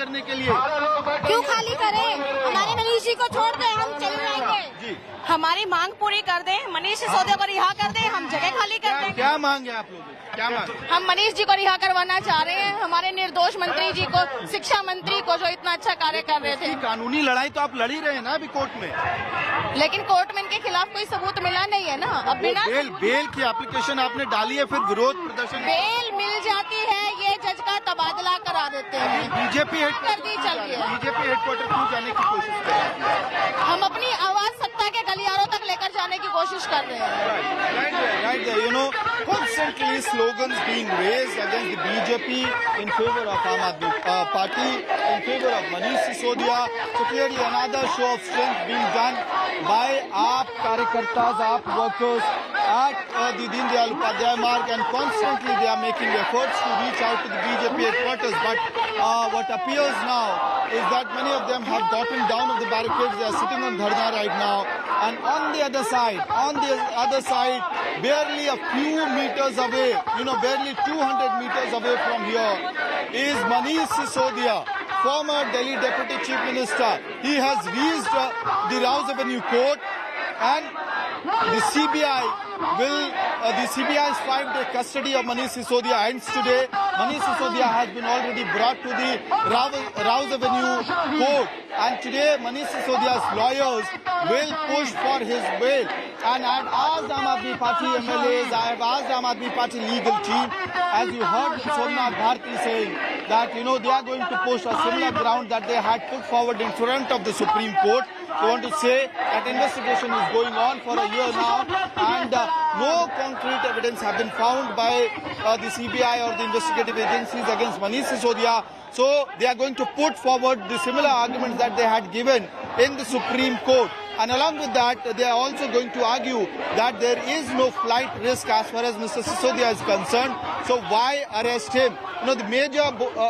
करने के लिए? क्यों खाली करें? हमारे मनीष जी को छोड़ दें, हम चले जाएंगे। जी, हमारी मांग पूरी कर दें, मनीष सिसोदिया को रिहा कर दें, हम जगह खाली कर देंगे। क्या मांग है आप लोगों की? क्या मांग? हम मनीष जी को रिहा करवाना चाह रहे हैं, हमारे निर्दोष मंत्री जी को, शिक्षा मंत्री को, जो इतना अच्छा कार्य कर रहे थे। कानूनी लड़ाई तो आप लड़ ही रहे हैं ना अभी कोर्ट में, लेकिन कोर्ट में इनके खिलाफ कोई सबूत मिला नहीं है ना। अब बिना बेल की एप्लीकेशन आपने डाली है, फिर विरोध प्रदर्शन बेल मिल जाती है, ये जज का तबादला करा देते हैं। बीजेपी कर दी चलिए। बीजेपी हेडक्वार्टर क्यों जाने की कोशिश कर रहे हैं? हम अपनी आवाज सत्ता के गलियारों तक लेकर जाने की कोशिश कर रहे हैं। Right there, you know, constantly slogans being raised against the BJP in favor of Aam Aadmi Party, in favor of Manish Sisodia. So clearly another show of strength being done by AAP Karyakartas, AAP workers at the Deen Dayal Upadhyaya Marg, and constantly they are making efforts to reach out to the BJP headquarters. But what appears now is that many of them have gotten down of the barricades. They are sitting on dharna right now. And on the other side, barely a few meters away, barely 200 meters away from here, is Manish Sisodia, former Delhi Deputy Chief Minister. He has reached the Rouse Avenue Court, and the CBI's 5-day custody of Manish Sisodia ends today. Manish Sisodia has been already brought to the Rouse Avenue Court, and today Manish Sisodia's lawyers will push for his bail. And I have asked Aam Aadmi Party MLAs, I have asked Aam Aadmi Party legal team, as you heard Somnath Bharti saying, that they are going to push a similar ground that they had put forward in front of the Supreme Court. They want to say that investigation is going on for a year now, and no concrete evidence have been found by the CBI or the investigative agencies against Manish Sisodia. So they are going to put forward the similar arguments that they had given in the Supreme Court. And along with that, they are also going to argue that there is no flight risk as far as Mr. Sisodia is concerned. So why arrest him? The major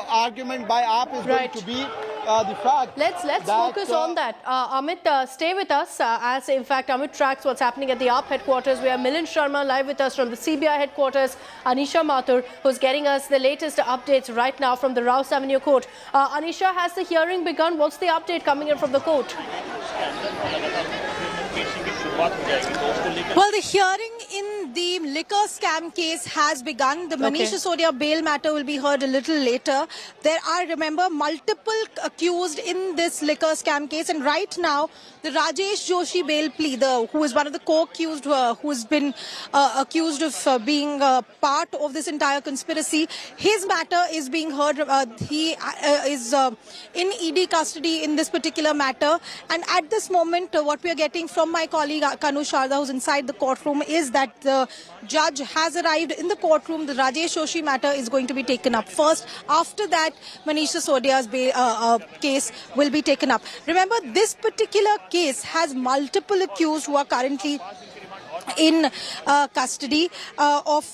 argument by AAP is going to be the fact. Let's focus on that. Amit, stay with us as in fact Amit tracks what's happening at the AAP headquarters. We have Milind Sharma live with us from the CBI headquarters. Anisha Mathur, who's getting us the latest updates right now from the Rouse Avenue Court. Anisha, has the hearing begun? What's the update coming in from the court? Well, the hearing in the liquor scam case has begun. The Manish Sisodia bail matter will be heard a little later. There are, remember, multiple accused in this liquor scam case, and right now the Rajesh Joshi bail plea, who is one of the co-accused, who has been accused of being part of this entire conspiracy, his matter is being heard. He is in ED custody in this particular matter, and at this moment what we are getting from my colleague Kanu Sharda, who's inside the courtroom, is that the judge has arrived in the courtroom. The Rajesh Joshi matter is going to be taken up first. After that, Manish Sisodia's case will be taken up. Remember, this particular case has multiple accused who are currently in custody of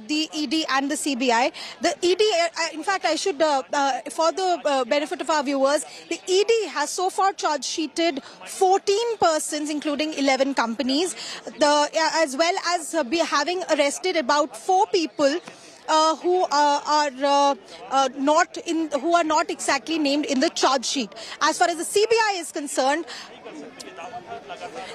the ED and the CBI. The ED, in fact, I should, for the benefit of our viewers, the ED has so far charge sheeted 14 persons, including 11 companies, as well as having arrested about 4 people who are not exactly named in the charge sheet. As far as the CBI is concerned,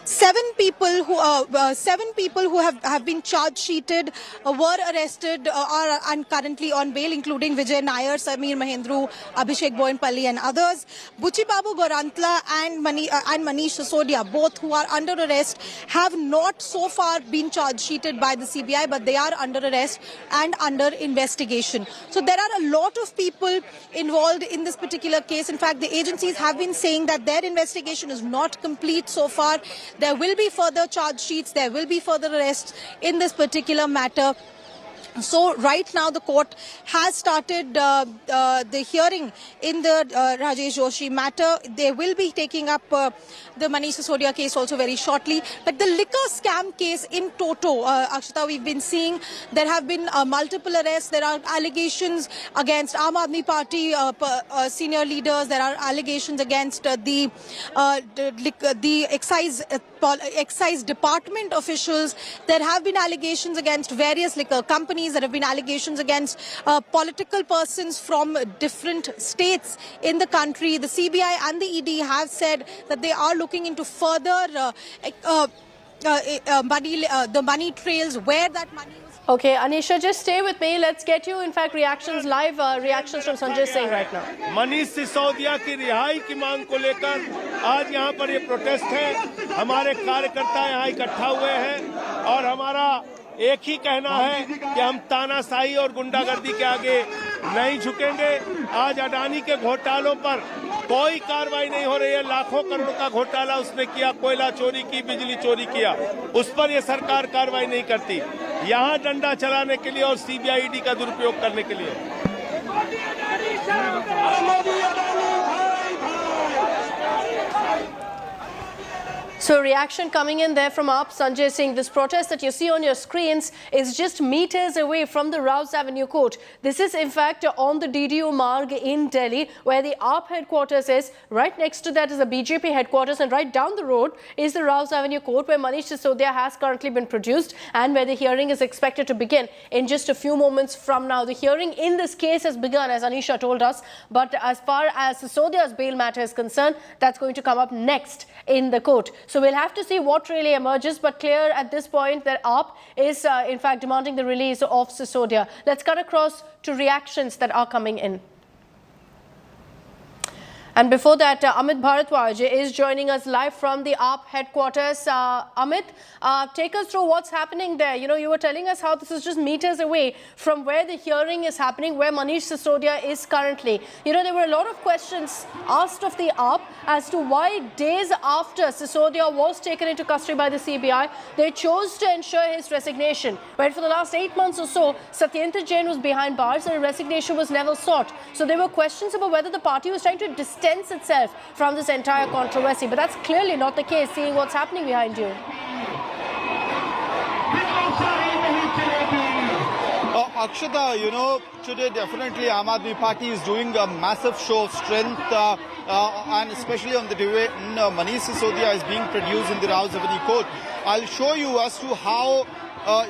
7 people who have been charge sheeted were arrested and currently on bail, including Vijay Nair, Samir Mahendru, Abhishek Boinpalli and others. Buchi Babu Gorantla and Manish Sisodia, both who are under arrest, have not so far been charge sheeted by the CBI, but they are under arrest and under investigation. So there are a lot of people involved in this particular case. In fact, the agencies have been saying that their investigation is not complete so far. There will be further charge sheets, there will be further arrests in this particular matter. So right now the court has started the hearing in the Rajesh Joshi matter. They will be taking up the Manish Sisodia case also very shortly. But the liquor scam case in toto, Akshita, we've been seeing there have been multiple arrests. There are allegations against Aam Aadmi Party senior leaders. There are allegations against the excise department officials. There have been allegations against various liquor companies. companies. There have been allegations against political persons from different states in the country. The CBI and the ED have said that they are looking into further the money trails, where that money was. Okay, Anisha, just stay with me. Let's get you, in fact, reactions, live reactions from Sanjay Singh right now. Manish Sisodia की रिहाई की मांग को लेकर आज यहाँ पर ये प्रोटेस्ट है। हमारे कार्यकर्ता यहाँ इकट्ठा हुए हैं और हमारा एक ही कहना है कि हम तानाशाही और गुंडागर्दी के आगे नहीं झुकेंगे। आज अडानी के घोटालों पर कोई कार्रवाई नहीं हो रही है। लाखों करोड़ का घोटाला उसने किया, कोयला चोरी की, बिजली चोरी किया, उस पर ये सरकार कार्रवाई नहीं करती। यहाँ डंडा चलाने के लिए और सीबीआई ईडी का दुरुपयोग करने के लिए। So reaction coming in there from AAP, Sanjay Singh. This protest that you see on your screens is just meters away from the Rouse Avenue court. This is in fact on the DDO Marg in Delhi, where the AAP headquarters is. Right next to that is the BJP headquarters, and right down the road is the Rouse Avenue court, where Manish Sisodia has currently been produced and where the hearing is expected to begin in just a few moments from now. The hearing in this case has begun, as Anisha told us, but as far as Sisodia's bail matter is concerned, that's going to come up next in the court. So we'll have to see what really emerges, but clear at this point that AAP is in fact demanding the release of Sisodia. Let's cut across to reactions that are coming in. And before that, Amit Bharadwaj is joining us live from the AAP headquarters. Amit, take us through what's happening there. You know, you were telling us how this is just meters away from where the hearing is happening, where Manish Sisodia is currently. You know, there were a lot of questions asked of the AAP as to why days after Sisodia was taken into custody by the CBI, they chose to ensure his resignation. When for the last 8 months or so, Satyendra Jain was behind bars and a resignation was never sought. So there were questions about whether the party was trying to distance itself from this entire controversy, but that's clearly not the case, seeing what's happening behind you. Akshata, you know, today definitely Aam Aadmi Party is doing a massive show of strength, and especially on the day when Manish Sisodia is being produced in the Rouse Avenue court. I'll show you as to how,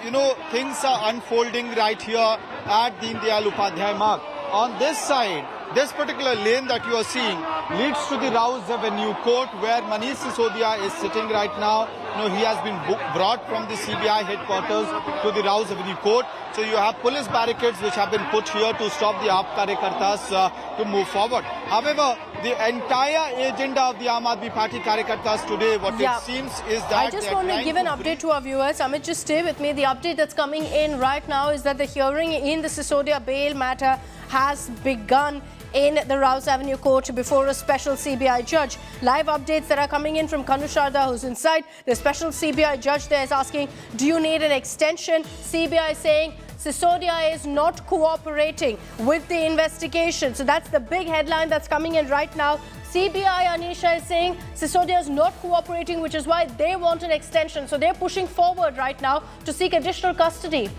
you know, things are unfolding right here at Deen Dayal Upadhyay Marg. On this side, this particular lane that you are seeing leads to the Rouse Avenue court, where Manish Sisodia is sitting right now. You know, he has been brought from the CBI headquarters to the Rouse Avenue court. So you have police barricades which have been put here to stop the AAP Karyakartas to move forward. However, the entire agenda of the Aam Aadmi Party Karyakartas today, what it seems is that I just want to give an update to our viewers. Amit, just stay with me. The update that's coming in right now is that the hearing in the Sisodia bail matter has begun in the Rouse Avenue court before a special CBI judge. Live updates that are coming in from Kanu Sharda, who's inside. The special CBI judge there is asking, do you need an extension? CBI saying Sisodia is not cooperating with the investigation. So that's the big headline that's coming in right now. CBI, Anisha, is saying Sisodia is not cooperating, which is why they want an extension. So they're pushing forward right now to seek additional custody.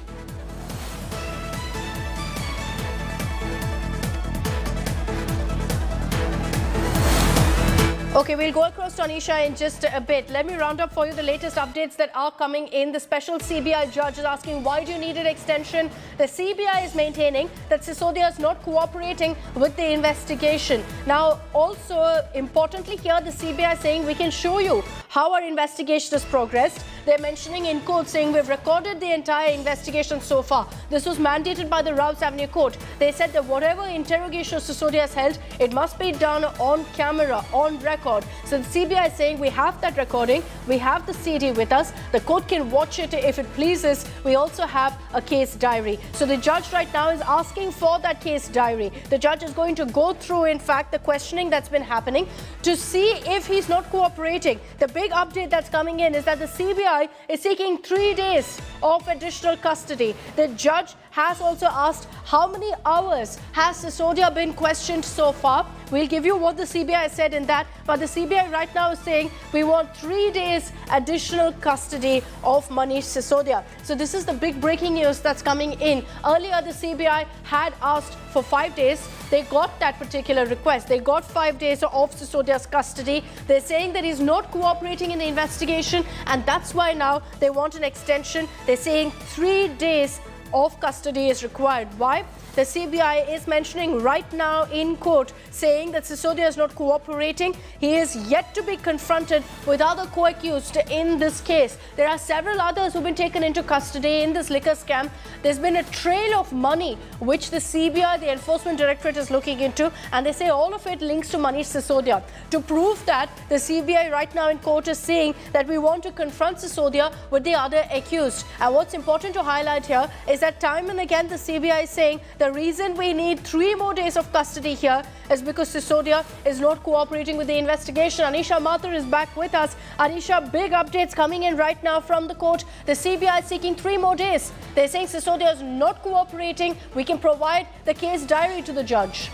Okay, we'll go across to Anisha in just a bit. Let me round up for you the latest updates that are coming in. The special CBI judge is asking, why do you need an extension? The CBI is maintaining that Sisodia is not cooperating with the investigation. Now, also importantly here, the CBI saying we can show you how our investigation has progressed. They're mentioning in court saying we've recorded the entire investigation so far. This was mandated by the Rouse Avenue court. They said that whatever interrogation Sisodia has held, it must be done on camera, on record. So the CBI is saying we have that recording, we have the CD with us, the court can watch it if it pleases. We also have a case diary. So the judge right now is asking for that case diary. The judge is going to go through, in fact, the questioning that's been happening to see if he's not cooperating. The big update that's coming in is that the CBI is seeking 3 days of additional custody. The judge has also asked how many hours has Sisodia been questioned so far. We'll give you what the CBI said in that, but the CBI right now is saying we want 3 days additional custody of Manish Sisodia. So this is the big breaking news that's coming in. Earlier, the CBI had asked for 5 days. They got that particular request. They got 5 days of Sisodia's custody. They're saying that he's not cooperating in the investigation, and that's why now they want an extension. They're saying 3 days of custody is required. Why? The CBI is mentioning right now in court, saying that Sisodia is not cooperating. He is yet to be confronted with other co-accused in this case. There are several others who've been taken into custody in this liquor scam. There's been a trail of money which the CBI, the Enforcement Directorate, is looking into, and they say all of it links to Manish Sisodia. To prove that, the CBI right now in court is saying that we want to confront Sisodia with the other accused. And what's important to highlight here is that time and again the CBI is saying the reason we need 3 more days of custody here is because Sisodia is not cooperating with the investigation. Anisha Mathur is back with us. Anisha, big updates coming in right now from the court. The CBI is seeking 3 more days. They're saying Sisodia is not cooperating. We can provide the case diary to the judge.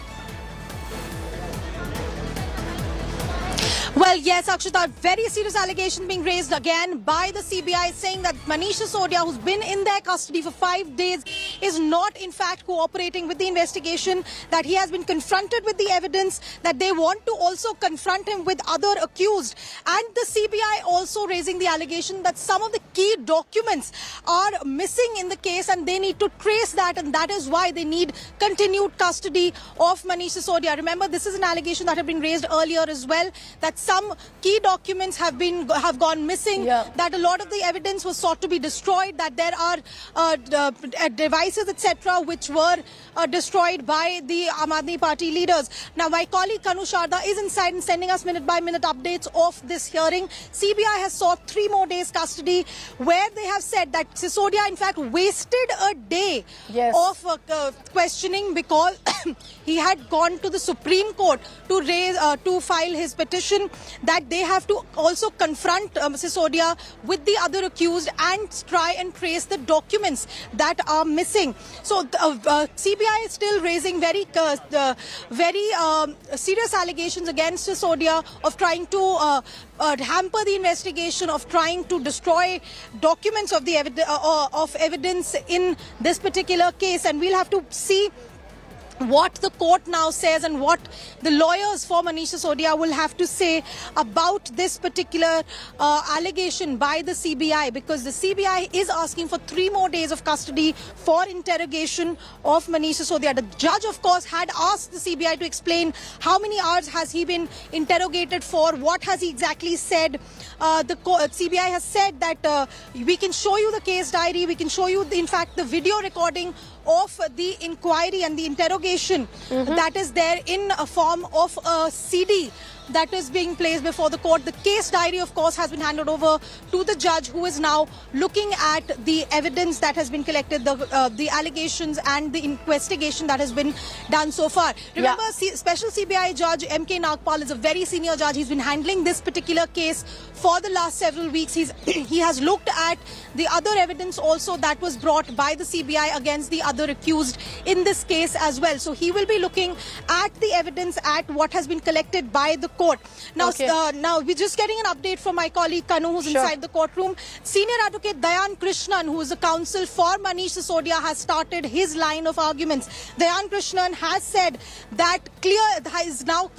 Well, yes, Akshita, very serious allegation being raised again by the CBI, saying that Manish Sisodia, who's been in their custody for 5 days, is not in fact cooperating with the investigation, that he has been confronted with the evidence, that they want to also confront him with other accused. And the CBI also raising the allegation that some of the key documents are missing in the case and they need to trace that, and that is why they need continued custody of Manish Sisodia. Remember, this is an allegation that had been raised earlier as well, that some key documents have gone missing, that a lot of the evidence was sought to be destroyed, that there are devices, etc., which were destroyed by the Aam Aadmi Party leaders. Now, my colleague Kanu Sharda is inside and sending us minute-by-minute updates of this hearing. CBI has sought 3 more days custody, where they have said that Sisodia, in fact, wasted a day of questioning because he had gone to the Supreme Court to file his petition that they have to also confront Sisodia with the other accused and try and trace the documents that are missing. So CBI is still raising very serious allegations against Sisodia of trying to hamper the investigation, of trying to destroy documents of the evidence in this particular case, and we'll have to see what the court now says and what the lawyers for Manish Sisodia will have to say about this particular allegation by the CBI, because the CBI is asking for 3 more days of custody for interrogation of Manish Sisodia. The judge, of course, had asked the CBI to explain how many hours has he been interrogated for, what has he exactly said. The CBI has said that we can show you the case diary, we can show you, in fact, the video recording of the inquiry and the interrogation that is there in a form of a CD that is being placed before the court. The case diary, of course, has been handed over to the judge, who is now looking at the evidence that has been collected, the allegations and the investigation that has been done so far. Remember, Special CBI Judge M.K. Nagpal is a very senior judge. He's been handling this particular case for the last several weeks. He has looked at the other evidence also that was brought by the CBI against the other accused in this case as well. So he will be looking at the evidence, at what has been collected by the court. Now, now we're just getting an update from my colleague Kanu, who's inside the courtroom. Senior Advocate Dayan Krishnan, who is the counsel for Manish Sisodia, has started his line of arguments. Dayan Krishnan has said that is now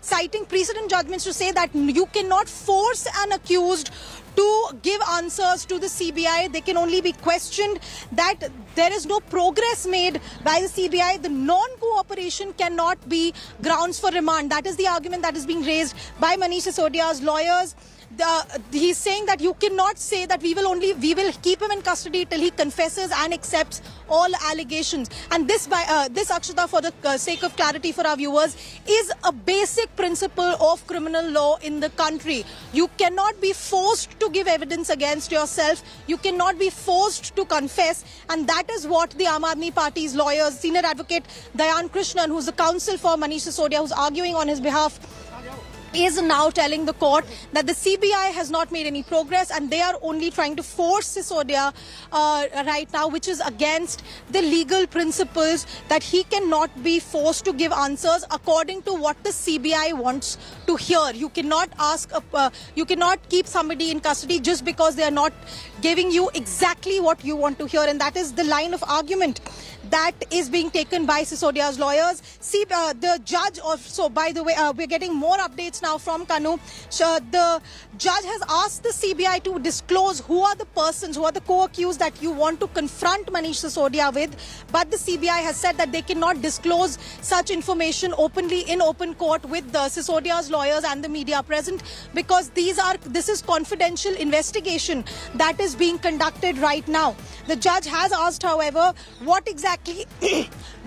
citing precedent judgments to say that you cannot force an accused to give answers to the CBI. They can only be questioned, that there is no progress made by the CBI. The non-cooperation cannot be grounds for remand. That is the argument that is being raised by Manish Sisodia's lawyers. He's saying that you cannot say that we will keep him in custody till he confesses and accepts all allegations. And this Akshita, for the sake of clarity for our viewers, is a basic principle of criminal law in the country. You cannot be forced to give evidence against yourself. You cannot be forced to confess. And that is what the Aam Aadmi Party's lawyers, Senior Advocate Dayan Krishnan, who's the counsel for Manish Sisodia, who's arguing on his behalf, is now telling the court that the CBI has not made any progress and they are only trying to force Sisodia right now, which is against the legal principles, that he cannot be forced to give answers according to what the CBI wants to hear. You cannot you cannot keep somebody in custody just because they are not giving you exactly what you want to hear, and that is the line of argument that is being taken by Sisodia's lawyers. See, the judge also, by the way, we're getting more updates now from Kanu. So the judge has asked the CBI to disclose who are the persons, who are the co-accused that you want to confront Manish Sisodia with. But the CBI has said that they cannot disclose such information openly in open court with the Sisodia's lawyers and the media present, because this is confidential investigation that is being conducted right now. The judge has asked, however, what exactly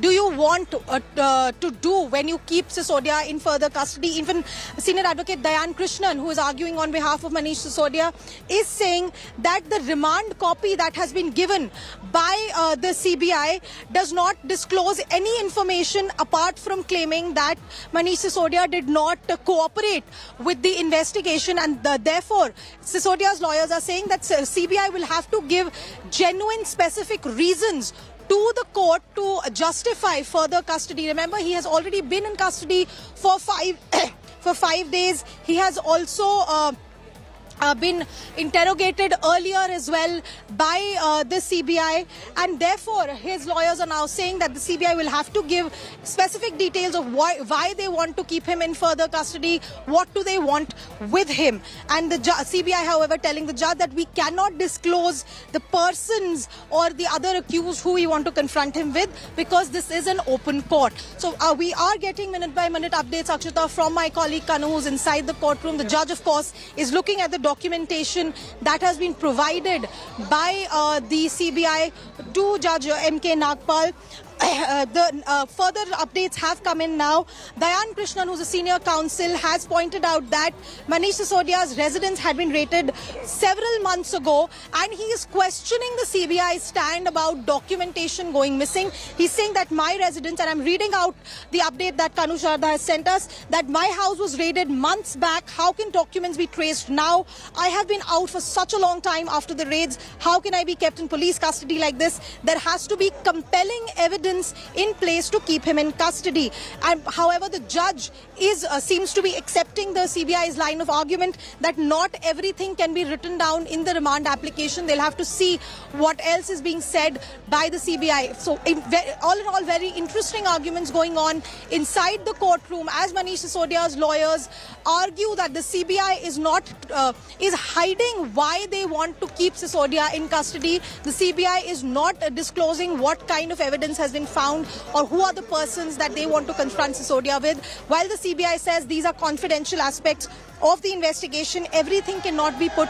do you want to do when you keep Sisodia in further custody? Even Senior Advocate Dayan Krishnan, who is arguing on behalf of Manish Sisodia, is saying that the remand copy that has been given by the CBI does not disclose any information apart from claiming that Manish Sisodia did not cooperate with the investigation, and therefore Sisodia's lawyers are saying that CBI will have to give genuine specific reasons to the court to justify further custody. Remember, he has already been in custody for 5 days. He has also been interrogated earlier as well by the CBI, and therefore his lawyers are now saying that the CBI will have to give specific details of why they want to keep him in further custody, what do they want with him. And the CBI, however, telling the judge that we cannot disclose the persons or the other accused who we want to confront him with, because this is an open court. So we are getting minute by minute updates, Akshita, from my colleague Kanu, who's inside the courtroom. The judge, of course, is looking at the documentation that has been provided by the CBI to Judge M.K. Nagpal. The further updates have come in now. Dayan Krishnan, who's a senior counsel, has pointed out that Manish Sisodia's residence had been raided several months ago, and he is questioning the CBI's stand about documentation going missing. He's saying that my residence, and I'm reading out the update that Kanu Sharda has sent us, that my house was raided months back. How can documents be traced now? I have been out for such a long time after the raids. How can I be kept in police custody like this? There has to be compelling evidence in place to keep him in custody. And however, the judge seems to be accepting the CBI's line of argument that not everything can be written down in the remand application. They'll have to see what else is being said by the CBI. So all in all, very interesting arguments going on inside the courtroom as Manish Sisodia's lawyers argue that the CBI is hiding why they want to keep Sisodia in custody. The CBI is not disclosing what kind of evidence has been found or who are the persons that they want to confront Sisodia with. While the CBI says these are confidential aspects of the investigation, everything cannot be put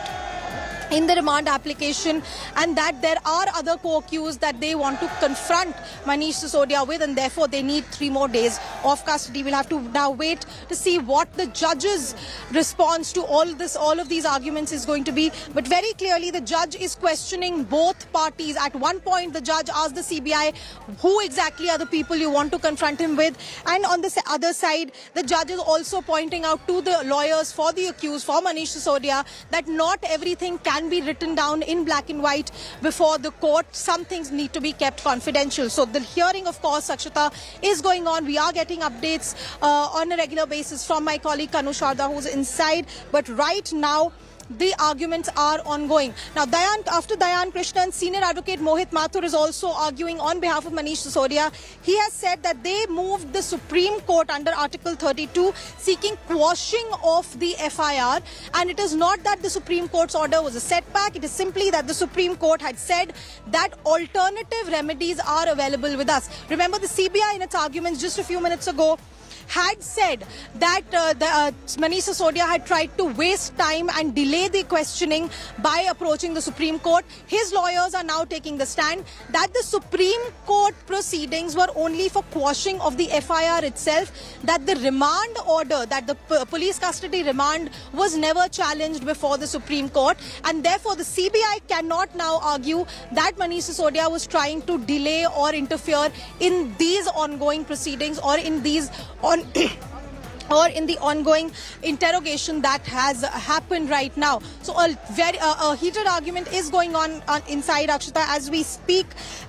in the remand application, and that there are other co-accused that they want to confront Manish Sisodia with, and therefore they need 3 more days of custody. We'll have to now wait to see what the judge's response to all of these arguments is going to be. But very clearly the judge is questioning both parties. At one point the judge asked the CBI who exactly are the people you want to confront him with, and on the other side the judge is also pointing out to the lawyers for the accused, for Manish Sisodia, that not everything can be written down in black and white before the court. Some things need to be kept confidential. So the hearing, of course, Akshita, is going on. We are getting updates on a regular basis from my colleague Kanu Sharda, who's inside. But right now, the arguments are ongoing. Now, after Dayan Krishnan, Senior Advocate Mohit Mathur is also arguing on behalf of Manish Sisodia. He has said that they moved the Supreme Court under Article 32 seeking quashing of the FIR, and it is not that the Supreme Court's order was a setback. It is simply that the Supreme Court had said that alternative remedies are available with us. Remember, the CBI in its arguments just a few minutes ago had said that Manish Sisodia had tried to waste time and delay the questioning by approaching the Supreme Court. His lawyers are now taking the stand that the Supreme Court proceedings were only for quashing of the FIR itself, that the remand order, that the police custody remand was never challenged before the Supreme Court, and therefore the CBI cannot now argue that Manish Sisodia was trying to delay or interfere in these ongoing proceedings or in these or in the ongoing interrogation that has happened right now. So a heated argument is going on inside Akshita as we speak.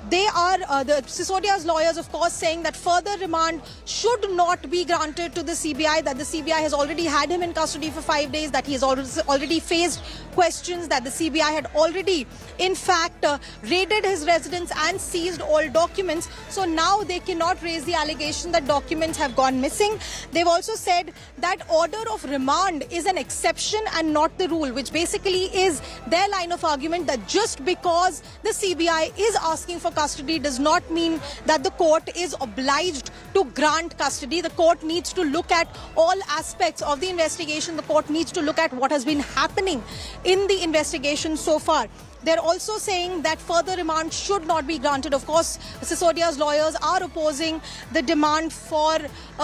They are, the Sisodia's lawyers, of course, saying that further remand should not be granted to the CBI, that the CBI has already had him in custody for 5 days, that he has already faced questions, that the CBI had already, in fact, raided his residence and seized all documents. So now they cannot raise the allegation that documents have gone missing. They've also said that order of remand is an exception and not the rule, which basically is their line of argument that just because the CBI is asking for custody does not mean that the court is obliged to grant custody. The court needs to look at all aspects of the investigation. The court needs to look at what has been happening in the investigation so far. They're also saying that further remand should not be granted. Of course, Sisodia's lawyers are opposing the demand for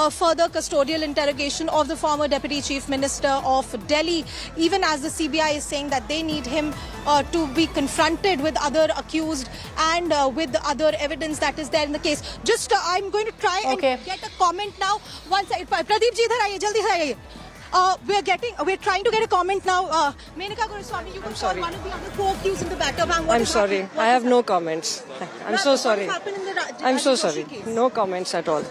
further custodial interrogation of the former Deputy Chief Minister of Delhi, even as the CBI is saying that they need him to be confronted with other accused and with the other evidence that is there in the case. Just, I'm going to try and get a comment now. One second. Pradeep ji, idhar aaiye, jaldi idhar aaiye. We're trying to get a comment now. Menaka Guruswamy, you can call one of the other co-accused in the back. I'm sorry. I have no comments. I'm so sorry. I'm so sorry. No comments at all.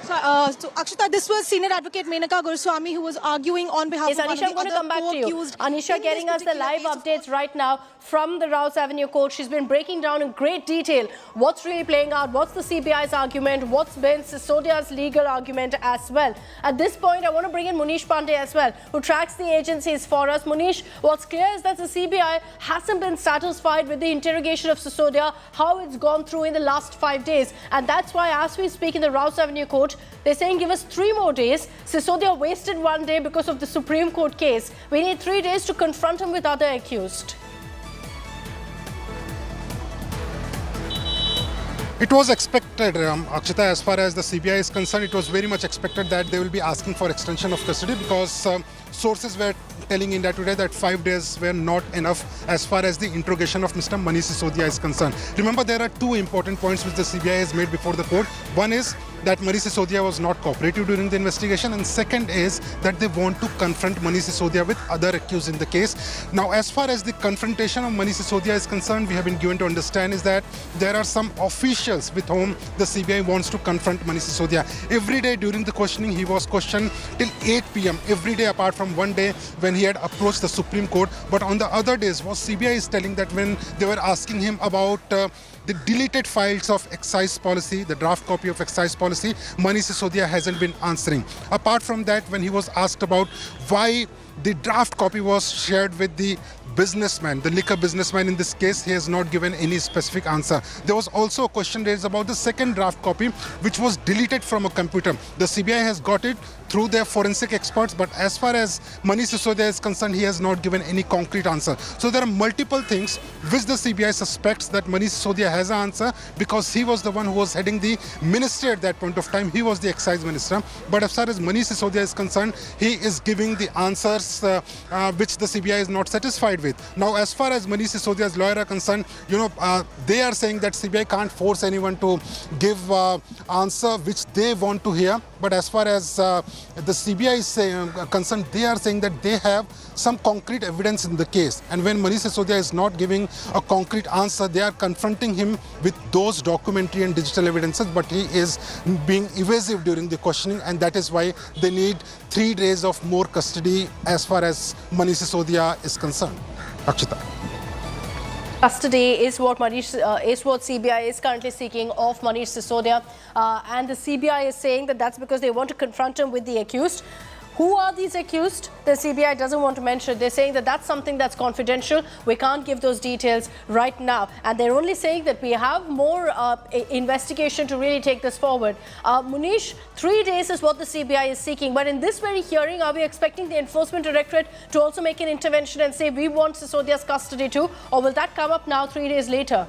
So Akshita, this was Senior Advocate Menaka Guruswamy who was arguing on behalf of one Anisha, of the other co-accused. Anisha getting us the live updates right now from the Rouse Avenue court. She's been breaking down in great detail what's really playing out, what's the CBI's argument, what's been Sisodia's legal argument as well. At this point, I want to bring in Manish Pandey as well, who tracks the agencies for us. Manish, what's clear is that the CBI hasn't been satisfied with the interrogation of Sisodia, how it's gone through in the last 5 days. And that's why, as we speak in the Rouse Avenue court, they're saying give us 3 more days. Sisodia wasted 1 day because of the Supreme Court case. We need 3 days to confront him with other accused. It was expected, Akshita, as far as the CBI is concerned, it was very much expected that they will be asking for extension of custody because sources were telling India Today that 5 days were not enough as far as the interrogation of Mr. Manish Sisodia is concerned. Remember, there are 2 important points which the CBI has made before the court. One is that Manish Sisodia was not cooperative during the investigation, and second is that they want to confront Manish Sisodia with other accused in the case. Now, as far as the confrontation of Manish Sisodia is concerned, we have been given to understand is that there are some officials with whom the CBI wants to confront Manish Sisodia. Every day during the questioning, he was questioned till 8 p.m. every day apart from 1 day when he had approached the Supreme Court. But on the other days, what CBI is telling that when they were asking him about the deleted files of excise policy, the draft copy of excise policy, Manish Sisodia hasn't been answering. Apart from that, when he was asked about why the draft copy was shared with the businessman, the liquor businessman in this case, he has not given any specific answer. There was also a question raised about the second draft copy, which was deleted from a computer. The CBI has got it through their forensic experts, but as far as Manish Sisodia is concerned, he has not given any concrete answer. So there are multiple things which the CBI suspects that Manish Sisodia has an answer because he was the one who was heading the ministry at that point of time. He was the excise minister. But as far as Manish Sisodia is concerned, he is giving the answers which the CBI is not satisfied with. Now, as far as Manish Sisodia's lawyer are concerned, they are saying that CBI can't force anyone to give answer which they want to hear. But as far as the CBI is concerned, they are saying that they have some concrete evidence in the case. And when Manish Sisodia is not giving a concrete answer, they are confronting him with those documentary and digital evidences, but he is being evasive during the questioning, and that is why they need 3 days of more custody as far as Manish Sisodia is concerned. Akshita. Custody is what CBI is currently seeking of Manish Sisodia, and the CBI is saying that that's because they want to confront him with the accused. Who are these accused? The CBI doesn't want to mention. They're saying that that's something that's confidential. We can't give those details right now. And they're only saying that we have more investigation to really take this forward. Manish, 3 days is what the CBI is seeking. But in this very hearing, are we expecting the Enforcement Directorate to also make an intervention and say we want Sisodia's custody too? Or will that come up now 3 days later?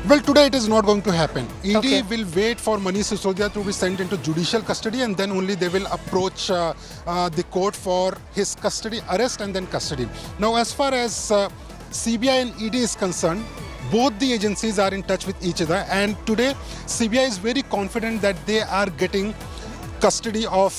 Well, today it is not going to happen. ED will wait for Manish Sisodia to be sent into judicial custody, and then only they will approach the court for his custody, arrest and then custody. Now, as far as CBI and ED is concerned, both the agencies are in touch with each other, and today CBI is very confident that they are getting custody of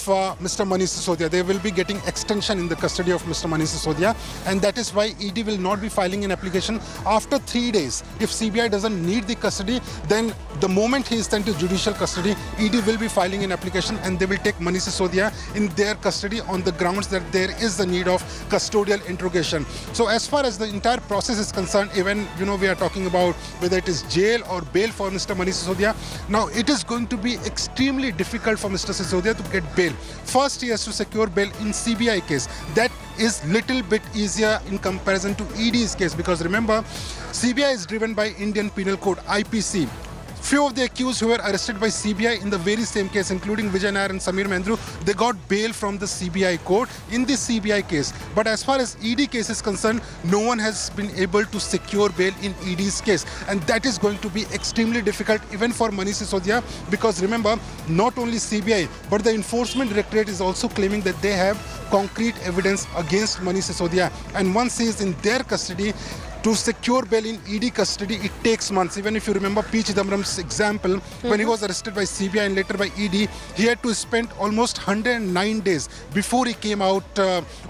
Mr. Manish Sisodia. They will be getting extension in the custody of Mr. Manish Sisodia, and that is why ED will not be filing an application after 3 days. If CBI doesn't need the custody, then the moment he is sent to judicial custody, ED will be filing an application and they will take Manish Sisodia in their custody on the grounds that there is the need of custodial interrogation. So as far as the entire process is concerned, even we are talking about whether it is jail or bail for Mr. Manish Sisodia. Now it is going to be extremely difficult for Mr. Sisodia to get bail. First, he has to secure bail in CBI case. That is little bit easier in comparison to ED's case, because remember, CBI is driven by Indian Penal Code, IPC. Few of the accused who were arrested by CBI in the very same case, including Vijay Nair and Samir Mendru, they got bail from the CBI court in the CBI case. But as far as ED case is concerned, no one has been able to secure bail in ED's case. And that is going to be extremely difficult even for Manish Sisodia, because remember, not only CBI, but the Enforcement Directorate is also claiming that they have concrete evidence against Manish Sisodia. And once he is in their custody, to secure bail in ED custody, it takes months. Even if you remember P. Chidambaram's example, when he was arrested by CBI and later by ED, he had to spend almost 109 days before he came out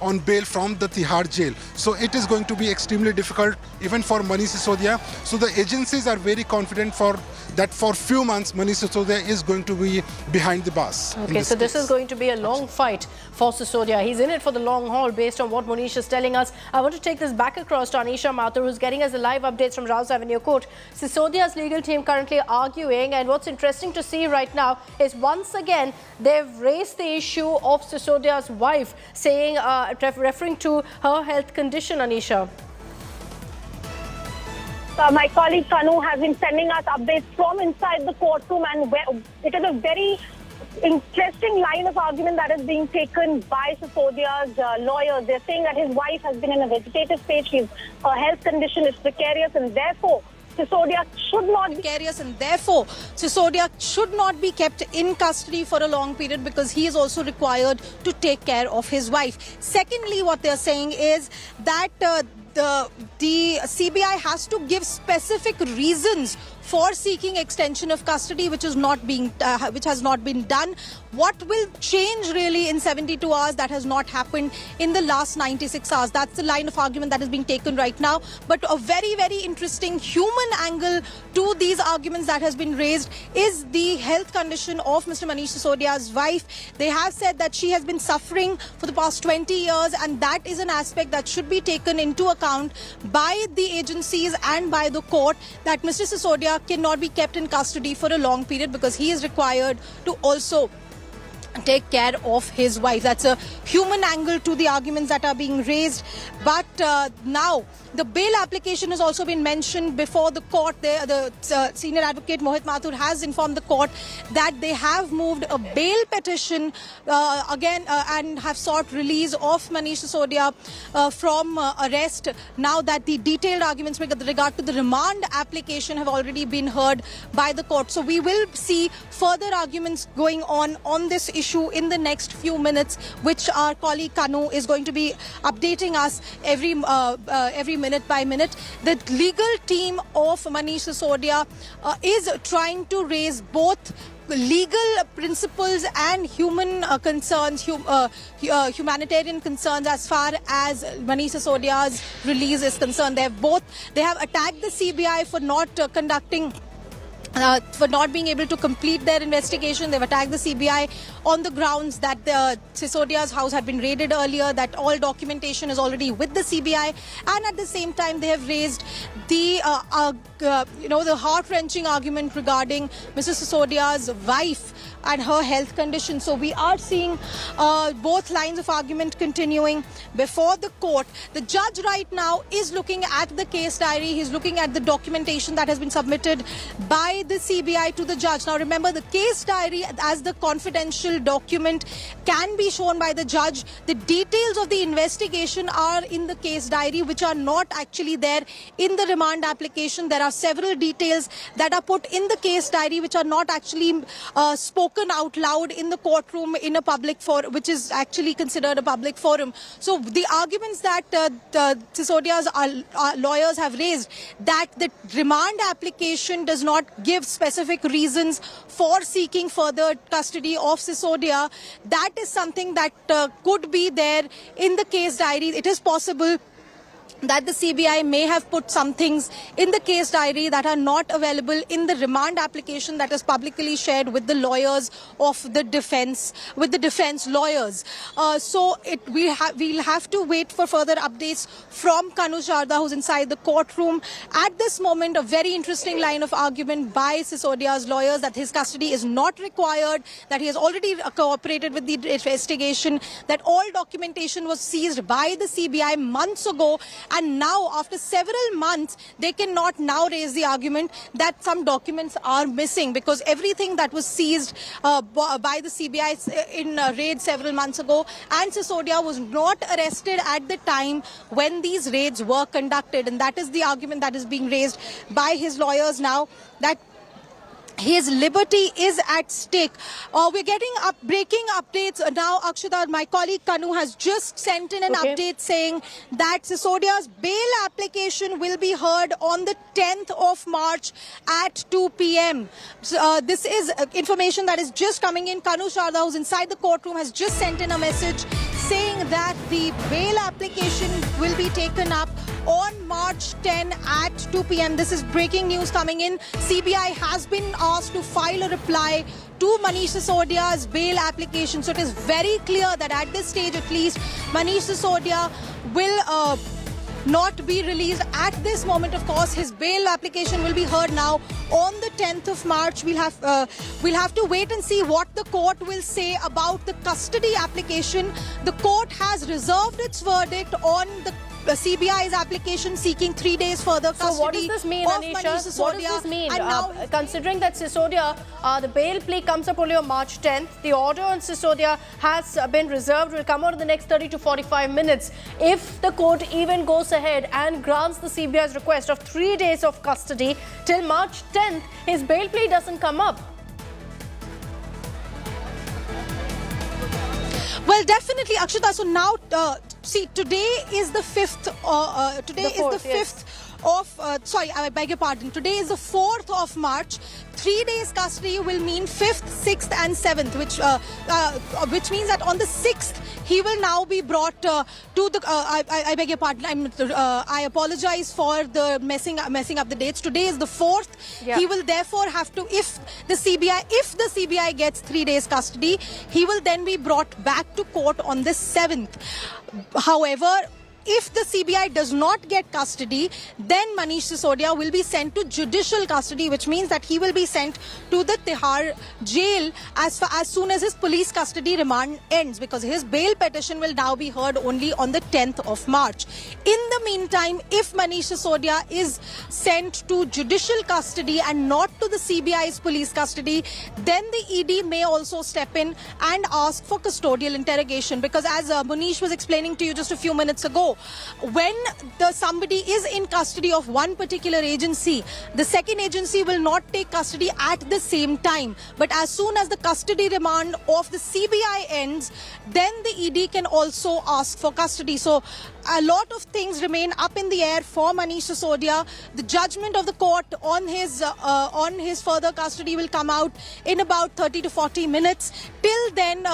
on bail from the Tihar jail. So it is going to be extremely difficult even for Manish Sisodia. So the agencies are very confident that for few months Manish Sisodia is going to be behind the bars. Okay, so this is going to be a long fight for Sisodia. He's in it for the long haul based on what Manish is telling us. I want to take this back across to Anisha Mathur, who's getting us the live updates from Rouse Avenue Court. Sisodia's legal team currently arguing, and what's interesting to see right now is once again they've raised the issue of Sisodia's wife, saying, referring to her health condition, Anisha. My colleague Kanu has been sending us updates from inside the courtroom, and it is a very interesting line of argument that is being taken by Sisodia's lawyers. They're saying that his wife has been in a vegetative state. Her health condition is precarious, and therefore Sisodia should not be kept in custody for a long period, because he is also required to take care of his wife. Secondly, what they're saying is that the CBI has to give specific reasons for seeking extension of custody, which has not been done. What will change really in 72 hours? That has not happened in the last 96 hours. That's the line of argument that is being taken right now. But a very, very interesting human angle to these arguments that has been raised is the health condition of Mr. Manish Sisodia's wife. They have said that she has been suffering for the past 20 years, and that is an aspect that should be taken into account by the agencies and by the court, that Mr. Sisodia cannot be kept in custody for a long period because he is required to also take care of his wife. That's a human angle to the arguments that are being raised. But now the bail application has also been mentioned before the court. The senior advocate Mohit Mathur has informed the court that they have moved a bail petition and have sought release of Manish Sisodia from arrest, now that the detailed arguments with regard to the remand application have already been heard by the court. So we will see further arguments going on this issue in the next few minutes, which our colleague Kanu is going to be updating us every minute by minute. The legal team of Manish Sisodia is trying to raise both legal principles and human concerns, humanitarian concerns as far as Manish Sisodia's release is concerned. They have attacked the CBI for not for not being able to complete their investigation. They've attacked the CBI on the grounds that Sisodia's house had been raided earlier, that all documentation is already with the CBI, and at the same time they have raised the the heart-wrenching argument regarding Mr. Sisodia's wife and her health condition. So we are seeing both lines of argument continuing before the court. The judge right now is looking at the case diary. He's looking at the documentation that has been submitted by the CBI to the judge. Now remember, the case diary as the confidential document can be shown by the judge. The details of the investigation are in the case diary, which are not actually there in the remand application. There are several details that are put in the case diary which are not actually spoken out loud in the courtroom in a public forum, which is actually considered a public forum. So the arguments that Sisodia's lawyers have raised, that the remand application does not give specific reasons for seeking further custody of Sisodia, that is something that could be there in the case diary. It is possible that the CBI may have put some things in the case diary that are not available in the remand application that is publicly shared with the lawyers of the defense, with the defense lawyers. So we'll have to wait for further updates from Kanu Sharda, who's inside the courtroom. At this moment, a very interesting line of argument by Sisodia's lawyers that his custody is not required, that he has already cooperated with the investigation, that all documentation was seized by the CBI months ago. And now, after several months, they cannot now raise the argument that some documents are missing, because everything that was seized by the CBI in raid several months ago, and Sisodia was not arrested at the time when these raids were conducted. And that is the argument that is being raised by his lawyers now, that his liberty is at stake. We're getting breaking updates now. Akshita, my colleague Kanu has just sent in an update saying that Sisodia's bail application will be heard on the 10th of March at 2 p.m. This is information that is just coming in. Kanu Sharda, who's inside the courtroom, has just sent in a message saying that the bail application will be taken up on March 10 at 2 p.m. This is breaking news coming in. CBI has been asked to file a reply to Manish Sisodia's bail application. So it is very clear that at this stage at least, Manish Sisodia will not be released at this moment. Of course, his bail application will be heard now on the 10th of March. We'll have to wait and see what the court will say about the custody application. The court has reserved its verdict on the CBI's application seeking 3 days further custody. So what does this mean, Anisha? What does this mean? Considering that Sisodia, the bail plea comes up only on March 10th, the order on Sisodia has been reserved, will come out in the next 30 to 45 minutes. If the court even goes ahead and grants the CBI's request of 3 days of custody till March 10th, his bail plea doesn't come up. Well, definitely, Akshita. So now, see, today is the 5th. Sorry, I beg your pardon. Today is the 4th of March. 3 days custody will mean 5th, 6th and 7th, which means that on the 6th, he will now be brought to the... I beg your pardon. I apologize for the messing up the dates. Today is the 4th. Yeah. He will therefore have to, if the CBI gets 3 days custody, he will then be brought back to court on the 7th. However, if the CBI does not get custody, then Manish Sisodia will be sent to judicial custody, which means that he will be sent to the Tihar jail as soon as his police custody remand ends, because his bail petition will now be heard only on the 10th of March. In the meantime, if Manish Sisodia is sent to judicial custody and not to the CBI's police custody, then the ED may also step in and ask for custodial interrogation, because as Manish was explaining to you just a few minutes ago, when somebody is in custody of one particular agency, the second agency will not take custody at the same time. But as soon as the custody remand of the CBI ends, then the ED can also ask for custody. So a lot of things remain up in the air for Manish Sisodia. The judgment of the court on his further custody will come out in about 30 to 40 minutes. Till then,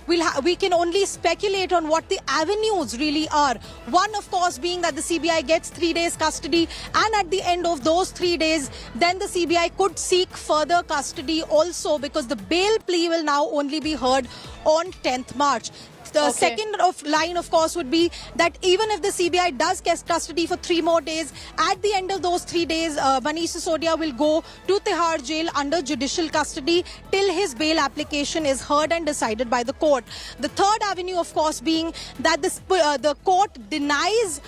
we can only speculate on what the avenues really are. One, of course, being that the CBI gets 3 days custody, and at the end of those 3 days, then the CBI could seek further custody also, because the bail plea will now only be heard on 10th March. the second line, of course, would be that even if the CBI does get custody for 3 more days, at the end of those 3 days, Manish Sisodia will go to Tihar jail under judicial custody till his bail application is heard and decided by the court. The third avenue, of course, being that the court denies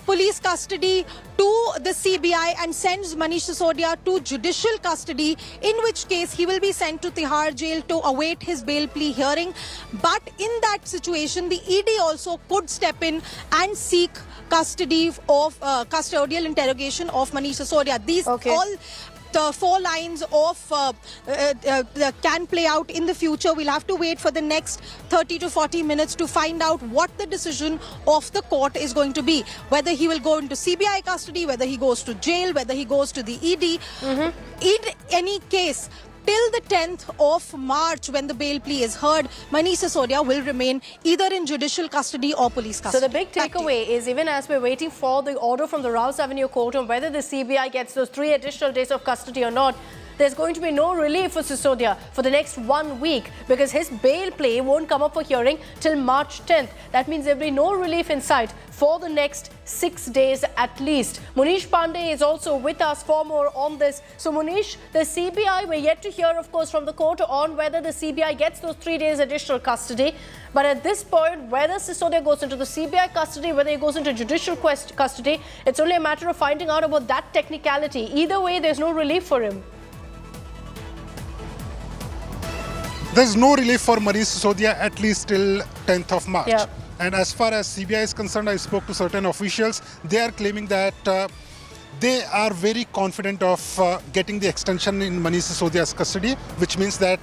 police custody to the CBI and sends Manish Sisodia to judicial custody, in which case he will be sent to Tihar jail to await his bail plea hearing. But in that situation, the ED also could step in and seek custody of custodial interrogation of Manish Sisodia. These all the 4 lines of can play out in the future. We'll have to wait for the next 30 to 40 minutes to find out what the decision of the court is going to be. Whether he will go into CBI custody, whether he goes to jail, whether he goes to the ED. In any case, till the 10th of March, when the bail plea is heard, Manish Sisodia will remain either in judicial custody or police custody. So the big takeaway is, even as we're waiting for the order from the Rouse Avenue Court on whether the CBI gets those 3 additional days of custody or not, there's going to be no relief for Sisodia for the next 1 week, because his bail plea won't come up for hearing till March 10th. That means there'll be no relief in sight for the next 6 days at least. Munish Pandey is also with us for more on this. So Munish, the CBI, we're yet to hear, of course, from the court on whether the CBI gets those 3 days additional custody. But at this point, whether Sisodia goes into the CBI custody, whether he goes into judicial custody, it's only a matter of finding out about that technicality. Either way, there's no relief for him. There's no relief for Manish Sisodia at least till 10th of March. Yeah. And as far as CBI is concerned, I spoke to certain officials. They are claiming that they are very confident of getting the extension in Manish Sisodia's custody, which means that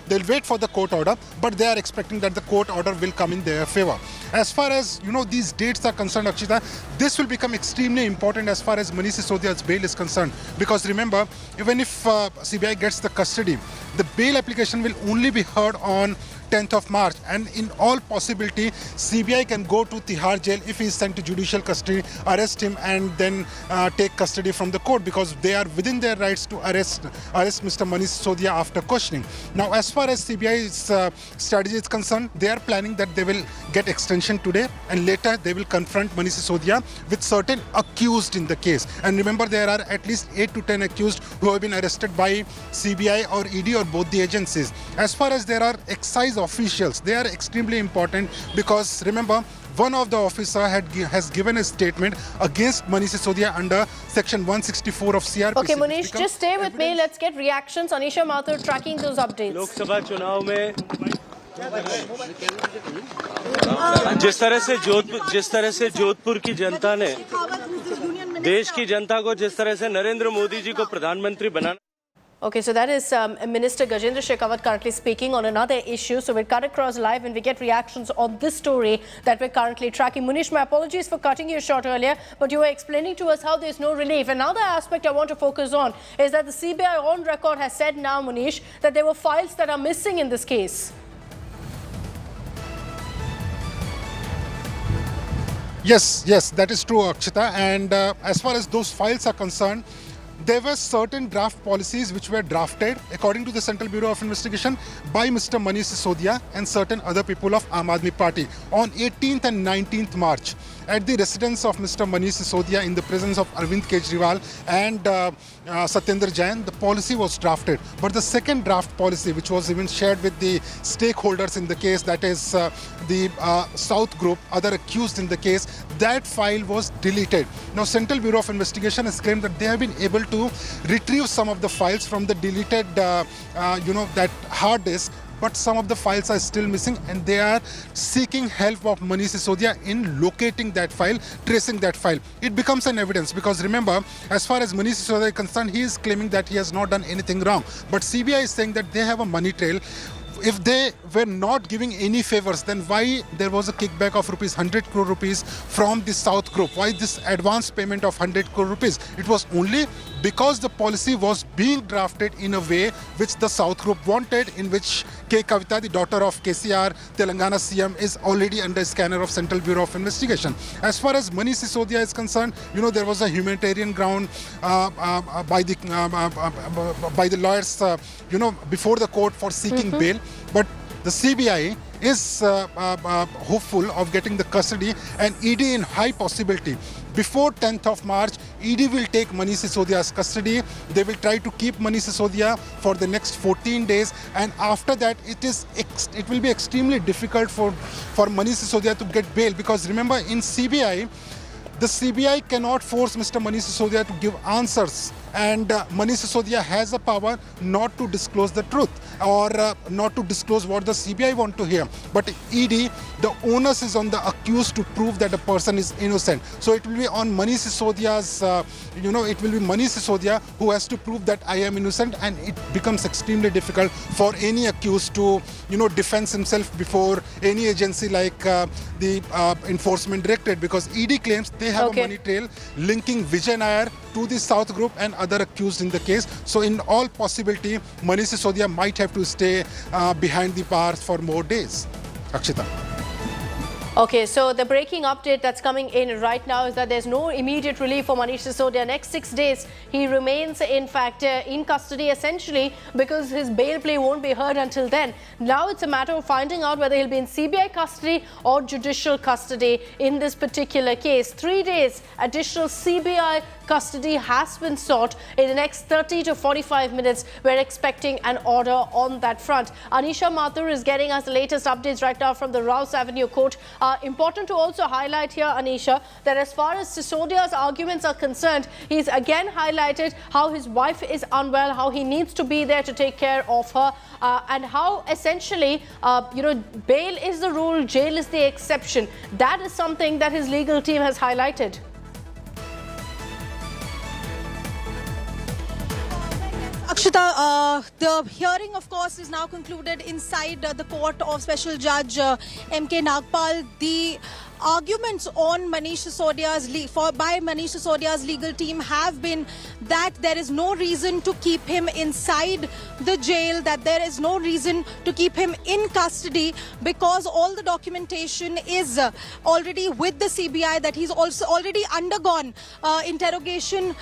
they'll wait for the court order, but they are expecting that the court order will come in their favor. As far as, these dates are concerned, Akshita, this will become extremely important as far as Manish Sisodia's bail is concerned. Because remember, even if CBI gets the custody, the bail application will only be heard on 10th of March, and in all possibility CBI can go to Tihar jail if he is sent to judicial custody, arrest him and then take custody from the court, because they are within their rights to arrest Mr. Manish Sisodia after questioning. Now, as far as CBI's strategy is concerned, they are planning that they will get extension today and later they will confront Manish Sisodia with certain accused in the case. And remember, there are at least 8 to 10 accused who have been arrested by CBI or ED or both the agencies. As far as there are excise officials, they are extremely important, because remember, one of the officer has given a statement against Manish Sisodia under section 164 of CRPC. Okay, Manish, just stay with me. Let's get reactions. Anisha Mathur tracking those updates. Lok Sabha चुनाव में जिस तरह से जोधपुर की जनता ने देश की जनता को जिस तरह से नरेंद्र मोदी जी को प्रधानमंत्री बनाना. Okay, so that is Minister Gajendra Shekhawat currently speaking on another issue. So we'll cut across live and we get reactions on this story that we're currently tracking. Munish, my apologies for cutting you short earlier, but you were explaining to us how there's no relief. Another aspect I want to focus on is that the CBI on record has said now, Munish, that there were files that are missing in this case. Yes, that is true, Akshita. And as far as those files are concerned, there were certain draft policies which were drafted according to the Central Bureau of Investigation by Mr. Manish Sisodia and certain other people of Aam Aadmi Party on 18th and 19th March at the residence of Mr. Manish Sisodia in the presence of Arvind Kejriwal and Satyendra Jain. The policy was drafted, but the second draft policy, which was even shared with the stakeholders in the case, that is the South Group, other accused in the case, that file was deleted. Now, Central Bureau of Investigation has claimed that they have been able to retrieve some of the files from the deleted, that hard disk, but some of the files are still missing, and they are seeking help of Manish Sisodia in locating that file, tracing that file. It becomes an evidence, because remember, as far as Manish Sisodia is concerned, he is claiming that he has not done anything wrong, but CBI is saying that they have a money trail. If they were not giving any favors, then why there was a kickback of 100 crore rupees from the South Group? Why this advance payment of 100 crore rupees? It was only because the policy was being drafted in a way which the South Group wanted, in which K. Kavita, the daughter of KCR, Telangana CM, is already under scanner of Central Bureau of Investigation. As far as Manish Sisodia is concerned, there was a humanitarian ground by the lawyers, before the court for seeking bail. But the CBI is hopeful of getting the custody, and ED in high possibility. Before 10th of March, ED will take Manish Sisodia's custody. They will try to keep Manish Sisodia for the next 14 days, and after that, it will be extremely difficult for Manish Sisodia to get bail, because remember, in CBI, the CBI cannot force Mr. Manish Sisodia to give answers, and Manish Sisodia has a power not to disclose the truth or not to disclose what the CBI want to hear. But ED, the onus is on the accused to prove that the person is innocent. So it will be on Manish Sisodia's, it will be Manish Sisodia who has to prove that I am innocent, and it becomes extremely difficult for any accused to, defend himself before any agency like the Enforcement Directorate, because ED claims they have a money trail linking Vijay Nair to the South Group and other accused in the case. So in all possibility, Manish Sisodia might have to stay behind the bars for more days. Akshita. Okay, so the breaking update that's coming in right now is that there's no immediate relief for Manish Sisodia. Next 6 days, he remains, in fact, in custody, essentially, because his bail plea won't be heard until then. Now it's a matter of finding out whether he'll be in CBI custody or judicial custody in this particular case. 3 days additional CBI custody has been sought. In the next 30 to 45 minutes, we're expecting an order on that front. Anisha Mathur is getting us the latest updates right now from the Rouse Avenue Court. Important to also highlight here, Anisha, that as far as Sisodia's arguments are concerned, he's again highlighted how his wife is unwell, how he needs to be there to take care of her, and how essentially, bail is the rule, jail is the exception. That is something that his legal team has highlighted. Akshita, the hearing, of course, is now concluded inside the court of Special Judge M.K. Nagpal. The arguments on Manish Sisodia's by Manish Sisodia's legal team have been that there is no reason to keep him inside the jail, that there is no reason to keep him in custody because all the documentation is already with the CBI, that he's also already undergone interrogation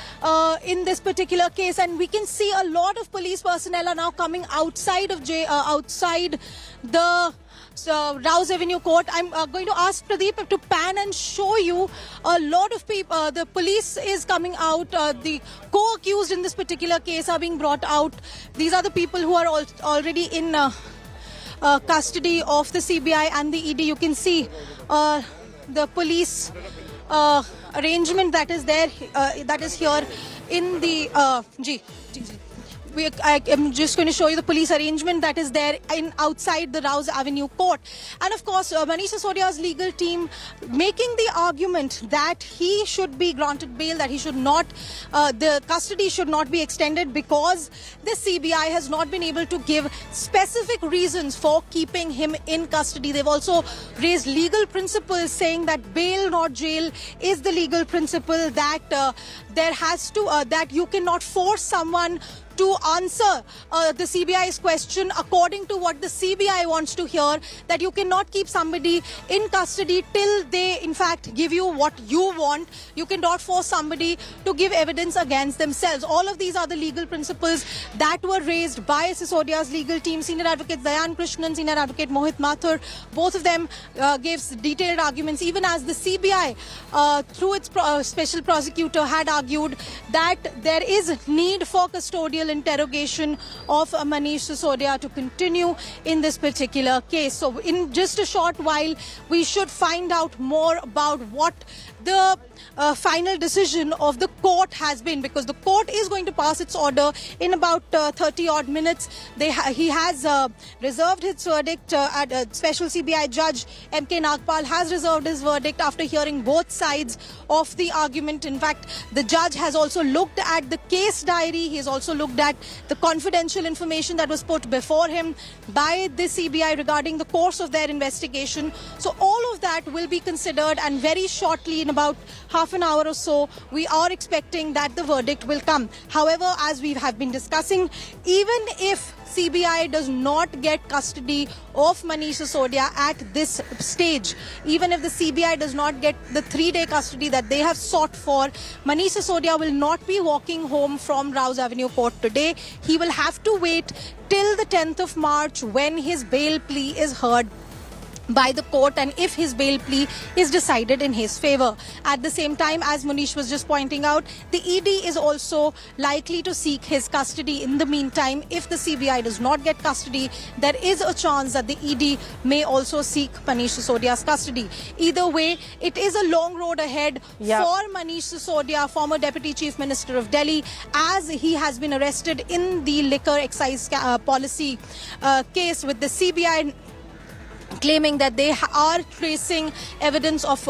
in this particular case, and we can see a lot of police personnel are now coming outside of outside the Rouse Avenue Court. I'm going to ask Pradeep to pan and show you a lot of people. The police is coming out. The co-accused in this particular case are being brought out. These are the people who are already in custody of the CBI and the ED. You can see the police arrangement that is there, that is here in the I am just going to show you the police arrangement that is there outside the Rouse Avenue Court. And of course, Manish Sisodia's legal team making the argument that he should be granted bail, that he should not, the custody should not be extended because the CBI has not been able to give specific reasons for keeping him in custody. They've also raised legal principles saying that bail, not jail, is the legal principle, that there has to, that you cannot force someone to answer the CBI's question according to what the CBI wants to hear, that you cannot keep somebody in custody till they in fact give you what you want. You cannot force somebody to give evidence against themselves. All of these are the legal principles that were raised by Sisodia's legal team. Senior Advocate Dayan Krishnan, Senior Advocate Mohit Mathur, both of them gave detailed arguments, even as the CBI through its special prosecutor had argued that there is need for custodial interrogation of Manish Sisodia to continue in this particular case. So in just a short while, we should find out more about what the final decision of the court has been, because the court is going to pass its order in about 30 odd minutes. He has reserved his verdict. Special CBI Judge M.K. Nagpal has reserved his verdict after hearing both sides of the argument. In fact, the judge has also looked at the case diary. He has also looked at the confidential information that was put before him by the CBI regarding the course of their investigation. So all of that will be considered, and very shortly, in about half an hour or so, we are expecting that the verdict will come. However, as we have been discussing, even if CBI does not get custody of Manish Sisodia at this stage, even if the CBI does not get the 3-day custody that they have sought for, Manish Sisodia will not be walking home from Rouse Avenue Court today. He will have to wait till the 10th of March when his bail plea is heard. by the court, and if his bail plea is decided in his favor. At the same time, as Manish was just pointing out, the ED is also likely to seek his custody in the meantime. If the CBI does not get custody, there is a chance that the ED may also seek Manish Sisodia's custody. Either way, it is a long road ahead for Manish Sisodia, former Deputy Chief Minister of Delhi, as he has been arrested in the liquor excise policy case with the CBI, claiming that they are tracing evidence of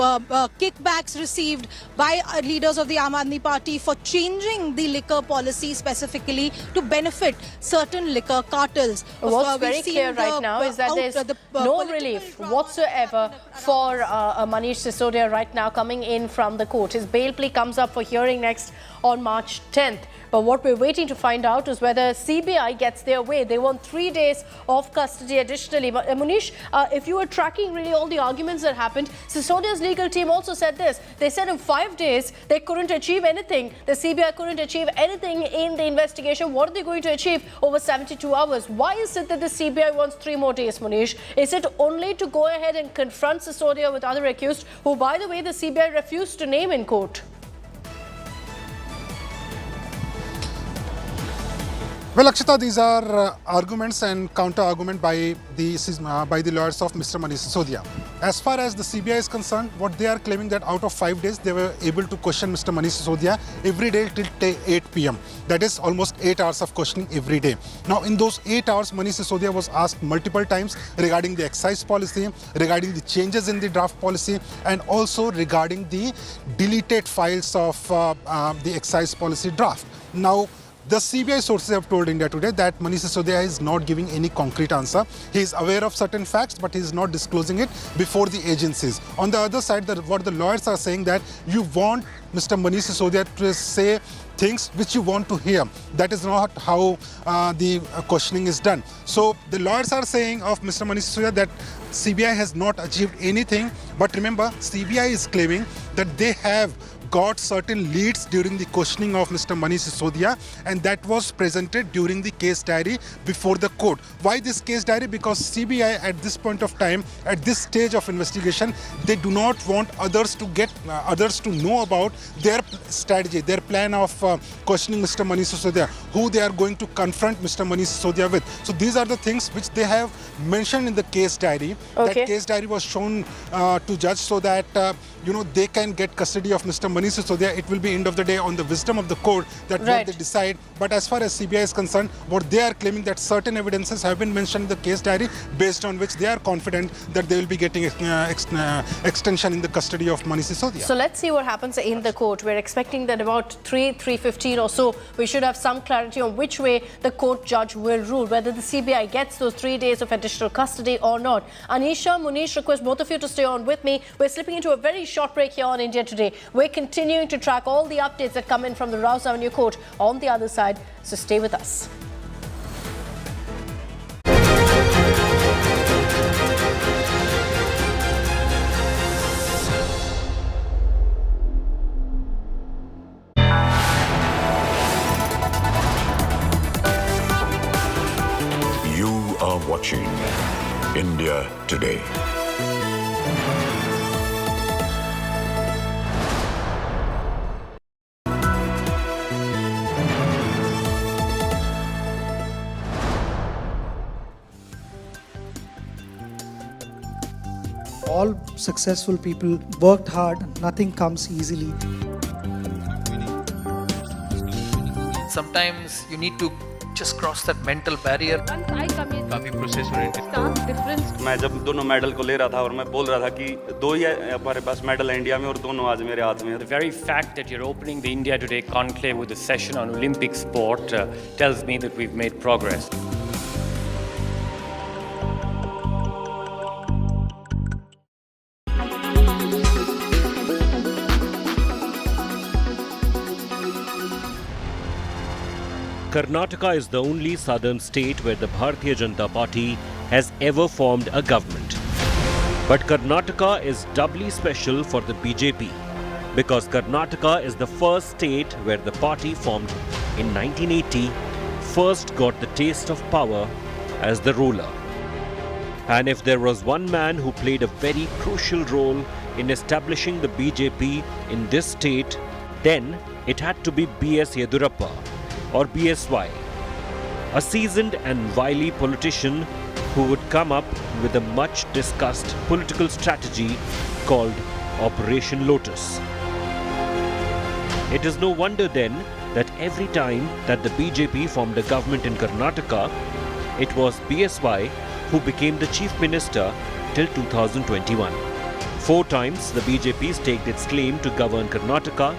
kickbacks received by leaders of the Aam Aadmi Party for changing the liquor policy specifically to benefit certain liquor cartels. What's very clear right now is that there's no relief whatsoever for Manish Sisodia right now coming in from the court. His bail plea comes up for hearing next on March 10th. But what we're waiting to find out is whether CBI gets their way. They want 3 days of custody additionally. But Manish, if you were tracking really all the arguments that happened, Sisodia's legal team also said this. They said in 5 days, they couldn't achieve anything. The CBI couldn't achieve anything in the investigation. What are they going to achieve over 72 hours? Why is it that the CBI wants 3 more days, Manish? Is it only to go ahead and confront Sisodia with other accused, who, by the way, the CBI refused to name in court? Well, Akshita, these are arguments and counter-argument by the lawyers of Mr. Manish Sisodia. As far as the CBI is concerned, what they are claiming that out of 5 days, they were able to question Mr. Manish Sisodia every day till 8 p.m. That is almost 8 hours of questioning every day. Now, in those 8 hours, Manish Sisodia was asked multiple times regarding the excise policy, regarding the changes in the draft policy, and also regarding the deleted files of the excise policy draft. Now, the CBI sources have told India Today that Manish Sisodia is not giving any concrete answer. He is aware of certain facts, but he is not disclosing it before the agencies. On the other side, what the lawyers are saying that you want Mr. Manish Sisodia to say things which you want to hear. That is not how the questioning is done. So the lawyers are saying of Mr. Manish Sisodia that CBI has not achieved anything. But remember, CBI is claiming that they have got certain leads during the questioning of Mr. Manish Sisodia, and that was presented during the case diary before the court. Why this case diary? Because CBI at this point of time, at this stage of investigation, they do not want others to know about their strategy, their plan of questioning Mr. Manish Sisodia, who they are going to confront Mr. Manish Sisodia with. So these are the things which they have mentioned in the case diary. Okay. That case diary was shown to judge so that they can get custody of Mr. Manish Sisodia. It will be end of the day on the wisdom of the court that what they decide. But as far as CBI is concerned, what they are claiming that certain evidences have been mentioned in the case diary based on which they are confident that they will be getting extension in the custody of Manish Sisodia. So let's see what happens in the court. We're expecting that about 3:15 or so, we should have some clarity on which way the court judge will rule, whether the CBI gets those 3 days of additional custody or not. Anisha, Munish, request both of you to stay on with me. We're slipping into a very short break here on India Today. We're continuing to track all the updates that come in from the Rouse Avenue Court on the other side, so stay with us. You are watching India Today. All successful people worked hard, nothing comes easily. Sometimes you need to just cross that mental barrier. Once I come in, काफी process oriented. stark difference. मैं जब दोनों medal को ले रहा था और मैं बोल रहा था कि 2 ही हमारे पास मेडल है इंडिया में और दोनों आज मेरे हाथ में हैं. The very fact that you're opening the India Today conclave with a session on Olympic sport tells me that we've made progress. Karnataka is the only southern state where the Bharatiya Janata Party has ever formed a government. But Karnataka is doubly special for the BJP because Karnataka is the first state where the party formed in 1980 first got the taste of power as the ruler. And if there was one man who played a very crucial role in establishing the BJP in this state, then it had to be B.S. Yedurappa, or BSY, a seasoned and wily politician who would come up with a much discussed political strategy called Operation Lotus. It is no wonder then that every time that the BJP formed a government in Karnataka, it was BSY who became the chief minister till 2021. 4 times the BJP staked its claim to govern Karnataka,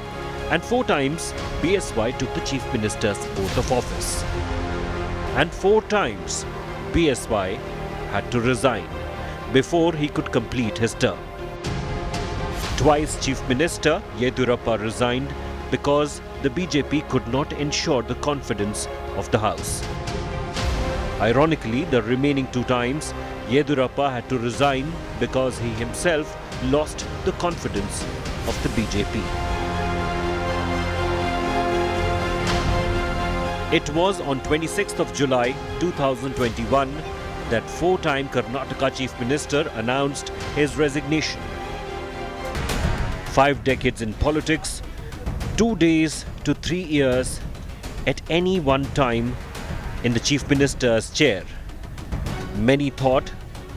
and 4 times BSY took the chief minister's oath of office. And 4 times BSY had to resign before he could complete his term. Twice Chief Minister Yedurappa resigned because the BJP could not ensure the confidence of the House. Ironically, the remaining 2 times, Yedurappa had to resign because he himself lost the confidence of the BJP. It was on 26th of July 2021 that 4-time Karnataka Chief Minister announced his resignation. 5 decades in politics, 2 days to 3 years at any one time in the Chief Minister's chair. Many thought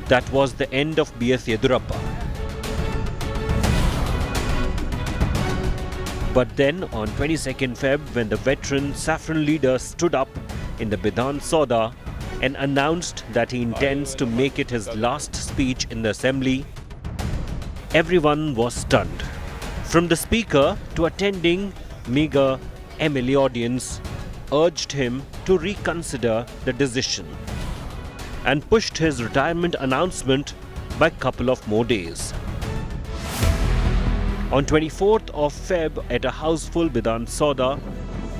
that was the end of B.S. Yedurappa. But then on 22nd Feb, when the veteran saffron leader stood up in the Bidhan Sauda and announced that he intends to make it his last speech in the assembly, everyone was stunned. From the speaker to attending meager MLA audience urged him to reconsider the decision and pushed his retirement announcement by a couple of more days. On 24th of Feb, at a houseful Bidhan Sauda,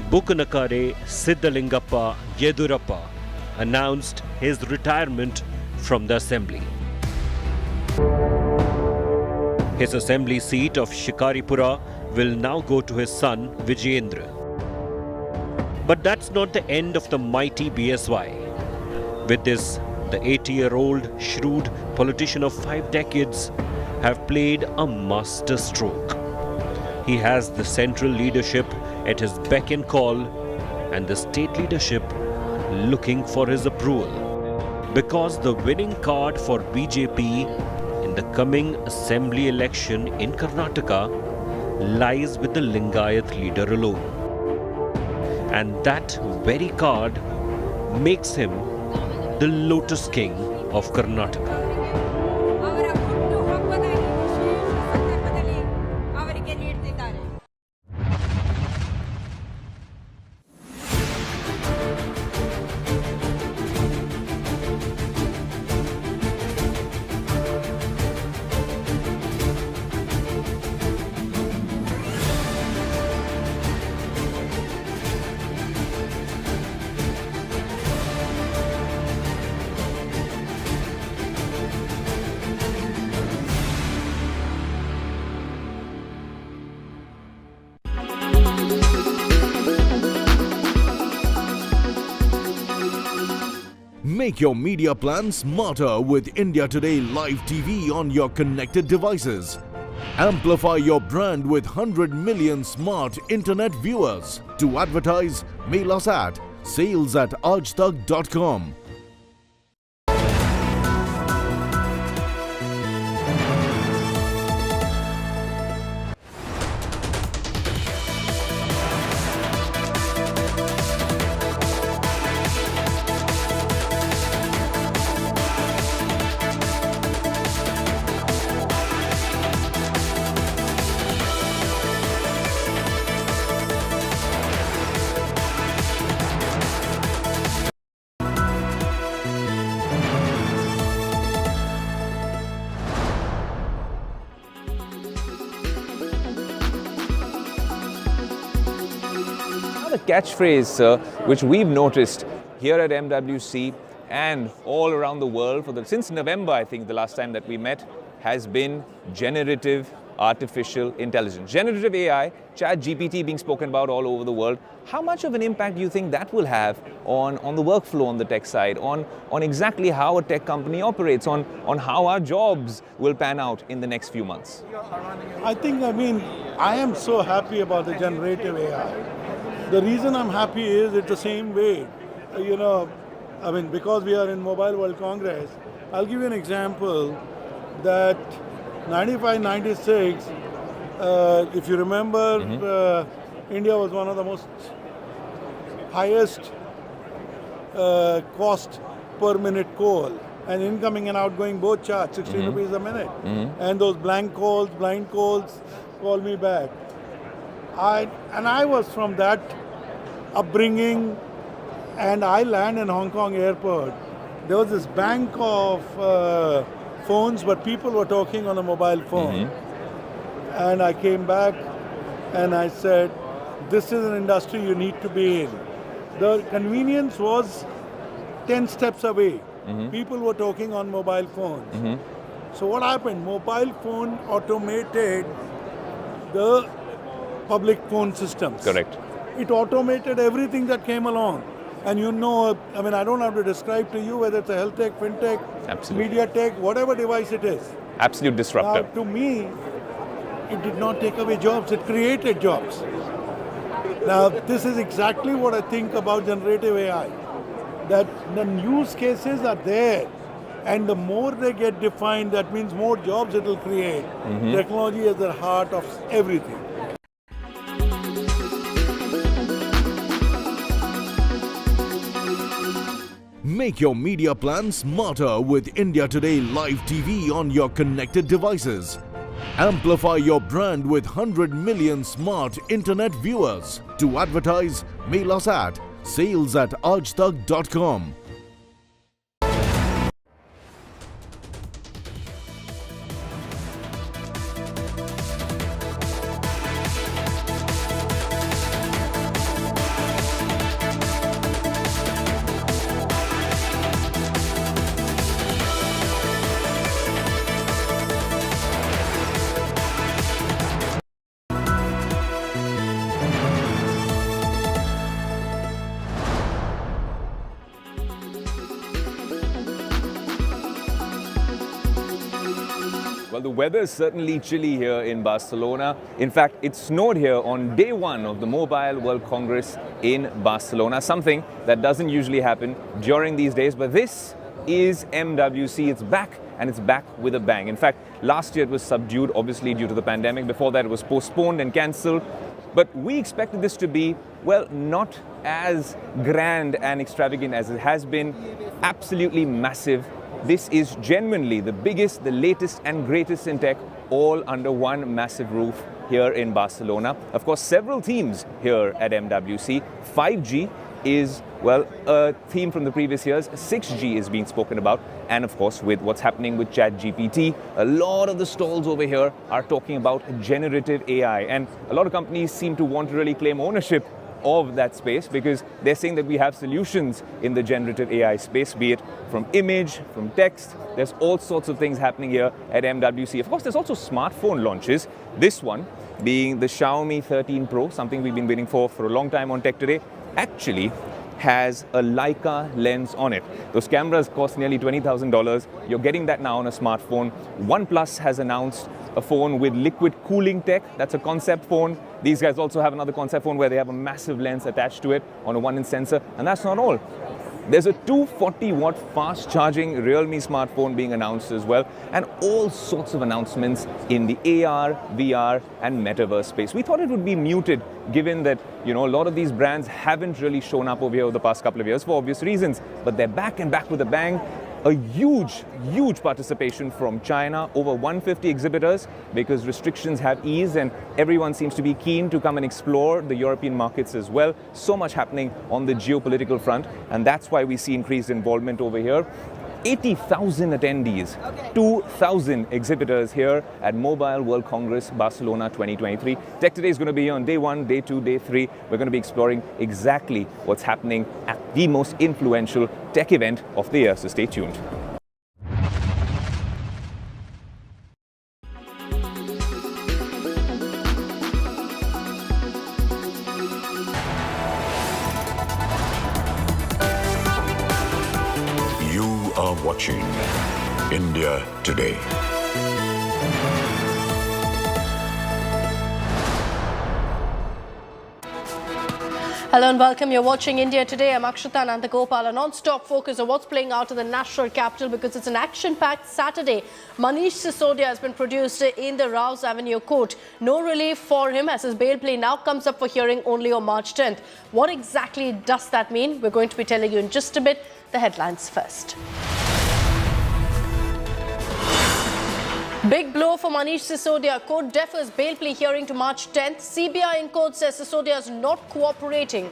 Bukunakare Siddhalingappa Yedurappa announced his retirement from the assembly. His assembly seat of Shikaripura will now go to his son Vijayendra. But that's not the end of the mighty BSY. With this, the 80-year-old shrewd politician of 5 decades have played a master stroke. He has the central leadership at his beck and call and the state leadership looking for his approval. Because the winning card for BJP in the coming assembly election in Karnataka lies with the Lingayat leader alone. And that very card makes him the Lotus King of Karnataka. Make your media plan smarter with India Today Live TV on your connected devices. Amplify your brand with 100 million smart internet viewers. To advertise, mail us at sales@aajtak.com. The catchphrase, which we've noticed here at MWC and all around the world since November, I think the last time that we met, has been generative artificial intelligence. Generative AI, ChatGPT being spoken about all over the world. How much of an impact do you think that will have on the workflow on the tech side, on exactly how a tech company operates, on how our jobs will pan out in the next few months? I am so happy about the generative AI. The reason I'm happy is it's the same way, because we are in Mobile World Congress. I'll give you an example that 95, 96, if you remember, India was one of the most highest cost per minute call, and incoming and outgoing both charge 16 rupees a minute. And those blind calls, call me back. I was from that upbringing, and I land in Hong Kong airport. There was this bank of phones, but people were talking on a mobile phone. And I came back and I said, this is an industry you need to be in. The convenience was 10 steps away. People were talking on mobile phones. So what happened? Mobile phone automated the public phone systems. Correct. It automated everything that came along. And I don't have to describe to you whether it's a health tech, fintech, media tech, whatever device it is. Absolute disruptor. Now, to me, it did not take away jobs, it created jobs. Now, this is exactly what I think about generative AI. That the use cases are there, and the more they get defined, that means more jobs it will create. Technology is the heart of everything. Make your media plan smarter with India Today Live TV on your connected devices. Amplify your brand with 100 million smart internet viewers. To advertise, mail us at sales@aajtak.com. Well, the weather is certainly chilly here in Barcelona. In fact, it snowed here on day one of the Mobile World Congress in Barcelona, something that doesn't usually happen during these days. But this is MWC. It's back, and it's back with a bang. In fact, last year it was subdued, obviously due to the pandemic. Before that, it was postponed and cancelled. But we expected this to be, well, not as grand and extravagant as it has been. Absolutely massive. This is genuinely the biggest, the latest and greatest in tech, all under one massive roof here in Barcelona. Of course, several themes here at MWC. 5G is, well, a theme from the previous years. 6G is being spoken about. And of course, with what's happening with ChatGPT, a lot of the stalls over here are talking about generative AI. And a lot of companies seem to want to really claim ownership of that space, because they're saying that we have solutions in the generative AI space, be it from image, from text. There's all sorts of things happening here at MWC. Of course, there's also smartphone launches. This one being the Xiaomi 13 Pro, something we've been waiting for a long time on Tech Today, actually has a Leica lens on it. Those cameras cost nearly $20,000. You're getting that now on a smartphone. OnePlus has announced a phone with liquid cooling tech. That's a concept phone. These guys also have another concept phone where they have a massive lens attached to it on a 1-inch sensor. And that's not all. There's a 240-watt fast-charging Realme smartphone being announced as well, and all sorts of announcements in the AR, VR, and metaverse space. We thought it would be muted, given that, a lot of these brands haven't really shown up over here over the past couple of years for obvious reasons, but they're back and back with a bang. A huge participation from China, over 150 exhibitors, because restrictions have eased and everyone seems to be keen to come and explore the European markets as well. So much happening on the geopolitical front, and that's why we see increased involvement over here. 80,000 attendees, 2,000 exhibitors here at Mobile World Congress Barcelona 2023. Tech Today is going to be here on day 1, day 2, day 3. We're going to be exploring exactly what's happening at the most influential tech event of the year, so stay tuned. watching India Today. Hello and welcome. You're watching India Today. I'm Akshita Nandagopal. A non-stop focus on what's playing out in the national capital because it's an action-packed Saturday. Manish Sisodia has been produced in the Rouse Avenue court. No relief for him as his bail plea now comes up for hearing only on March 10th. What exactly does that mean? We're going to be telling you in just a bit. The headlines first. Big blow for Manish Sisodia. Court defers bail plea hearing to March 10th. CBI in court says Sisodia is not cooperating.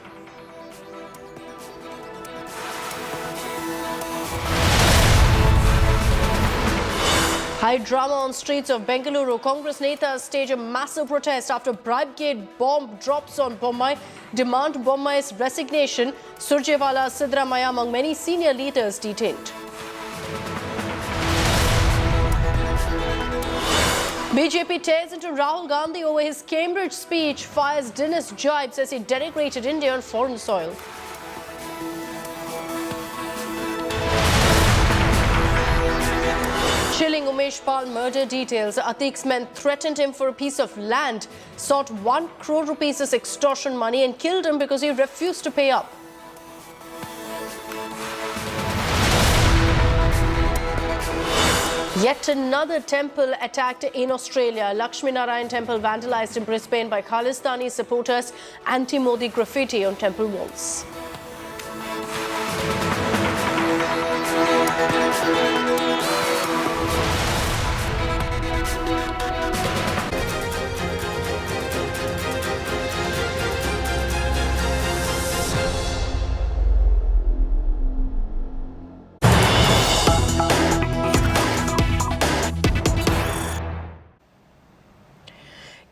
High drama on streets of Bengaluru. Congress Netas stage a massive protest after Bribegate bomb drops on Bommai. Demand Bommai's resignation. Surjewala, Sidramaya among many senior leaders detained. BJP tears into Rahul Gandhi over his Cambridge speech, fires Dinesh jibes as he denigrated India on foreign soil. Chilling Umesh Pal murder details. Atik's men threatened him for a piece of land, sought 1 crore rupees as extortion money and killed him because he refused to pay up. Yet another temple attacked in Australia. Lakshmi Narayan temple vandalized in Brisbane by Khalistani supporters. Anti-Modi graffiti on temple walls.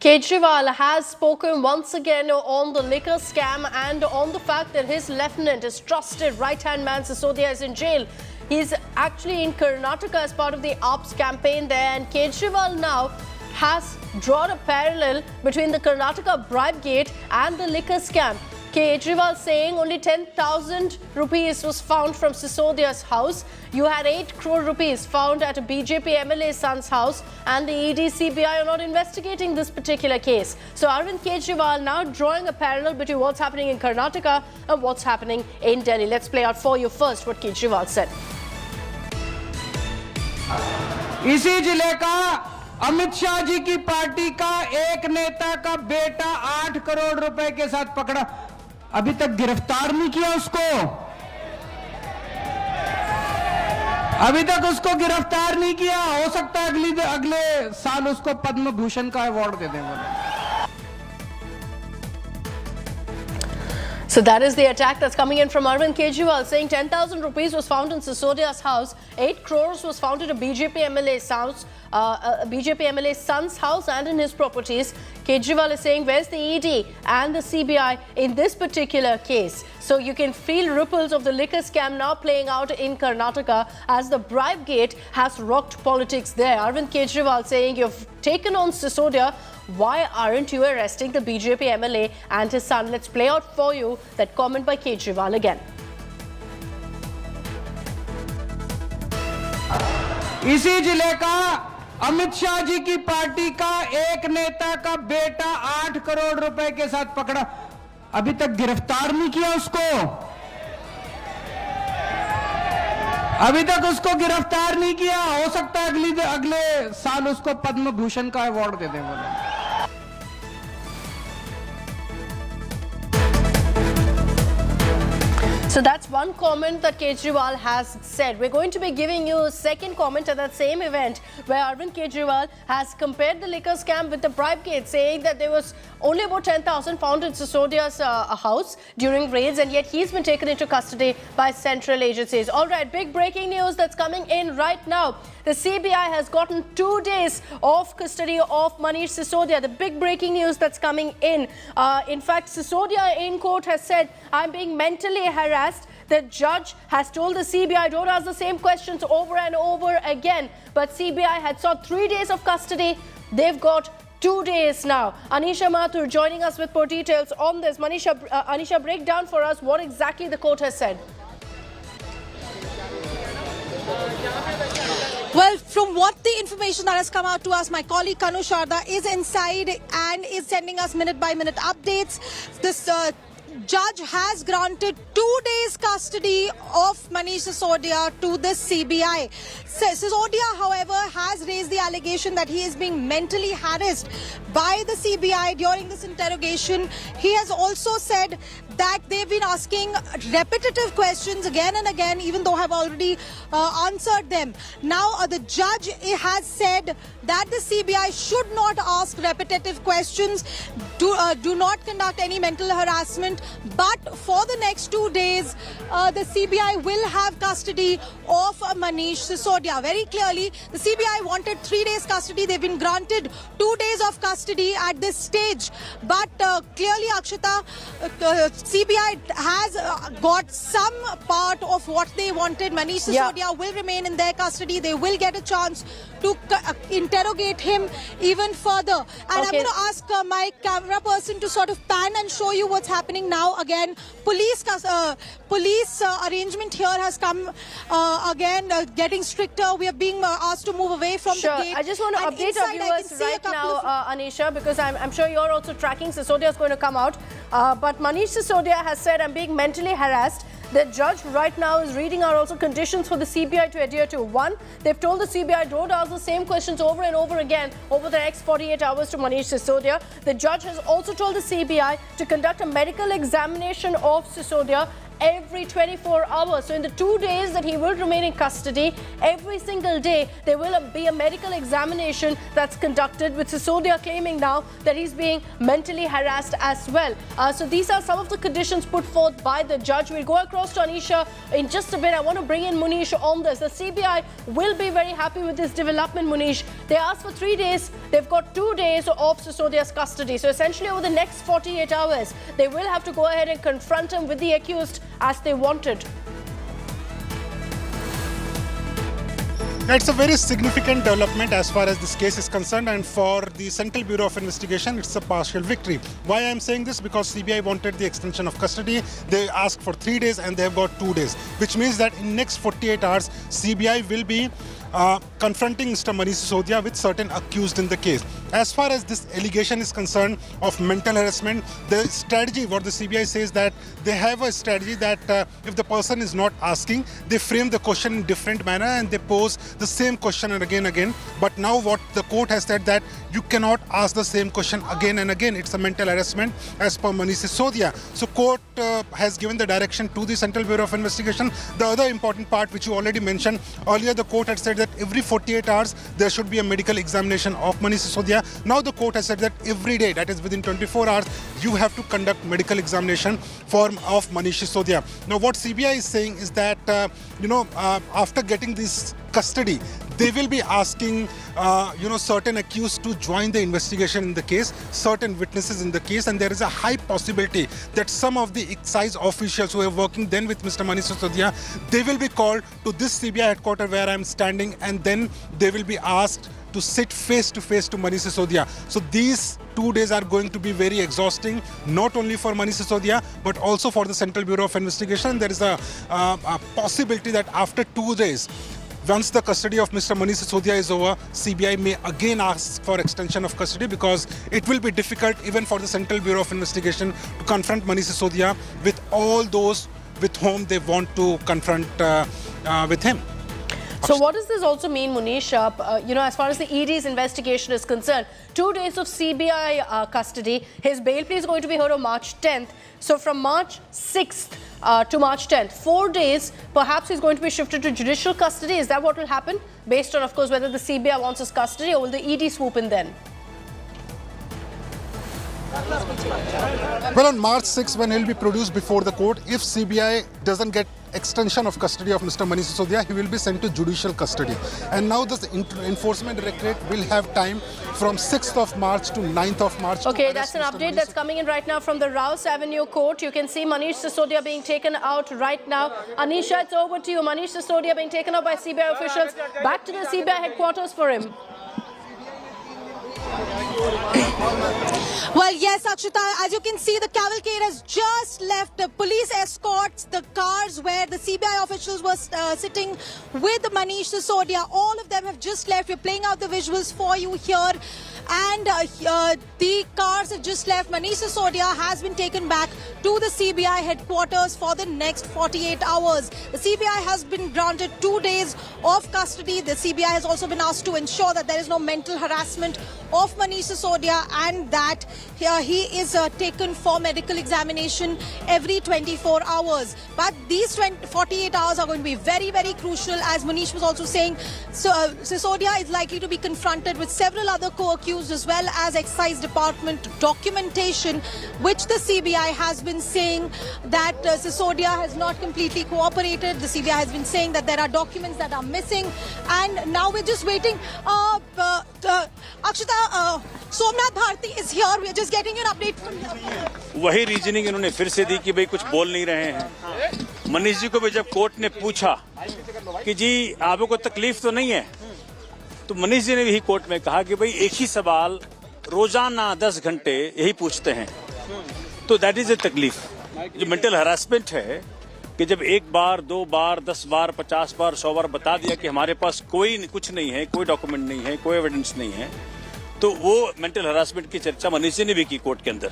Kejriwal has spoken once again on the liquor scam and on the fact that his lieutenant, his trusted right-hand man Sisodia, is in jail. He's actually in Karnataka as part of the AAP campaign there, and Kejriwal now has drawn a parallel between the Karnataka Bribegate and the liquor scam. Kejriwal saying only 10,000 rupees was found from Sisodia's house. You had 8 crore rupees found at a BJP MLA's son's house, and the ED CBI are not investigating this particular case. So Arvind Kejriwal now drawing a parallel between what's happening in Karnataka and what's happening in Delhi. Let's play out for you first what Kejriwal said. इसी जिले का अमित शाह जी की party का एक नेता का बेटा 8 करोड़ रुपए के साथ पकड़ा, अभी तक गिरफ्तार नहीं किया उसको, अभी तक उसको गिरफ्तार नहीं किया। हो सकता है अगले साल उसको पद्म भूषण का अवार्ड दे देंगे। So that is the attack that's coming in from Arvind Kejriwal, saying 10,000 rupees was found in Sisodia's house, 8 crores was found at a BJP MLA's house, BJP MLA's son's house and in his properties. Kejriwal is saying, where's the ED and the CBI in this particular case? So you can feel ripples of the liquor scam now playing out in Karnataka as the Bribegate has rocked politics there. Arvind Kejriwal saying, you've taken on Sisodia, why aren't you arresting the BJP MLA and his son? Let's play out for you that comment by Kejriwal again. इसी जिले का अमित शाह जी की party का एक नेता का बेटा 8 करोड़ रुपए के साथ पकड़ा, अभी तक गिरफ्तार नहीं किया उसको, अभी तक उसको गिरफ्तार नहीं किया। हो सकता है अगले साल उसको पद्म भूषण का अवार्ड दे देंगे। So that's one comment that Kejriwal has said. We're going to be giving you a second comment at that same event where Arvind Kejriwal has compared the liquor scam with the Bribegate, saying that there was only about 10,000 found in Sisodia's house during raids, and yet he's been taken into custody by central agencies. All right, big breaking news that's coming in right now. The CBI has gotten 2 days of custody of Manish Sisodia. The big breaking news that's coming in. In fact, Sisodia in court has said, I'm being mentally harassed. The judge has told the CBI, don't ask the same questions over and over again. But CBI had sought 3 days of custody. They've got 2 days now. Anisha Mathur joining us with more details on this. Anisha, break down for us what exactly the court has said. Well, from what the information that has come out to us, my colleague Kanu Sharda is inside and is sending us minute-by-minute updates. This judge has granted 2 days custody of Manish Sisodia to the CBI. Sisodia, however, has raised the allegation that he is being mentally harassed by the CBI during this interrogation. He has also said that they've been asking repetitive questions again and again, even though have already answered them. Now, the judge has said that the CBI should not ask repetitive questions, do not conduct any mental harassment, but for the next 2 days, the CBI will have custody of Manish Sisodia. Very clearly, the CBI wanted 3 days custody. They've been granted 2 days of custody at this stage. But clearly, Akshita, CBI has got some part of what they wanted. Manish Sisodia will remain in their custody. They will get a chance to interrogate him even further. And I'm going to ask my camera person to sort of pan and show you what's happening now. Again, police arrangement here has come again, getting stricter. We are being asked to move away from the gate. I just want to update our viewers right now, Anisha, because I'm sure you're also tracking. Sisodia is going to come out. But Manish Sisodia has said, I'm being mentally harassed. The judge right now is reading out also conditions for the CBI to adhere to. One, they've told the CBI don't ask the same questions over and over again over the next 48 hours to Manish Sisodia. The judge has also told the CBI to conduct a medical examination of Sisodia every 24 hours. So in the 2 days that he will remain in custody, every single day there will be a medical examination that's conducted, with Sisodia claiming now that he's being mentally harassed as well. So these are some of the conditions put forth by the judge. We'll go across to Anisha in just a bit. I want to bring in Munish on this. The CBI will be very happy with this development, Munish. They asked for 3 days. They've got 2 days of Sisodia's custody. So essentially over the next 48 hours, they will have to go ahead and confront him with the accused as they wanted. It's a very significant development as far as this case is concerned, and for the Central Bureau of Investigation, it's a partial victory. Why I'm saying this? Because CBI wanted the extension of custody. They asked for 3 days and they have got 2 days, which means that in next 48 hours, CBI will be confronting Mr. Manish Sisodia with certain accused in the case. As far as this allegation is concerned of mental harassment, the strategy, what the CBI says, that they have a strategy that if the person is not asking, they frame the question in different manner and they pose the same question and again. But now what the court has said, that you cannot ask the same question again and again. It's a mental harassment as per Manish Sisodia. So court has given the direction to the Central Bureau of Investigation. The other important part which you already mentioned earlier, the court had said that every 48 hours there should be a medical examination of Manish Sisodia. Now the court has said that every day, that is within 24 hours, you have to conduct medical examination of Manish Sisodia. Now what CBI is saying is that after getting this custody, they will be asking certain accused to join the investigation in the case, certain witnesses in the case, and there is a high possibility that some of the excise officials who are working then with Mr. Manish Sisodia, they will be called to this CBI headquarters where I am standing, and then they will be asked to sit face to face to Manish Sisodia. So these 2 days are going to be very exhausting, not only for Manish Sisodia, but also for the Central Bureau of Investigation. There is a possibility that after 2 days, once the custody of Mr. Manish Sisodia is over, CBI may again ask for extension of custody, because it will be difficult even for the Central Bureau of Investigation to confront Manish Sisodia with all those with whom they want to confront with him. So what does this also mean, Munish? As far as the ED's investigation is concerned, 2 days of CBI custody, his bail plea is going to be heard on March 10th. So from March 6th to March 10th, 4 days, perhaps he's going to be shifted to judicial custody. Is that what will happen? Based on, of course, whether the CBI wants his custody, or will the ED swoop in then? Well, on March 6th, when he'll be produced before the court, if CBI doesn't get extension of custody of Mr. Manish Sisodia, he will be sent to judicial custody. And now the Enforcement Directorate will have time from 6th of March to 9th of March. Okay, that's an update that's coming in right now from the Rouse Avenue Court. You can see Manish Sisodia being taken out right now. Anisha, it's over to you. Manish Sisodia being taken out by CBI officials. Back to the CBI headquarters for him. Well, yes, Akshita, as you can see, the cavalcade has just left. The police escorts the cars where the CBI officials were sitting with Manish Sisodia. All of them have just left. We're playing out the visuals for you here. And the cars have just left. Manish Sisodia has been taken back to the CBI headquarters for the next 48 hours. The CBI has been granted 2 days of custody. The CBI has also been asked to ensure that there is no mental harassment of Manish Sisodia and that he is taken for medical examination every 24 hours. But these 48 hours are going to be very, very crucial. As Manish was also saying, so, Sisodia is likely to be confronted with several other co-accused as well as Excise Department documentation, which the CBI has been saying that Sisodia has not completely cooperated. The CBI has been saying that there are documents that are missing, and now we're just waiting. Akshita, Somnath Bharti is here. We're just getting an update from here. वही reasoning इन्होंने फिर से दी कि भाई कुछ बोल नहीं रहे हैं। मनीष जी को भी जब कोर्ट ने पूछा कि जी आपको तकलीफ तो नहीं है, तो मनीष जी ने भी कोर्ट में कहा कि भाई एक ही सवाल रोजाना 10 घंटे यही पूछते हैं, तो दैट इज ए तकलीफ। जो मेंटल हरासमेंट है कि जब एक बार, 2 बार, 10 बार, 50 बार, 100 बार बता दिया कि हमारे पास कोई कुछ नहीं है, कोई डॉक्यूमेंट नहीं है, कोई एविडेंस नहीं है, तो वो मेंटल हरासमेंट की चर्चा मनीष जी ने भी की कोर्ट के अंदर।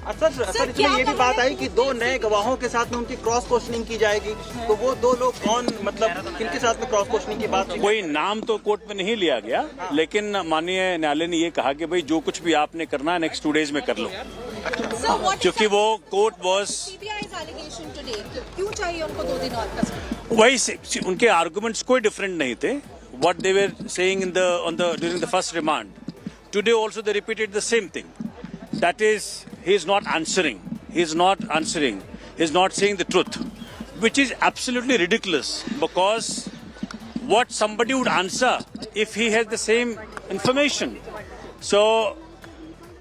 अच्छा सर इसमें ये भी बात आई कि 2 नए गवाहों के साथ में उनकी क्रॉस क्वेश्चनिंग की जाएगी, तो वो 2 लोग कौन, मतलब किनके साथ में क्रॉस क्वेश्चनिंग की बात? कोई नाम तो कोर्ट में नहीं लिया गया, लेकिन माननीय न्यायालय ने ये कहा कि भाई जो कुछ भी आपने करना है नेक्स्ट 2 डेज में कर लो, क्योंकि वो कोर्ट वॉज क्यों चाहिए उनको 2 दिन और? वही उनके आर्गुमेंट्स कोई डिफरेंट नहीं थे। What they were saying in the during the first remand, today also they repeated the same thing. That is, he is not answering. He is not answering. He is not saying the truth, which is absolutely ridiculous, because what somebody would answer if he has the same information. So,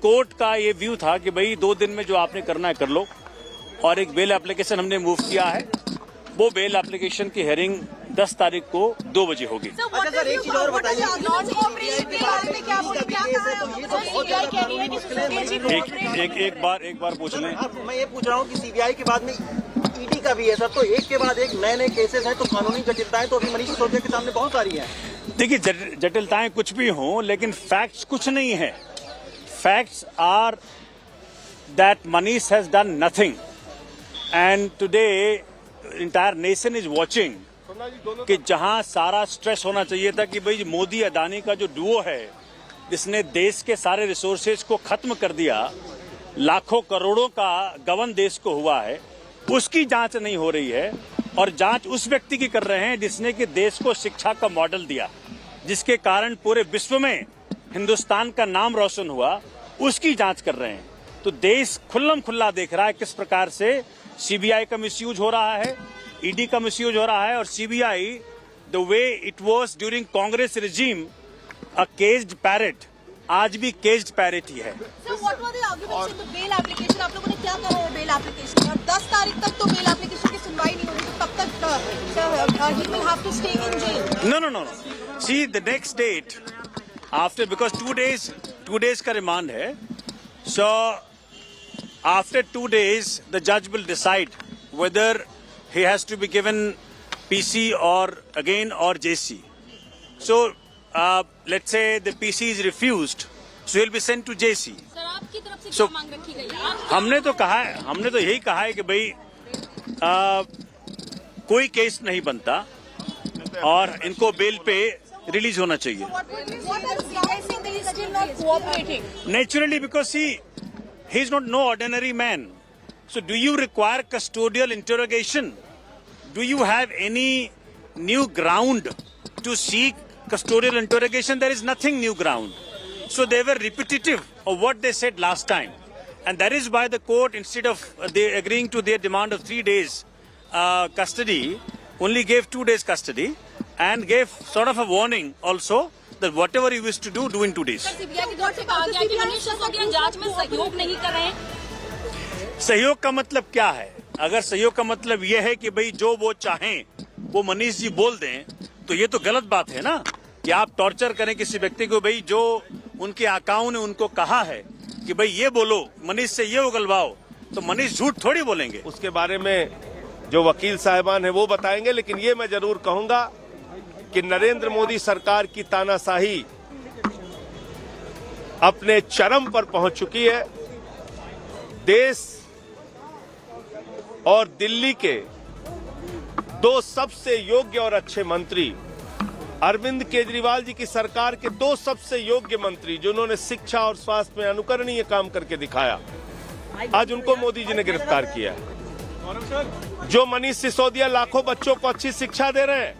court का ये view था कि भाई 2 दिन में जो आपने करना है कर लो, और एक बेल एप्लीकेशन हमने मूव किया है, वो बेल एप्लीकेशन की हेयरिंग 10 तारीख को 2 बजे होगी। अच्छा सर एक चीज और बताइए, एक बार पूछ लें। मैं ये पूछ रहा हूँ कि सीबीआई के बाद में ईडी का भी है सर, तो एक के बाद एक नए केसेस हैं, तो कानूनी जटिलताएं तो अभी मनीष सिसोदिया के सामने बहुत सारी हैं। देखिए जटिलताएं कुछ भी हों, लेकिन फैक्ट्स कुछ नहीं है। Facts are that Manish has done nothing, and today entire nation is watching कि जहां सारा स्ट्रेस होना चाहिए था कि भाई मोदी अदानी का जो डुओ है, जिसने देश के सारे रिसोर्सेज को खत्म कर दिया, लाखों करोड़ों का गबन देश को हुआ है, उसकी जांच नहीं हो रही है। और जांच उस व्यक्ति की कर रहे हैं जिसने कि देश को शिक्षा का मॉडल दिया, जिसके कारण पूरे विश्व में हिंदुस्तान का नाम रोशन हुआ, उसकी जांच कर रहे हैं। तो देश खुल्लम खुल्ला देख रहा है किस प्रकार से सीबीआई का मिसयूज हो रहा है, ईडी का मिसयूज हो रहा है, और CBI the way it was during Congress regime a caged parrot, आज भी केज्ड पैरेट ही है। बेल एप्लीकेशन आप लोगों ने क्या कहा है? बेल एप्लीकेशन और 10 तारीख तक तो बेल एप्लीकेशन की सुनवाई नहीं होगी, तो तब तक he will have to stay in jail. No. See the next date after, because 2 days का रिमांड है, so after 2 days the judge will decide whether he has to be given PC or JC. So let's say the PC is refused, so he'll be sent to JC. Sir आपकी तरफ से So, क्या मांग रखी गई है? हमने तो यही कहा है कि भाई कोई केस नहीं बनता और इनको बेल पे रिलीज होना चाहिए। Naturally, because he is not no ordinary man. So do you require custodial interrogation? Do you have any new ground to seek custodial interrogation? There is nothing new ground. So they were repetitive of what they said last time. And that is why the court, instead of they agreeing to their demand of 3 days custody, only gave 2 days custody and gave sort of a warning also that whatever you wish to do in 2 days. सहयोग का मतलब क्या है? अगर सहयोग का मतलब यह है कि भाई जो वो चाहें वो मनीष जी बोल दें, तो ये तो गलत बात है ना, कि आप टॉर्चर करें किसी व्यक्ति को, भाई जो उनके आकाओं ने उनको कहा है कि भाई ये बोलो, मनीष से ये उगलवाओ, तो मनीष झूठ थोड़ी बोलेंगे। उसके बारे में जो वकील साहिबान है वो बताएंगे, लेकिन ये मैं जरूर कहूंगा कि नरेंद्र मोदी सरकार की तानाशाही अपने चरम पर पहुंच चुकी है। देश और दिल्ली के दो सबसे योग्य और अच्छे मंत्री, अरविंद केजरीवाल जी की सरकार के दो सबसे योग्य मंत्री, जिन्होंने शिक्षा और स्वास्थ्य में अनुकरणीय काम करके दिखाया, आज उनको मोदी जी ने गिरफ्तार किया है। जो मनीष सिसोदिया लाखों बच्चों को अच्छी शिक्षा दे रहे हैं,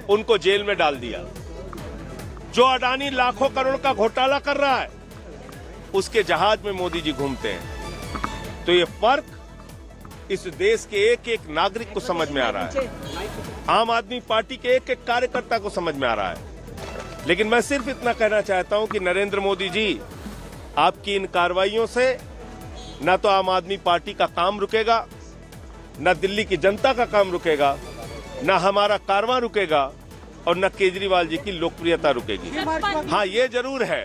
उनको जेल में डाल दिया। जो अडानी लाखों करोड़ का घोटाला कर रहा है, उसके जहाज में मोदी जी घूमते हैं। तो ये फर्क इस देश के एक एक नागरिक को समझ में आ रहा है, आम आदमी पार्टी के एक एक कार्यकर्ता को समझ में आ रहा है। लेकिन मैं सिर्फ इतना कहना चाहता हूं कि नरेंद्र मोदी जी, आपकी इन कार्रवाइयों से न तो आम आदमी पार्टी का काम रुकेगा, न दिल्ली की जनता का काम रुकेगा, न हमारा कारवां रुकेगा और न केजरीवाल जी की लोकप्रियता रुकेगी। हाँ, ये जरूर है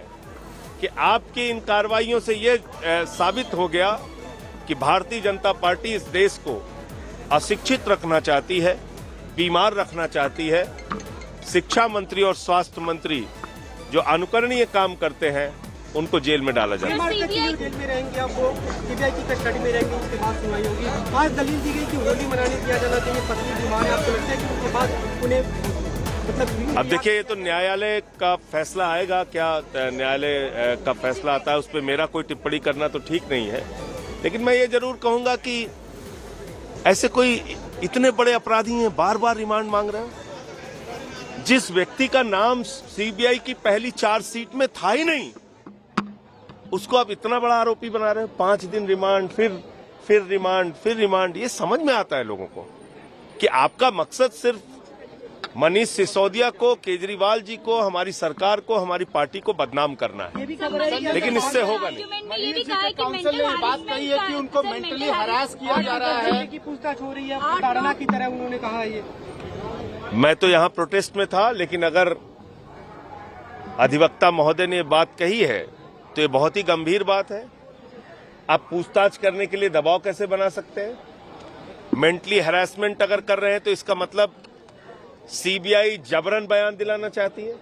कि आपकी इन कार्रवाइयों से ये साबित हो गया कि भारतीय जनता पार्टी इस देश को अशिक्षित रखना चाहती है, बीमार रखना चाहती है। शिक्षा मंत्री और स्वास्थ्य मंत्री जो अनुकरणीय काम करते हैं, उनको जेल में डाला जाए। जेल में रहेंगे, आप वो सीबीआई की कस्टडी में रहेंगे, उसके बाद सुनवाई होगी। आज दलील दी गई कि होली मनाने दिया जाना चाहिए, पत्नी बीमार है, आपको लगता है कि उसके बाद उन्हें मतलब? अब देखिए, ये तो न्यायालय का फैसला आएगा। क्या न्यायालय का फैसला आता है, उस पर मेरा कोई टिप्पणी करना तो ठीक नहीं है। लेकिन मैं ये जरूर कहूंगा कि ऐसे कोई इतने बड़े अपराधी हैं, बार बार रिमांड मांग रहे हैं। जिस व्यक्ति का नाम सीबीआई की पहली चार्जशीट में था ही नहीं, उसको आप इतना बड़ा आरोपी बना रहे हैं। 5 दिन रिमांड, फिर रिमांड, फिर रिमांड। ये समझ में आता है लोगों को कि आपका मकसद सिर्फ मनीष सिसोदिया को, केजरीवाल जी को, हमारी सरकार को, हमारी पार्टी को बदनाम करना है, लेकिन इससे होगा नहीं। काउंसिल ने बात कही है कि उनको मेंटली हरास किया जा रहा है, की पूछताछ हो रही है, ताड़ना की तरह उन्होंने कहा है। ये मैं तो यहाँ प्रोटेस्ट में था, लेकिन अगर अधिवक्ता महोदय ने ये बात कही है तो ये बहुत ही गंभीर बात है। आप पूछताछ करने के लिए दबाव कैसे बना सकते हैं? मेंटली हैरेसमेंट अगर कर रहे हैं तो इसका मतलब सीबीआई जबरन बयान दिलाना चाहती है,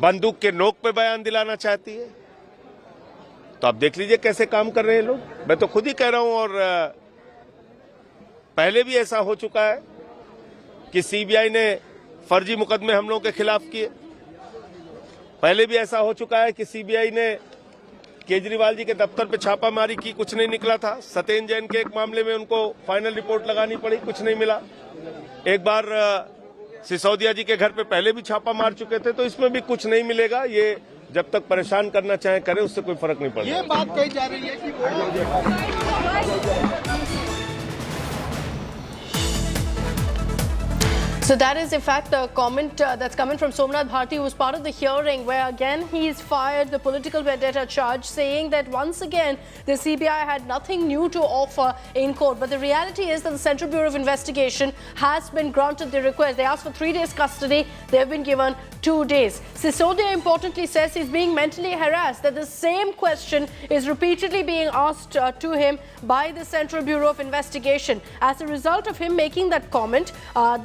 बंदूक के नोक पे बयान दिलाना चाहती है। तो आप देख लीजिए कैसे काम कर रहे हैं लोग। मैं तो खुद ही कह रहा हूं, और पहले भी ऐसा हो चुका है कि सीबीआई ने फर्जी मुकदमे हम लोगों के खिलाफ किए। पहले भी ऐसा हो चुका है कि सीबीआई ने केजरीवाल जी के दफ्तर पे छापामारी की, कुछ नहीं निकला था। सत्येंद्र जैन के एक मामले में उनको फाइनल रिपोर्ट लगानी पड़ी, कुछ नहीं मिला। एक बार सिसोदिया जी के घर पे पहले भी छापा मार चुके थे, तो इसमें भी कुछ नहीं मिलेगा। ये जब तक परेशान करना चाहे करें, उससे कोई फर्क नहीं पड़ता। ये बात कही जा रही है कि So that is in fact the comment that's coming from Somnath Bharti, who was part of the hearing, where again he's fired the political vendetta charge, saying that once again the CBI had nothing new to offer in court. But the reality is that the Central Bureau of Investigation has been granted the request. They asked for 3 days custody, they have been given 2 days. Sisodia importantly says he's being mentally harassed, that the same question is repeatedly being asked to him by the Central Bureau of Investigation. As a result of him making that comment,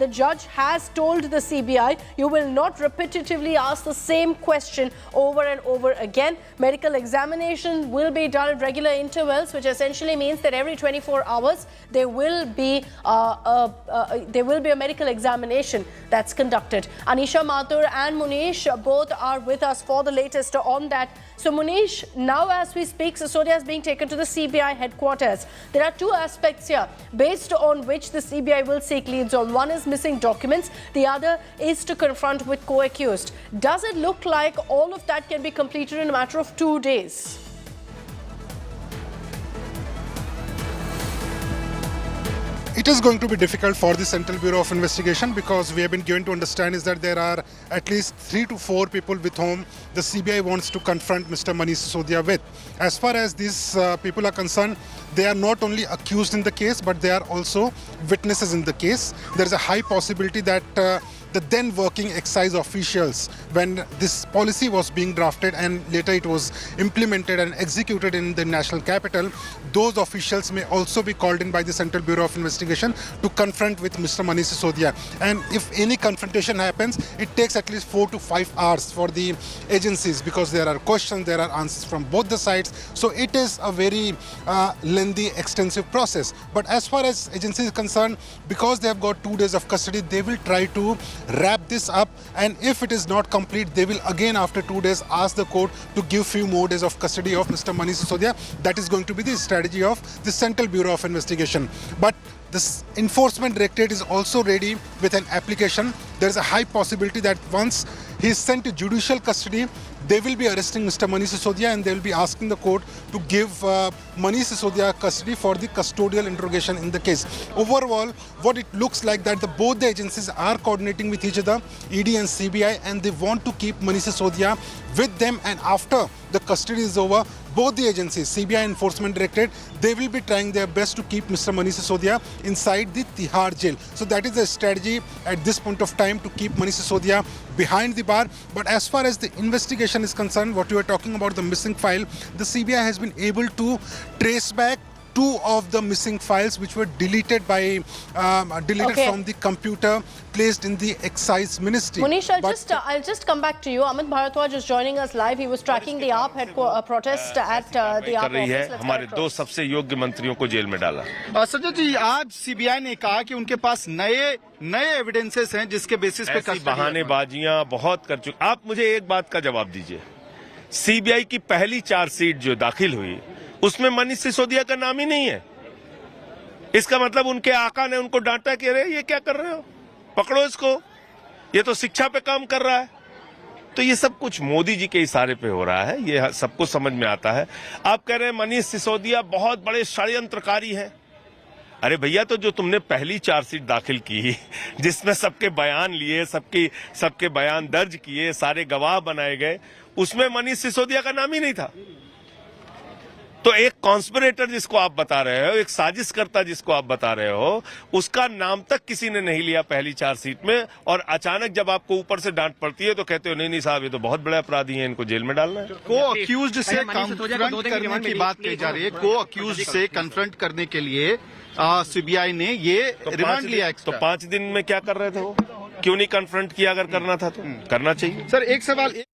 the judge has told the CBI, you will not repetitively ask the same question over and over again. Medical examination will be done at regular intervals, which essentially means that every 24 hours there will be a medical examination that's conducted. Anisha Mathur and Manish both are with us for the latest on that. So Manish, now as we speak, Sisodia is being taken to the CBI headquarters. There are 2 aspects here based on which the CBI will seek leads on. One is missing documents, the other is to confront with co-accused. Does it look like all of that can be completed in a matter of 2 days? It is going to be difficult for the Central Bureau of Investigation, because we have been given to understand is that there are at least 3 to 4 people with whom the CBI wants to confront Mr. Manish Sisodia with. As far as these people are concerned, they are not only accused in the case, but they are also witnesses in the case. There is a high possibility that the then working excise officials when this policy was being drafted and later it was implemented and executed in the national capital. Those officials may also be called in by the Central Bureau of Investigation to confront with Mr. Manish Sisodia. And if any confrontation happens, it takes at least 4 to 5 hours for the agencies, because there are questions, there are answers from both the sides. So it is a very lengthy, extensive process. But as far as agencies is concerned, because they have got 2 days of custody, they will try to wrap this up. And if it is not complete, they will again after 2 days ask the court to give few more days of custody of Mr. Manish Sisodia. That is going to be the strategy of the Central Bureau of Investigation. But this Enforcement Directorate is also ready with an application. There is a high possibility that once he is sent to judicial custody, they will be arresting Mr. Manish Sisodia and they will be asking the court to give Manish Sisodia custody for the custodial interrogation in the case. Overall, what it looks like that both the agencies are coordinating with each other, ED and CBI, and they want to keep Manish Sisodia with them. And after the custody is over, both the agencies, CBI and Enforcement Directorate, they will be trying their best to keep Mr. Manish Sisodia inside the Tihar jail. So that is the strategy at this point of time, to keep Manish Sisodia behind the bar. But as far as the investigation is concerned, what you are talking about, the missing file, the CBI has been able to trace back 2 of the missing files which were deleted by from the computer placed in the excise ministry. Manish, I'll just come back to you. Amit Bharadwaj is joining us live. He was tracking the AAP protest at the AAP office. हमारे 2 सबसे योग्य मंत्रियों को jail में डाला। संजय जी, आज CBI ने कहा कि उनके पास नए एविडेंसेस हैं जिसके बेसिस पे ऐसी बहानेबाजियां बहुत कर चुके। आप मुझे एक बात का जवाब दीजिए, सीबीआई की पहली चार्जशीट जो दाखिल हुई उसमें मनीष सिसोदिया का नाम ही नहीं है। इसका मतलब उनके आका ने उनको डांटा कि अरे ये क्या कर रहे हो, पकड़ो इसको, ये तो शिक्षा पे काम कर रहा है। तो ये सब कुछ मोदी जी के इशारे पे हो रहा है, ये सबको समझ में आता है। आप कह रहे हैं मनीष सिसोदिया बहुत बड़े षड्यंत्रकारी हैं। अरे भैया, तो जो तुमने पहली चार्जशीट दाखिल की जिसमें सबके बयान लिए, सबके बयान दर्ज किए, सारे गवाह बनाए गए, उसमें मनीष सिसोदिया का नाम ही नहीं था। तो एक कॉन्स्पिरेटर जिसको आप बता रहे हो, एक साजिशकर्ता जिसको आप बता रहे हो, उसका नाम तक किसी ने नहीं लिया पहली चार्जशीट में। और अचानक जब आपको ऊपर से डांट पड़ती है तो कहते हो नहीं साहब, ये तो बहुत बड़े अपराधी हैं, इनको जेल में डालना है। को अक्यूज्ड से कन्फ्रंट करने की बात कही जा रही है। को अक्यूज्ड से कन्फ्रंट करने के लिए सीबीआई ने ये रिमांड लिया। तो 5 दिन में क्या कर रहे थे वो? क्यों नहीं कन्फ्रंट किया? अगर करना था तो करना चाहिए। सर, एक सवाल।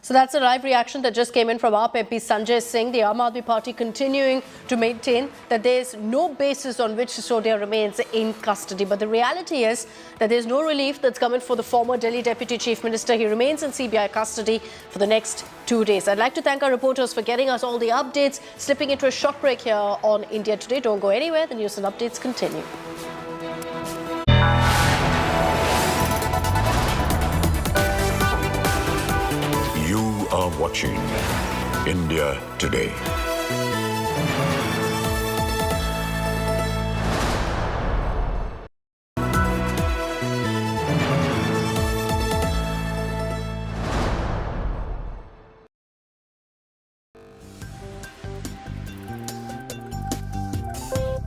So that's a live reaction that just came in from AAP MP Sanjay Singh. The Aam Aadmi Party continuing to maintain that there is no basis on which Sisodia remains in custody. But the reality is that there is no relief that's coming for the former Delhi Deputy Chief Minister. He remains in CBI custody for the next 2 days. I'd like to thank our reporters for getting us all the updates. Slipping into a short break here on India Today. Don't go anywhere. The news and updates continue. Are watching India Today.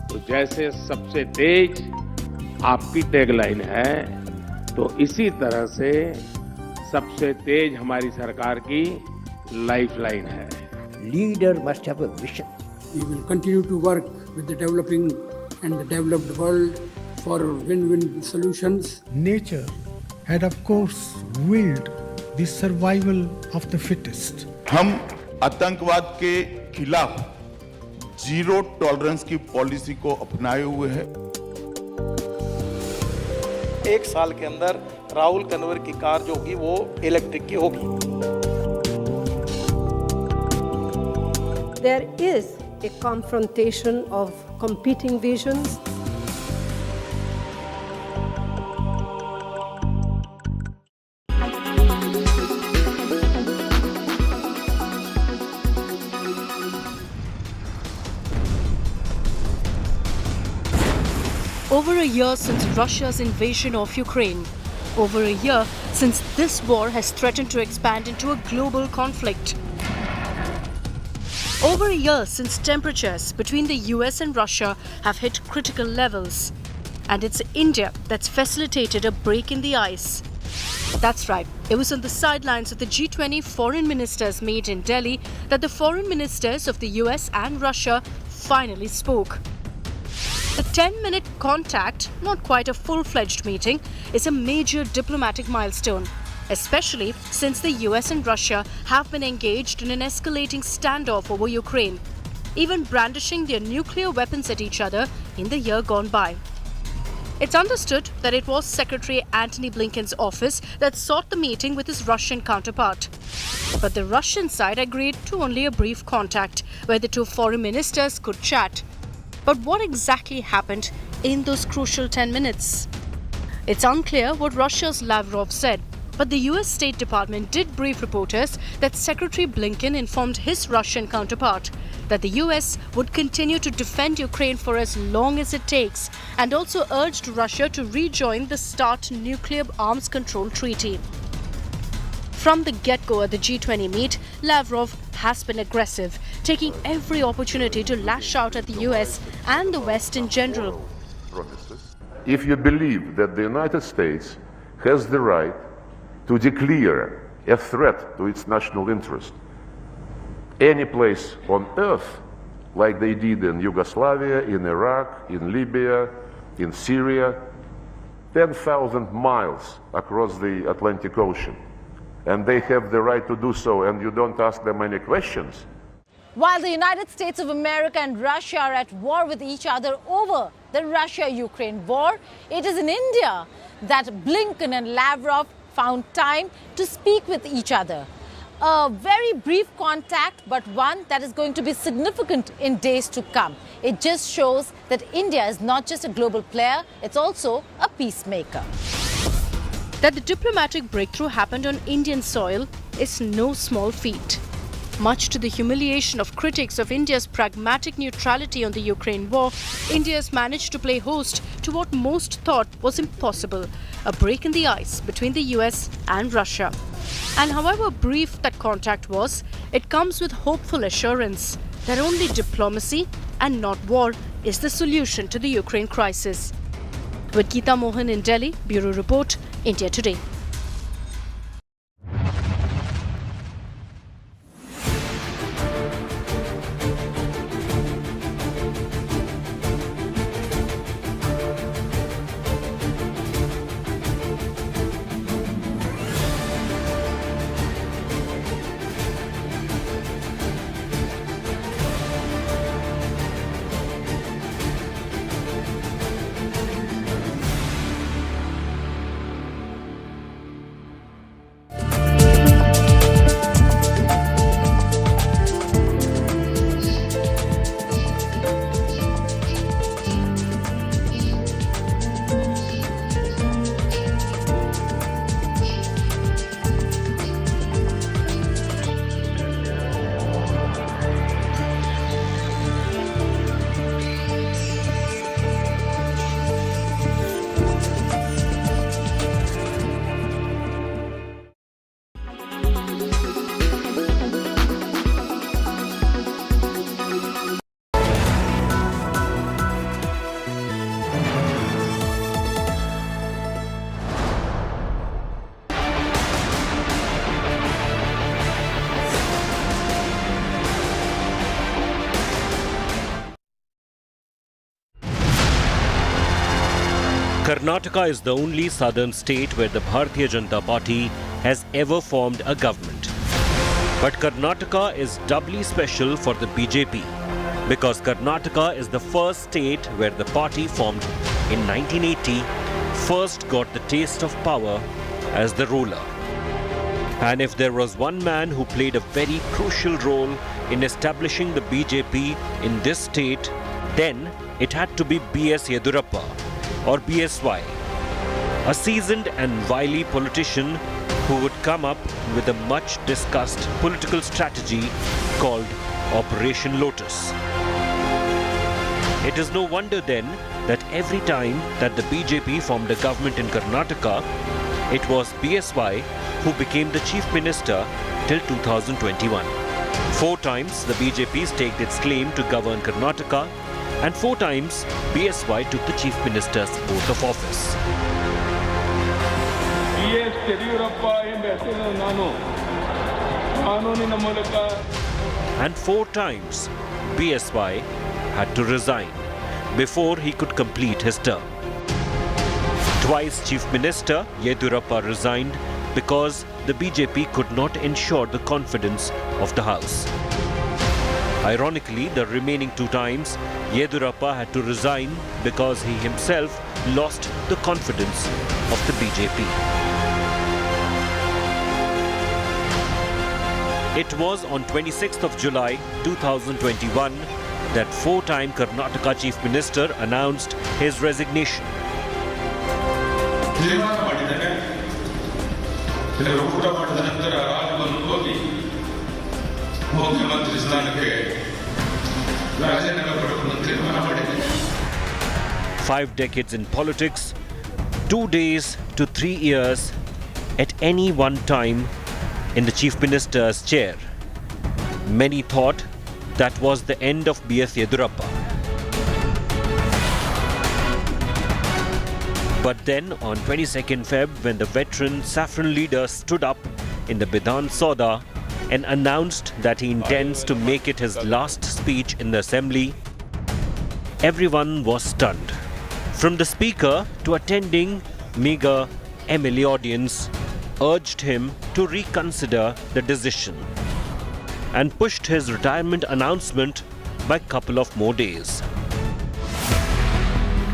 तो जैसे सबसे तेज आपकी tagline है, तो इसी तरह से सबसे तेज हमारी सरकार की लाइफलाइन है। Leader must have a vision. We will continue to work with the developing and the developed world for win-win solutions. Nature had of course willed the survival of the fittest. हम आतंकवाद के खिलाफ zero tolerance की policy को अपनाए हुए हैं। 1 साल के अंदर राहुल कन्वर की कार जो होगी वो इलेक्ट्रिक की होगी। There is a confrontation of competing visions. Over a year since Russia's invasion of Ukraine. Over a year since this war has threatened to expand into a global conflict. Over a year since temperatures between the US and Russia have hit critical levels. And it's India that's facilitated a break in the ice. That's right. It was on the sidelines of the G20 foreign ministers meet in Delhi that the foreign ministers of the US and Russia finally spoke. The 10-minute contact, not quite a full-fledged meeting, is a major diplomatic milestone, especially since the US and Russia have been engaged in an escalating standoff over Ukraine, even brandishing their nuclear weapons at each other in the year gone by. It's understood that it was Secretary Antony Blinken's office that sought the meeting with his Russian counterpart. But the Russian side agreed to only a brief contact, where the two foreign ministers could chat. But what exactly happened in those crucial 10 minutes? It's unclear what Russia's Lavrov said, but the US State Department did brief reporters that Secretary Blinken informed his Russian counterpart that the US would continue to defend Ukraine for as long as it takes, and also urged Russia to rejoin the START nuclear arms control treaty. From the get-go at the G20 meet, Lavrov has been aggressive, taking every opportunity to lash out at the US and the West in general. If you believe that the United States has the right to declare a threat to its national interest any place on earth, like they did in Yugoslavia, in Iraq, in Libya, in Syria, 10,000 miles across the Atlantic Ocean, and they have the right to do so, and you don't ask them any questions. While the United States of America and Russia are at war with each other over the Russia-Ukraine war, it is in India that Blinken and Lavrov found time to speak with each other. A very brief contact, but one that is going to be significant in days to come. It just shows that India is not just a global player, it's also a peacemaker. That the diplomatic breakthrough happened on Indian soil is no small feat. Much to the humiliation of critics of India's pragmatic neutrality on the Ukraine war, India has managed to play host to what most thought was impossible, a break in the ice between the US and Russia. And however brief that contact was, it comes with hopeful assurance that only diplomacy and not war is the solution to the Ukraine crisis. With Geeta Mohan in Delhi, Bureau Report, India Today. Karnataka is the only southern state where the Bharatiya Janata Party has ever formed a government. But Karnataka is doubly special for the BJP because Karnataka is the first state where the party formed in 1980 first got the taste of power as the ruler. And if there was one man who played a very crucial role in establishing the BJP in this state, then it had to be B.S. Yedurappa, or BSY, a seasoned and wily politician who would come up with a much discussed political strategy called Operation Lotus. It is no wonder then that every time that the BJP formed a government in Karnataka, it was BSY who became the chief minister till 2021. 4 times the BJP staked its claim to govern Karnataka, And 4 times, BSY took the Chief Minister's oath of office. And 4 times, BSY had to resign before he could complete his term. Twice Chief Minister Yediyurappa resigned because the BJP could not ensure the confidence of the House. Ironically, the remaining 2 times, Yediyurappa had to resign because he himself lost the confidence of the BJP. It was on 26th of July 2021 that 4-time Karnataka Chief Minister announced his resignation. Five decades in politics, 2 days to 3 years at any one time in the Chief Minister's chair. Many thought that was the end of B.S. Yediyurappa. But then on 22nd Feb, when the veteran saffron leader stood up in the Bidhan Sauda and announced that he intends to make it his last speech in the assembly, everyone was stunned. From the speaker to attending meager MLA audience, urged him to reconsider the decision and pushed his retirement announcement by a couple of more days.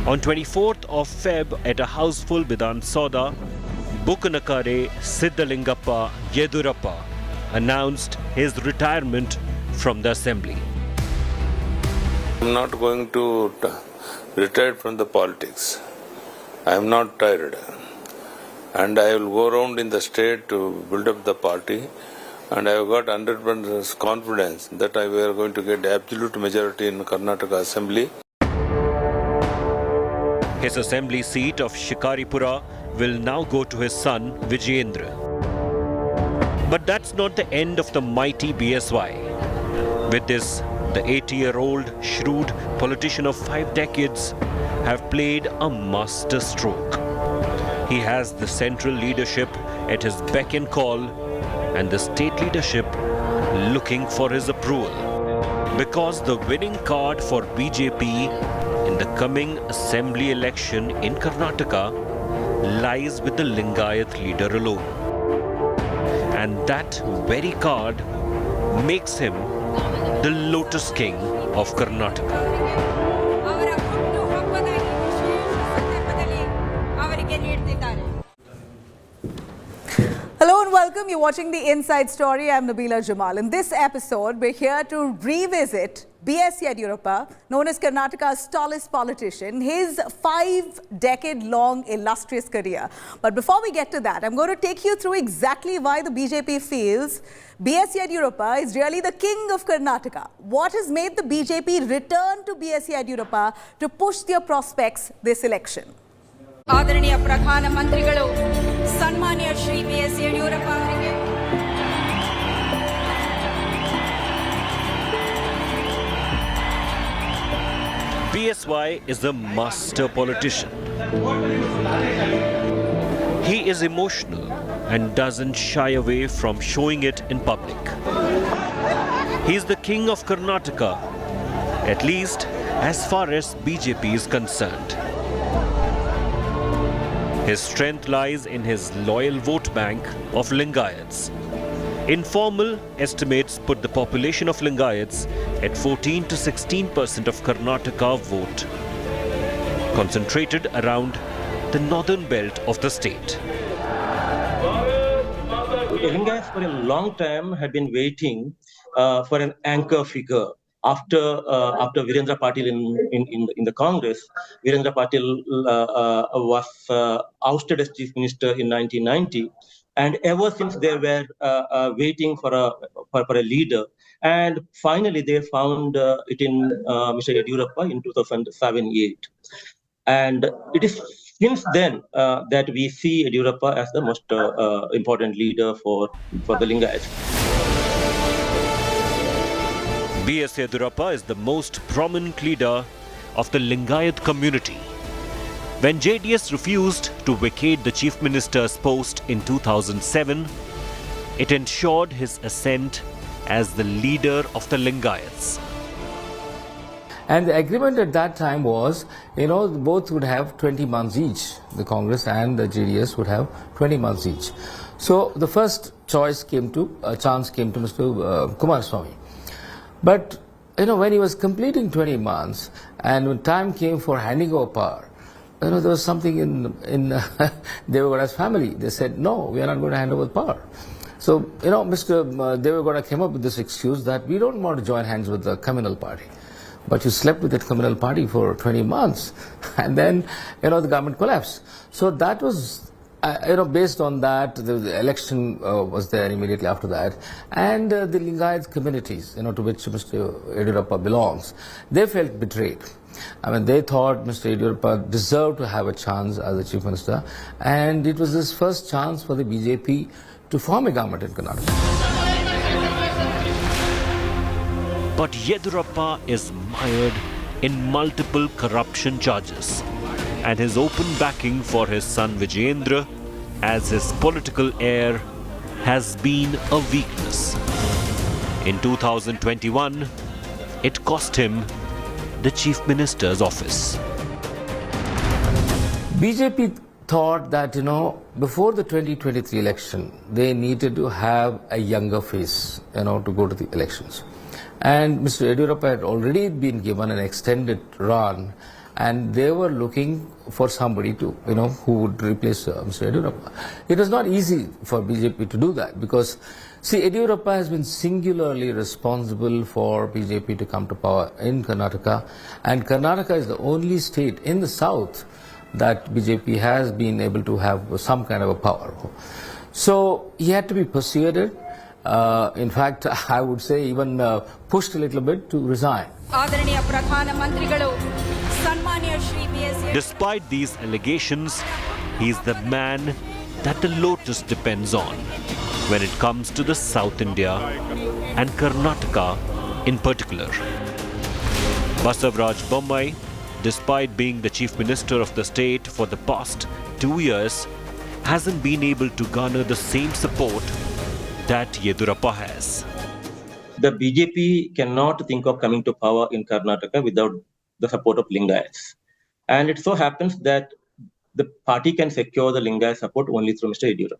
On 24th of Feb, at a houseful Bidhan Sauda, Bukanakare Siddhalingappa Yediyurappa announced his retirement from the assembly. I'm not going to retire from the politics. I am not tired. And I will go around in the state to build up the party. And I have got 100% confidence that we are going to get absolute majority in Karnataka Assembly. His assembly seat of Shikaripura will now go to his son Vijayendra. But that's not the end of the mighty BSY. With this, the 80-year-old shrewd politician of 5 decades have played a master stroke. He has the central leadership at his beck and call and the state leadership looking for his approval. Because the winning card for BJP in the coming assembly election in Karnataka lies with the Lingayat leader alone. And that very card makes him the Lotus King of Karnataka. Hello and welcome. You're watching The Inside Story. I'm Nabila Jamal. In this episode, we're here to revisit B.S. Yediyurappa, known as Karnataka's tallest politician, his 5-decade-long illustrious career. But before we get to that, I'm going to take you through exactly why the BJP feels B.S. Yediyurappa is really the king of Karnataka. What has made the BJP return to B.S. Yediyurappa to push their prospects this election? ಆದರಣೀಯ ಪ್ರಧಾನ ಮಂತ್ರಿಗಳು ಸನ್ಮಾನ್ಯ Shri BS. Yediyurappa ಅವರಿಗೆ BSY is a master politician. He is emotional and doesn't shy away from showing it in public. He is the king of Karnataka, at least as far as BJP is concerned. His strength lies in his loyal vote bank of Lingayats. Informal estimates put the population of Lingayats at 14 to 16% of Karnataka vote, concentrated around the northern belt of the state. The Lingayats for a long time had been waiting for an anchor figure. After Virendra Patil in the Congress, Virendra Patil was ousted as Chief Minister in 1990, and ever since they were waiting for a leader, and finally they found it in Mr. Yediyurappa in 2007-8, and it is since then that we see Yediyurappa as the most important leader for the Lingayats. B.S. Yediyurappa is the most prominent leader of the Lingayat community. When JDS refused to vacate the Chief Minister's post in 2007, it ensured his ascent as the leader of the Lingayats. And the agreement at that time was, both would have 20 months each. The Congress and the JDS would have 20 months each. So the first chance came to Mr. Kumaraswamy. But, when he was completing 20 months and when time came for handing over power, there was something in Devegowda's family. They said, no, we are not going to hand over power. So, Mr. Devegowda came up with this excuse that we don't want to join hands with the communal party. But you slept with that communal party for 20 months and then, the government collapsed. So that was, based on that, the election was there immediately after that. And the Lingayat communities, to which Mr. Yediyurappa belongs, they felt betrayed. They thought Mr. Yediyurappa deserved to have a chance as the Chief Minister. And it was his first chance for the BJP to form a government in Karnataka. But Yediyurappa is mired in multiple corruption charges, and his open backing for his son Vijayendra as his political heir has been a weakness. In 2021, it cost him the Chief Minister's office. BJP thought that, before the 2023 election, they needed to have a younger face, to go to the elections. And Mr. Yediyurappa had already been given an extended run, and they were looking for somebody to, who would replace Mr. Yediyurappa. It was not easy for BJP to do that because, Yediyurappa has been singularly responsible for BJP to come to power in Karnataka, and Karnataka is the only state in the south that BJP has been able to have some kind of a power. So he had to be persuaded. In fact, I would say even pushed a little bit to resign. Despite these allegations, he's the man that the Lotus depends on when it comes to the South India and Karnataka in particular. Basavaraj Bommai, despite being the Chief Minister of the state for the past 2 years, hasn't been able to garner the same support that Yediyurappa has. The BJP cannot think of coming to power in Karnataka without the support of Lingayats. And it so happens that the party can secure the Lingayat support only through Mr. Yediyurappa.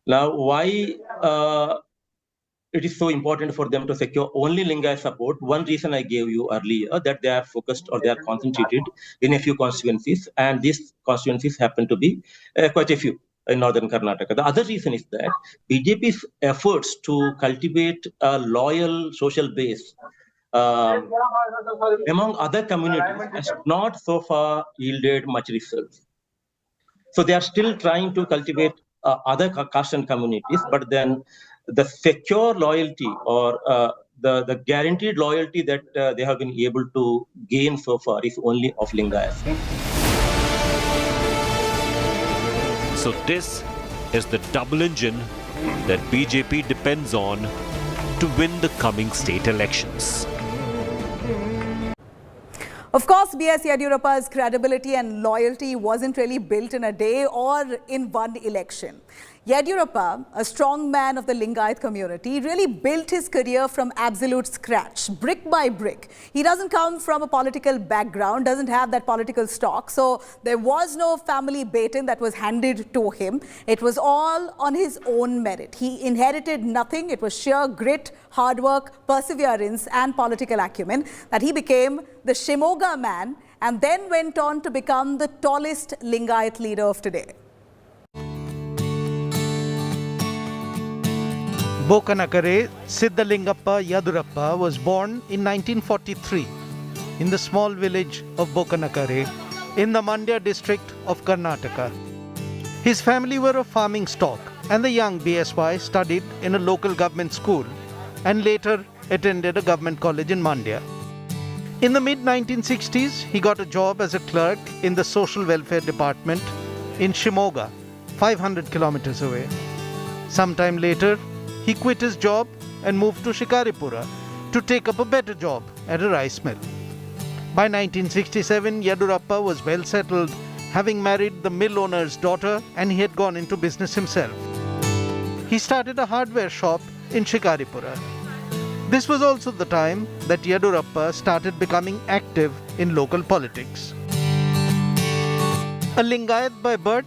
Now, why it is so important for them to secure only Lingayat support? One reason I gave you earlier, that they are focused or they are concentrated in a few constituencies, and these constituencies happen to be quite a few in northern Karnataka. The other reason is that BJP's efforts to cultivate a loyal social base among other communities has not so far yielded much results. So they are still trying to cultivate other caste and communities, but then the secure loyalty or the guaranteed loyalty that they have been able to gain so far is only of Lingayats. So this is the double engine that BJP depends on to win the coming state elections. Of course, B.S. Yediyurappa's credibility and loyalty wasn't really built in a day or in one election. Yediyurappa, a strong man of the Lingayat community, really built his career from absolute scratch, brick by brick. He doesn't come from a political background, doesn't have that political stock, so there was no family baton that was handed to him. It was all on his own merit. He inherited nothing. It was sheer grit, hard work, perseverance and political acumen that he became the Shimoga man and then went on to become the tallest Lingayat leader of today. Bokanakare Siddhalingappa Yediyurappa was born in 1943 in the small village of Bokanakare in the Mandya district of Karnataka. His family were of farming stock and the young BSY studied in a local government school and later attended a government college in Mandya. In the mid-1960s, he got a job as a clerk in the social welfare department in Shimoga, 500 kilometers away. Sometime later, he quit his job and moved to Shikaripura to take up a better job at a rice mill. By 1967, Yedurappa was well settled, having married the mill owner's daughter, and he had gone into business himself. He started a hardware shop in Shikaripura. This was also the time that Yedurappa started becoming active in local politics. A Lingayat by birth,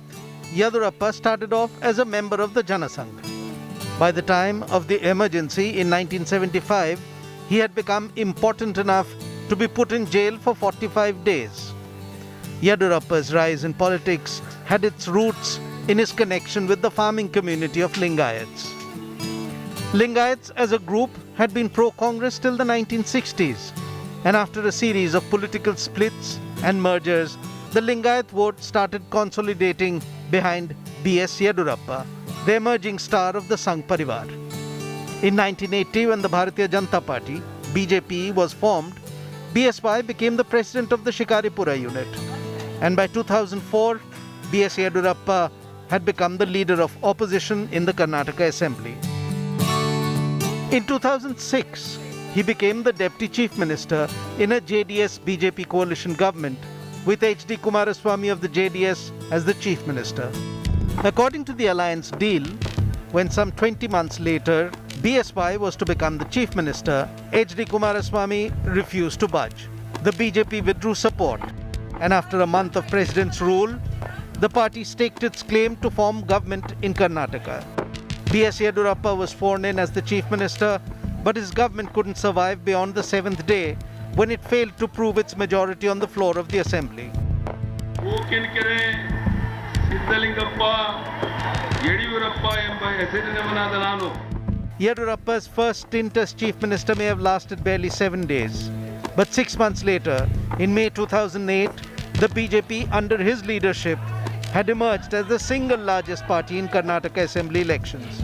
Yedurappa started off as a member of the Janasangh. By the time of the emergency in 1975, he had become important enough to be put in jail for 45 days. Yedurappa's rise in politics had its roots in his connection with the farming community of Lingayats. Lingayats as a group had been pro-Congress till the 1960s, and after a series of political splits and mergers, the Lingayat vote started consolidating behind B.S. Yedurappa, the emerging star of the Sangh Parivar. In 1980, when the Bharatiya Janata Party, BJP, was formed, BSY became the president of the Shikaripura unit. And by 2004, B.S. Yedurappa had become the leader of opposition in the Karnataka Assembly. In 2006, he became the Deputy Chief Minister in a JDS-BJP coalition government with H.D. Kumaraswamy of the JDS as the Chief Minister. According to the alliance deal, when some 20 months later, BSY was to become the Chief Minister, H.D. Kumaraswamy refused to budge. The BJP withdrew support, and after a month of President's rule, the party staked its claim to form government in Karnataka. B.S. Yedurappa was sworn in as the Chief Minister, but his government couldn't survive beyond the 7th day when it failed to prove its majority on the floor of the Assembly. Yedurappa's first stint as Chief Minister may have lasted barely 7 days. But 6 months later, in May 2008, the BJP under his leadership had emerged as the single largest party in Karnataka Assembly elections.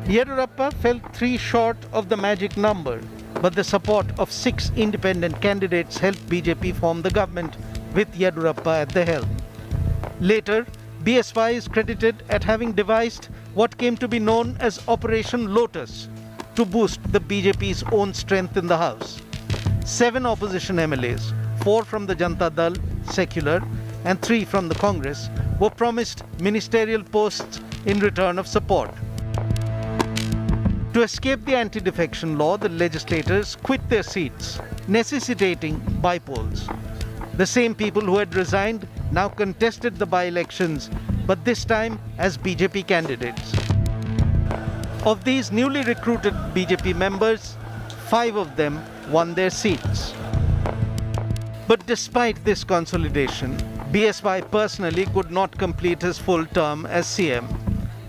Yedurappa fell 3 short of the magic number, but the support of 6 independent candidates helped BJP form the government with Yedurappa at the helm. Later, BSY is credited at having devised what came to be known as Operation Lotus to boost the BJP's own strength in the House. 7 opposition MLAs, 4 from the Janata Dal, secular, and 3 from the Congress, were promised ministerial posts in return of support. To escape the anti-defection law, the legislators quit their seats, necessitating by-polls. The same people who had resigned now contested the by-elections, but this time as BJP candidates. Of these newly recruited BJP members, 5 of them won their seats. But despite this consolidation, BSY personally could not complete his full term as CM.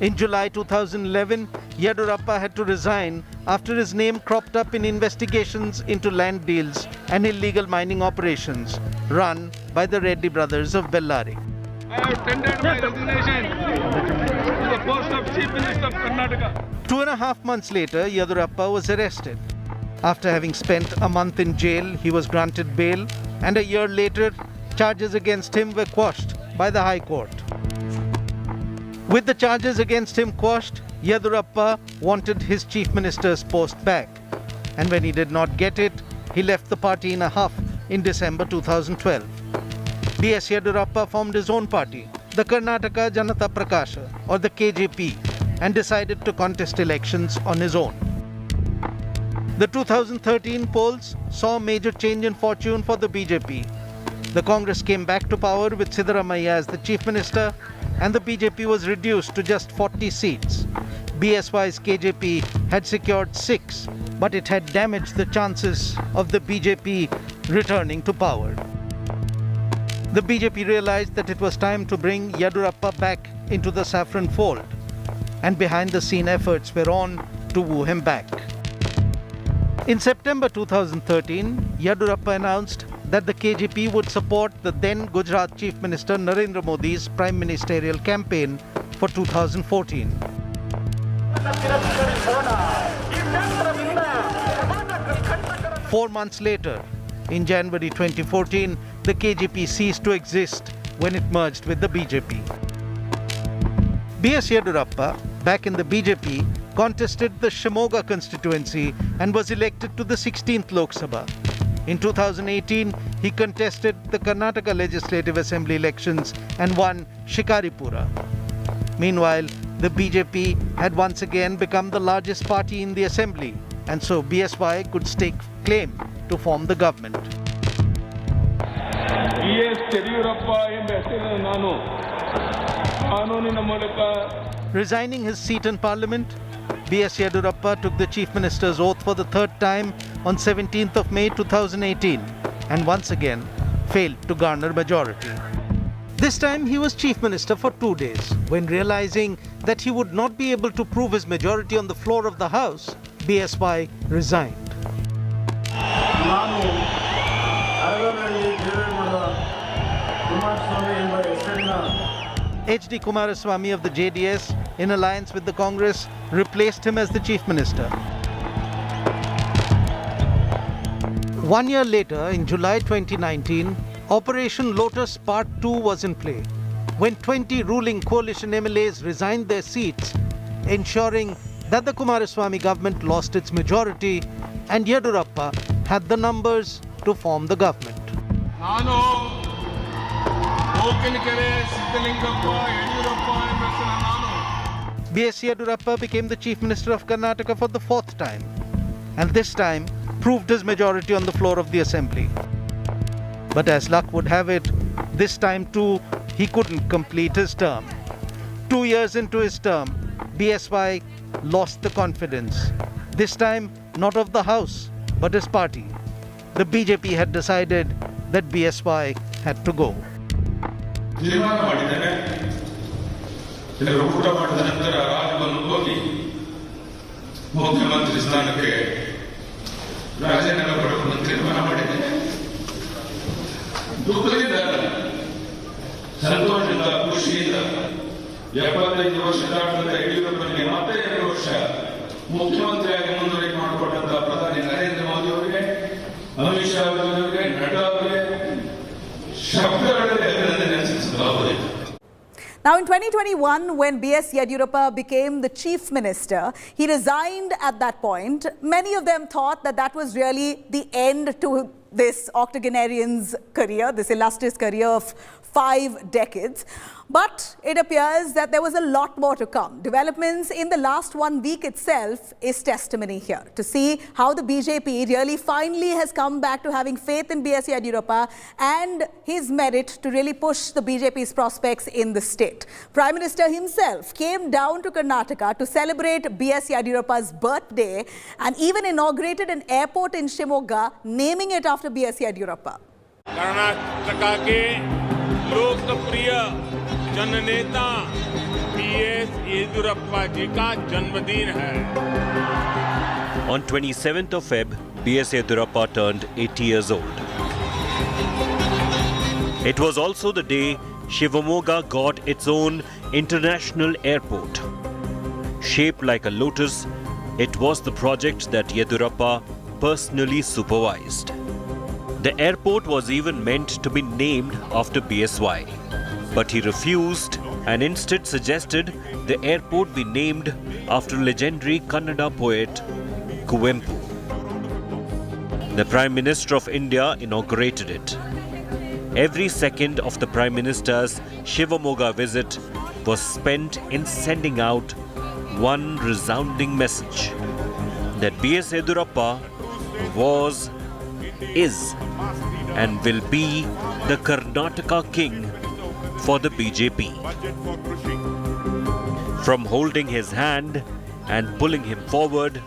In July 2011, Yedurappa had to resign after his name cropped up in investigations into land deals and illegal mining operations run by the Reddy brothers of Bellary. I have tendered my resignation to the post of Chief Minister of Karnataka. 2.5 months later, Yedurappa was arrested. After having spent a month in jail, he was granted bail, and a year later, charges against him were quashed by the High Court. With the charges against him quashed, Yedurappa wanted his Chief Minister's post back, and when he did not get it, he left the party in a huff in December 2012. B.S. Yedurappa formed his own party, the Karnataka Janata Prakasha, or the KJP, and decided to contest elections on his own. The 2013 polls saw a major change in fortune for the BJP. The Congress came back to power with Siddaramaiah as the Chief Minister, and the BJP was reduced to just 40 seats. BSY's KJP had secured 6, but it had damaged the chances of the BJP returning to power. The BJP realized that it was time to bring Yedurappa back into the saffron fold, and behind-the-scene efforts were on to woo him back. In September 2013, Yedurappa announced that the KJP would support the then Gujarat Chief Minister Narendra Modi's prime ministerial campaign for 2014. 4 months later, in January 2014, the KJP ceased to exist when it merged with the BJP. B.S. Yedurappa, back in the BJP, contested the Shimoga constituency and was elected to the 16th Lok Sabha. In 2018, he contested the Karnataka Legislative Assembly elections and won Shikaripura. Meanwhile, the BJP had once again become the largest party in the assembly, and so BSY could stake claim to form the government. Resigning his seat in parliament, B.S. Yedurappa took the chief minister's oath for the third time on 17th of May 2018 and once again failed to garner majority. This time he was chief minister for 2 days. When realizing that he would not be able to prove his majority on the floor of the house, BSY resigned. H.D. Kumaraswamy of the JDS, in alliance with the Congress, replaced him as the chief minister. 1 year later, in July 2019, Operation Lotus Part 2 was in play, when 20 ruling coalition MLAs resigned their seats, ensuring that the Kumaraswamy government lost its majority and Yedurappa had the numbers to form the government. B.S. Yedurappa became the chief minister of Karnataka for the fourth time, and this time proved his majority on the floor of the assembly. But as luck would have it, this time too, he couldn't complete his term. 2 years into his term, BSY lost the confidence. This time, not of the House, but his party. The BJP had decided that BSY had to go. ಸಂತೋಷದಿಂದ ಖುಷಿಯಿಂದ 75 ವರ್ಷದ ಯಡಿಯೂರಪ್ಪನಿಗೆ ಮತ್ತೆ 2 ವರ್ಷ ಮುಖ್ಯಮಂತ್ರಿಯಾಗಿ ಮುಂದುವರಿಕೆ ಮಾಡಿಕೊಟ್ಟಂತ ಪ್ರಧಾನಿ ನರೇಂದ್ರ ಮೋದಿ ಅವರಿಗೆ, ಅಮಿತ್ ಶಾ ಅವರಿಗೆ, ನಡ್ಡಾ ಅವರಿಗೆ ಶಬ್ದಗಳಲ್ಲಿ ಅಭಿನಂದನೆ ಸಲ್ಲಿಸಬಹುದು. Now in 2021, when B.S. Yedurappa became the chief minister, he resigned at that point. Many of them thought that that was really the end to this octogenarian's career, this illustrious career of 5 decades. But it appears that there was a lot more to come. Developments in the last 1 week itself is testimony here to see how the BJP really finally has come back to having faith in B.S. Yedurappa and his merit to really push the BJP's prospects in the state. Prime Minister himself came down to Karnataka to celebrate B.S. Yedurappa's birthday and even inaugurated an airport in Shimoga, naming it after B.S. Yedurappa. Karnataka के लोकप्रिय जननेता B.S. Yediyurappa जी का जन्मदिन है. On 27th of Feb, B.S. Yedurappa turned 80 years old. It was also the day Shivamogga got its own international airport. Shaped like a lotus, it was the project that Yedurappa personally supervised. The airport was even meant to be named after BSY, but he refused and instead suggested the airport be named after legendary Kannada poet Kuvempu. The Prime Minister of India inaugurated it. Every second of the Prime Minister's Shivamogga visit was spent in sending out one resounding message that B.S. Yedurappa was, is and will be the Karnataka king for the BJP. From holding his hand and pulling him forward,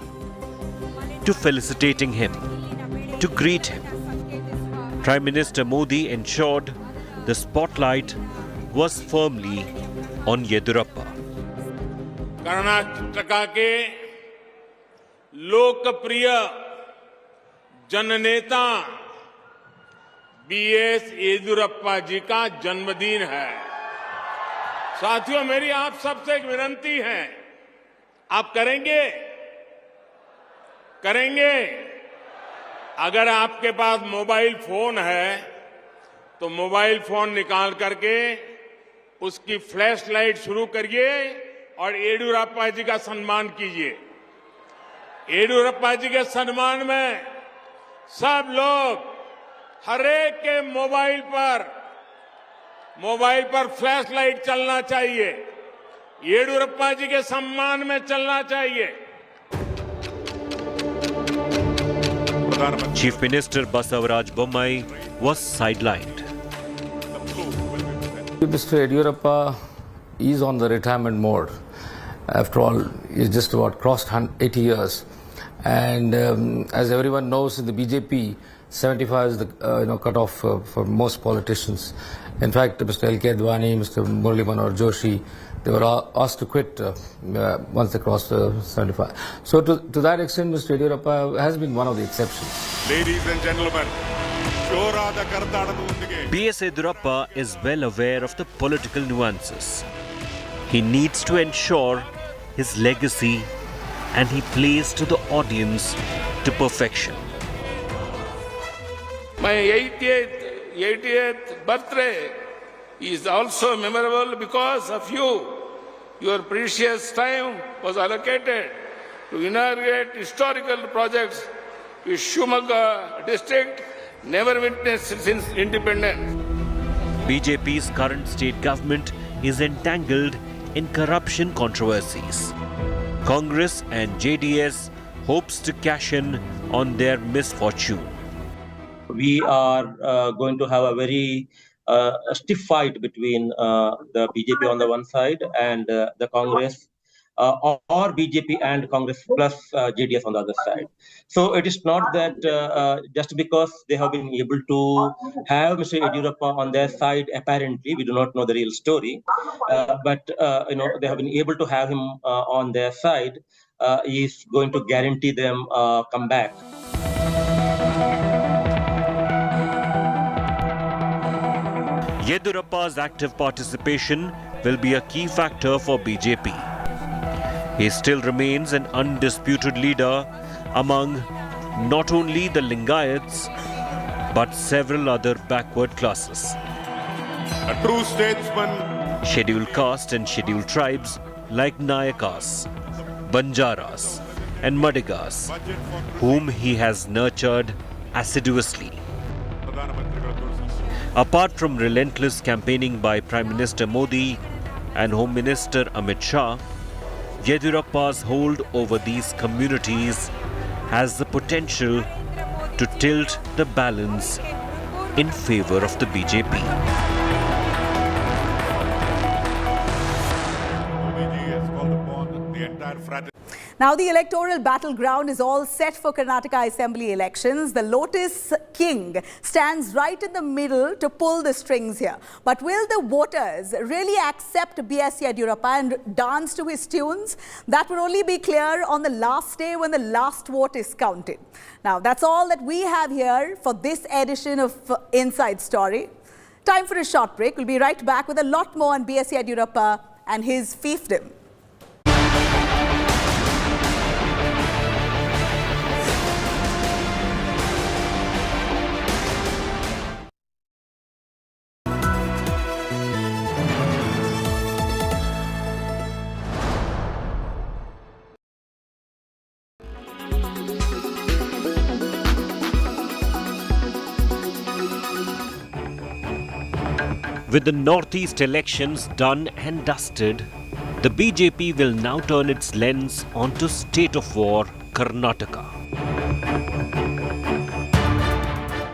to felicitating him, to greet him, Prime Minister Modi ensured the spotlight was firmly on Yedurappa. Karnataka के लोकप्रिय जननेता B.S. Yediyurappa जी का जन्मदिन है. साथियों, मेरी आप सबसे एक विनती है, आप करेंगे? अगर आपके पास मोबाइल फोन है तो मोबाइल फोन निकाल करके उसकी फ्लैश लाइट शुरू करिए और येदियुरप्पा जी का सम्मान कीजिए. येदियुरप्पा जी के सम्मान में सब लोग हर एक के मोबाइल पर फ्लैश लाइट चलना चाहिए, येडियुरप्पा जी के सम्मान में चलना चाहिए। Chief Minister Basavaraj Bommai was sidelined. Mr. Yediyurappa is on the retirement mode. After all, he's just about crossed 80 years. And as everyone knows, in the BJP, 75 is the cutoff for most politicians. In fact, Mr. L.K. Advani, Mr. Murli Manohar Joshi, they were asked to quit once they crossed 75. So to that extent, Mr. Yediyurappa has been one of the exceptions. Ladies and gentlemen, B.S. Yediyurappa is well aware of the political nuances. He needs to ensure his legacy and he plays to the audience to perfection. My 80th birthday is also memorable because of you. Your precious time was allocated to inaugurate historical projects which Shumaga district never witnessed since independence. BJP's current state government is entangled in corruption controversies. Congress and JDS hopes to cash in on their misfortune. We are going to have a very stiff fight between the BJP on the one side and the Congress, or BJP and Congress plus JDS on the other side. So it is not that just because they have been able to have Mr. Yediyurappa on their side, apparently, we do not know the real story, but they have been able to have him on their side, is going to guarantee them come back. Yediyurappa's active participation will be a key factor for BJP. He still remains an undisputed leader among not only the Lingayats but several other backward classes. A true statesman. Scheduled caste and scheduled tribes like Nayakas, Banjaras and Madigas, whom he has nurtured assiduously. Apart from relentless campaigning by Prime Minister Modi and Home Minister Amit Shah, Yediyurappa's hold over these communities has the potential to tilt the balance in favor of the BJP. Now the electoral battleground is all set for Karnataka Assembly elections. The Lotus King stands right in the middle to pull the strings here. But will the voters really accept B.S. Yediyurappa and dance to his tunes? That will only be clear on the last day when the last vote is counted. Now that's all that we have here for this edition of Inside Story. Time for a short break. We'll be right back with a lot more on B.S. Yediyurappa and his fiefdom. With the Northeast elections done and dusted, the BJP will now turn its lens onto state of war, Karnataka.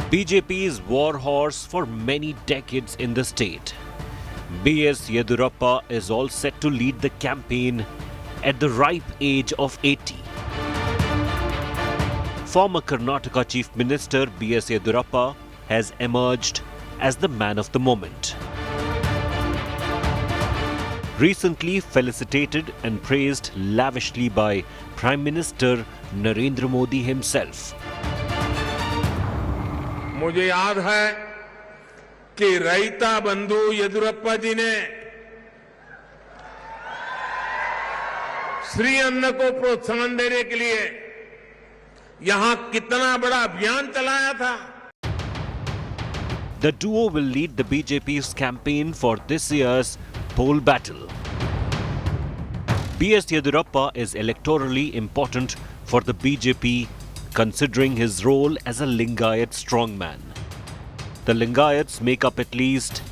BJP is war horse for many decades in the state. B.S. Yediyurappa is all set to lead the campaign at the ripe age of 80. Former Karnataka Chief Minister B.S. Yediyurappa has emerged as the man of the moment. Recently felicitated and praised lavishly by Prime Minister Narendra Modi himself. मुझे याद है कि रईता बंधु येदियुरप्पा जी ने श्री अन्न को प्रोत्साहन देने के लिए यहां कितना बड़ा अभियान चलाया था. The duo will lead the BJP's campaign for this year's poll battle. B.S. Yediyurappa is electorally important for the BJP considering his role as a Lingayat strongman. The Lingayats make up at least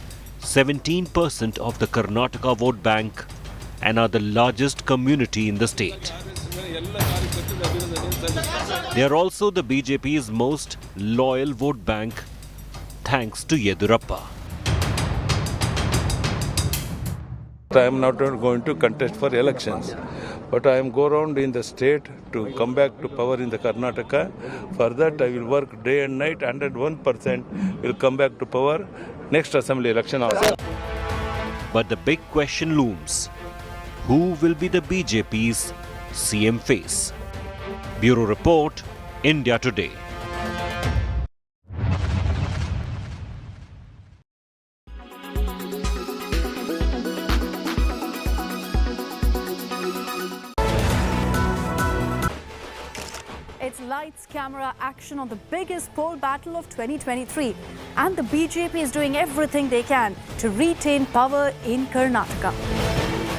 17% of the Karnataka vote bank and are the largest community in the state. They are also the BJP's most loyal vote bank, thanks to Yedurappa. I am not going to contest for elections, but I am go around in the state to come back to power in the Karnataka. For that, I will work day and night. 101% will come back to power next assembly election also. But the big question looms: who will be the BJP's CM face? Bureau Report, India Today. It's lights, camera, action on the biggest poll battle of 2023. And the BJP is doing everything they can to retain power in Karnataka.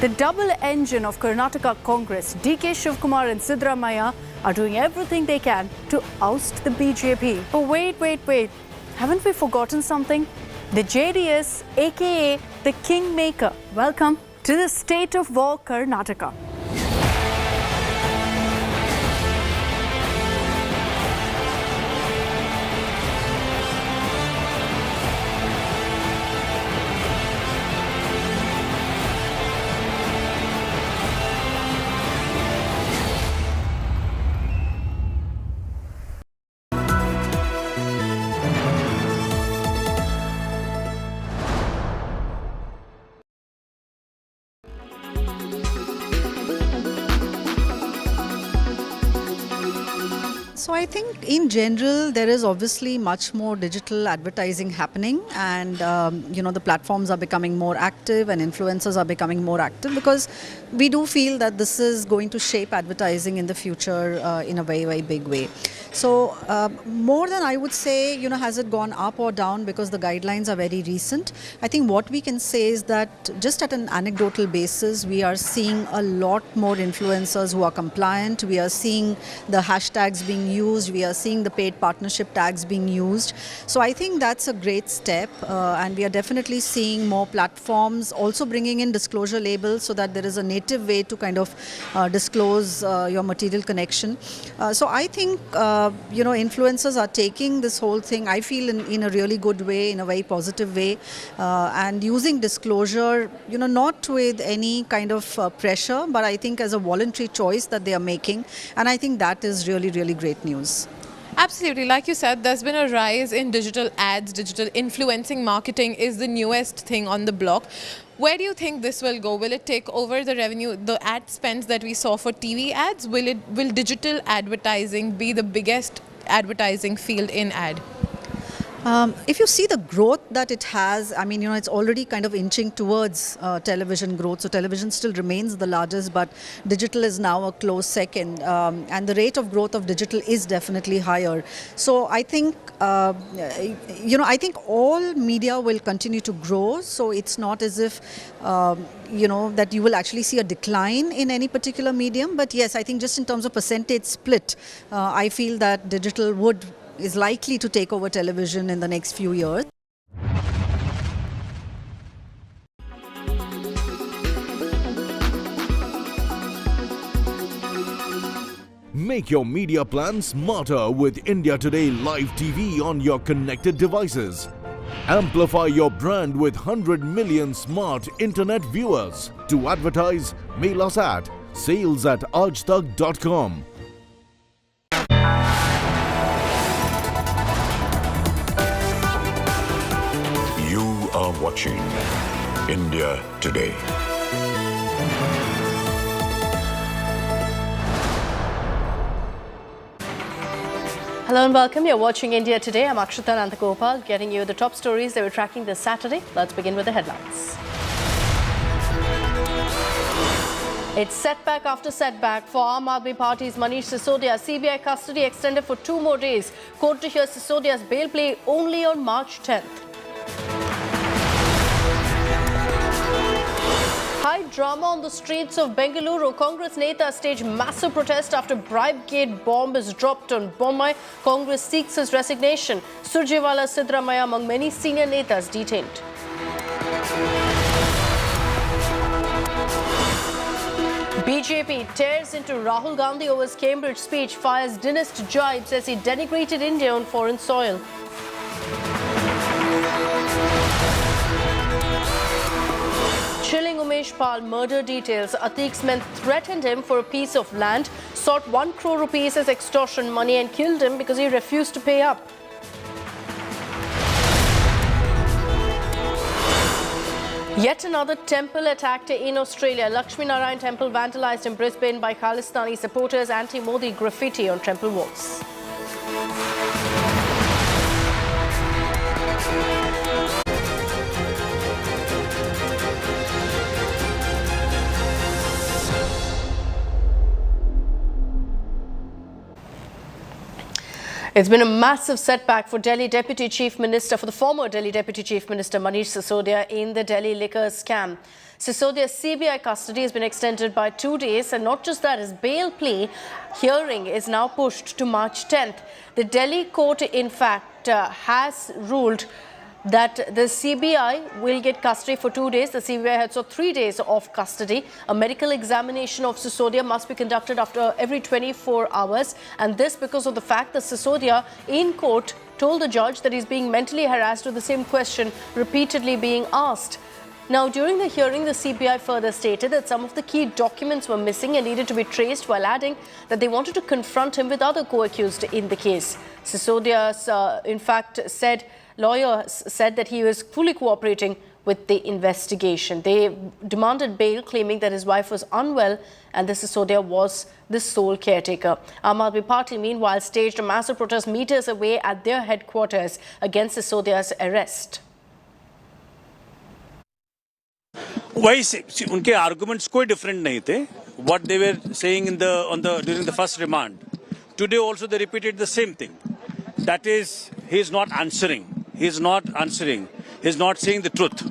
The double engine of Karnataka Congress, DK Shivkumar and Siddaramaiah, are doing everything they can to oust the BJP. But wait. Haven't we forgotten something? The JDS, aka the Kingmaker. Welcome to the State of War Karnataka. So I think in general there is obviously much more digital advertising happening, and the platforms are becoming more active and influencers are becoming more active, because we do feel that this is going to shape advertising in the future in a very, very big way. So more than I would say, has it gone up or down, because the guidelines are very recent. I think what we can say is that just at an anecdotal basis, we are seeing a lot more influencers who are compliant. We are seeing the hashtags being used. We are seeing the paid partnership tags being used. So I think that's a great step, and we are definitely seeing more platforms also bringing in disclosure labels so that there is a native way to kind of disclose your material connection. So I think influencers are taking this whole thing, I feel, in a really good way, in a very positive way, and using disclosure, not with any kind of pressure, but I think as a voluntary choice that they are making. And I think that is really, really great news. Absolutely. Like you said, there's been a rise in digital ads. Digital influencing marketing is the newest thing on the block. Where do you think this will go? Will it take over the revenue, the ad spends that we saw for TV ads? Will digital advertising be the biggest advertising field in ad? If you see the growth that it has, I mean, it's already kind of inching towards television growth. So television still remains the largest, but digital is now a close second. And the rate of growth of digital is definitely higher. So I think, I think all media will continue to grow. So it's not as if, that you will actually see a decline in any particular medium. But yes, I think just in terms of percentage split, I feel that digital is likely to take over television in the next few years. Make your media plan smarter with India Today Live TV on your connected devices. Amplify your brand with 100 million smart internet viewers. To advertise, mail us at sales@aajtak.com. Are watching India Today. Hello and welcome. You're watching India Today. I'm Akshita Nandagopal, getting you the top stories that we're tracking this Saturday. Let's begin with the headlines. It's setback after setback for Aam Aadmi Party's Manish Sisodia. CBI custody extended for 2 more days. Court to hear Sisodia's bail plea only on March 10th. high drama on the streets of Bengaluru. Congress Netas stage massive protest after bribe-gate bomb is dropped on Bombay. Congress seeks his resignation. Surjewala Sidramaya among many senior Netas detained. BJP tears into Rahul Gandhi over his Cambridge speech, fires dynast jibes as he denigrated India on foreign soil. Chilling Umesh Pal murder details. Atik's men threatened him for a piece of land, sought 1 crore rupees as extortion money and killed him because he refused to pay up. Yet another temple attacked in Australia. Lakshmi Narayan temple vandalized in Brisbane by Khalistani supporters. Anti-Modi graffiti on temple walls. It's been a massive setback for Delhi Deputy Chief Minister, for the former Delhi Deputy Chief Minister Manish Sisodia in the Delhi liquor scam. Sisodia's CBI custody has been extended by 2 days, and not just that, his bail plea hearing is now pushed to March 10th. The Delhi court, in fact, has ruled that the CBI will get custody for 2 days. The CBI had so 3 days of custody. A medical examination of Sisodia must be conducted after every 24 hours. And this because of the fact that Sisodia in court told the judge that he's being mentally harassed with the same question repeatedly being asked. Now, during the hearing, the CBI further stated that some of the key documents were missing and needed to be traced, while adding that they wanted to confront him with other co-accused in the case. Sisodia's, in fact, lawyer said that he was fully cooperating with the investigation. They demanded bail, claiming that his wife was unwell and the Sisodia was the sole caretaker. Aam Aadmi Party, meanwhile, staged a massive protest meters away at their headquarters against Sisodia's arrest. वही से उनके arguments कोई different नहीं थे. What they were saying during the first remand. Today also they repeated the same thing. That is, he is not answering. He's not saying the truth,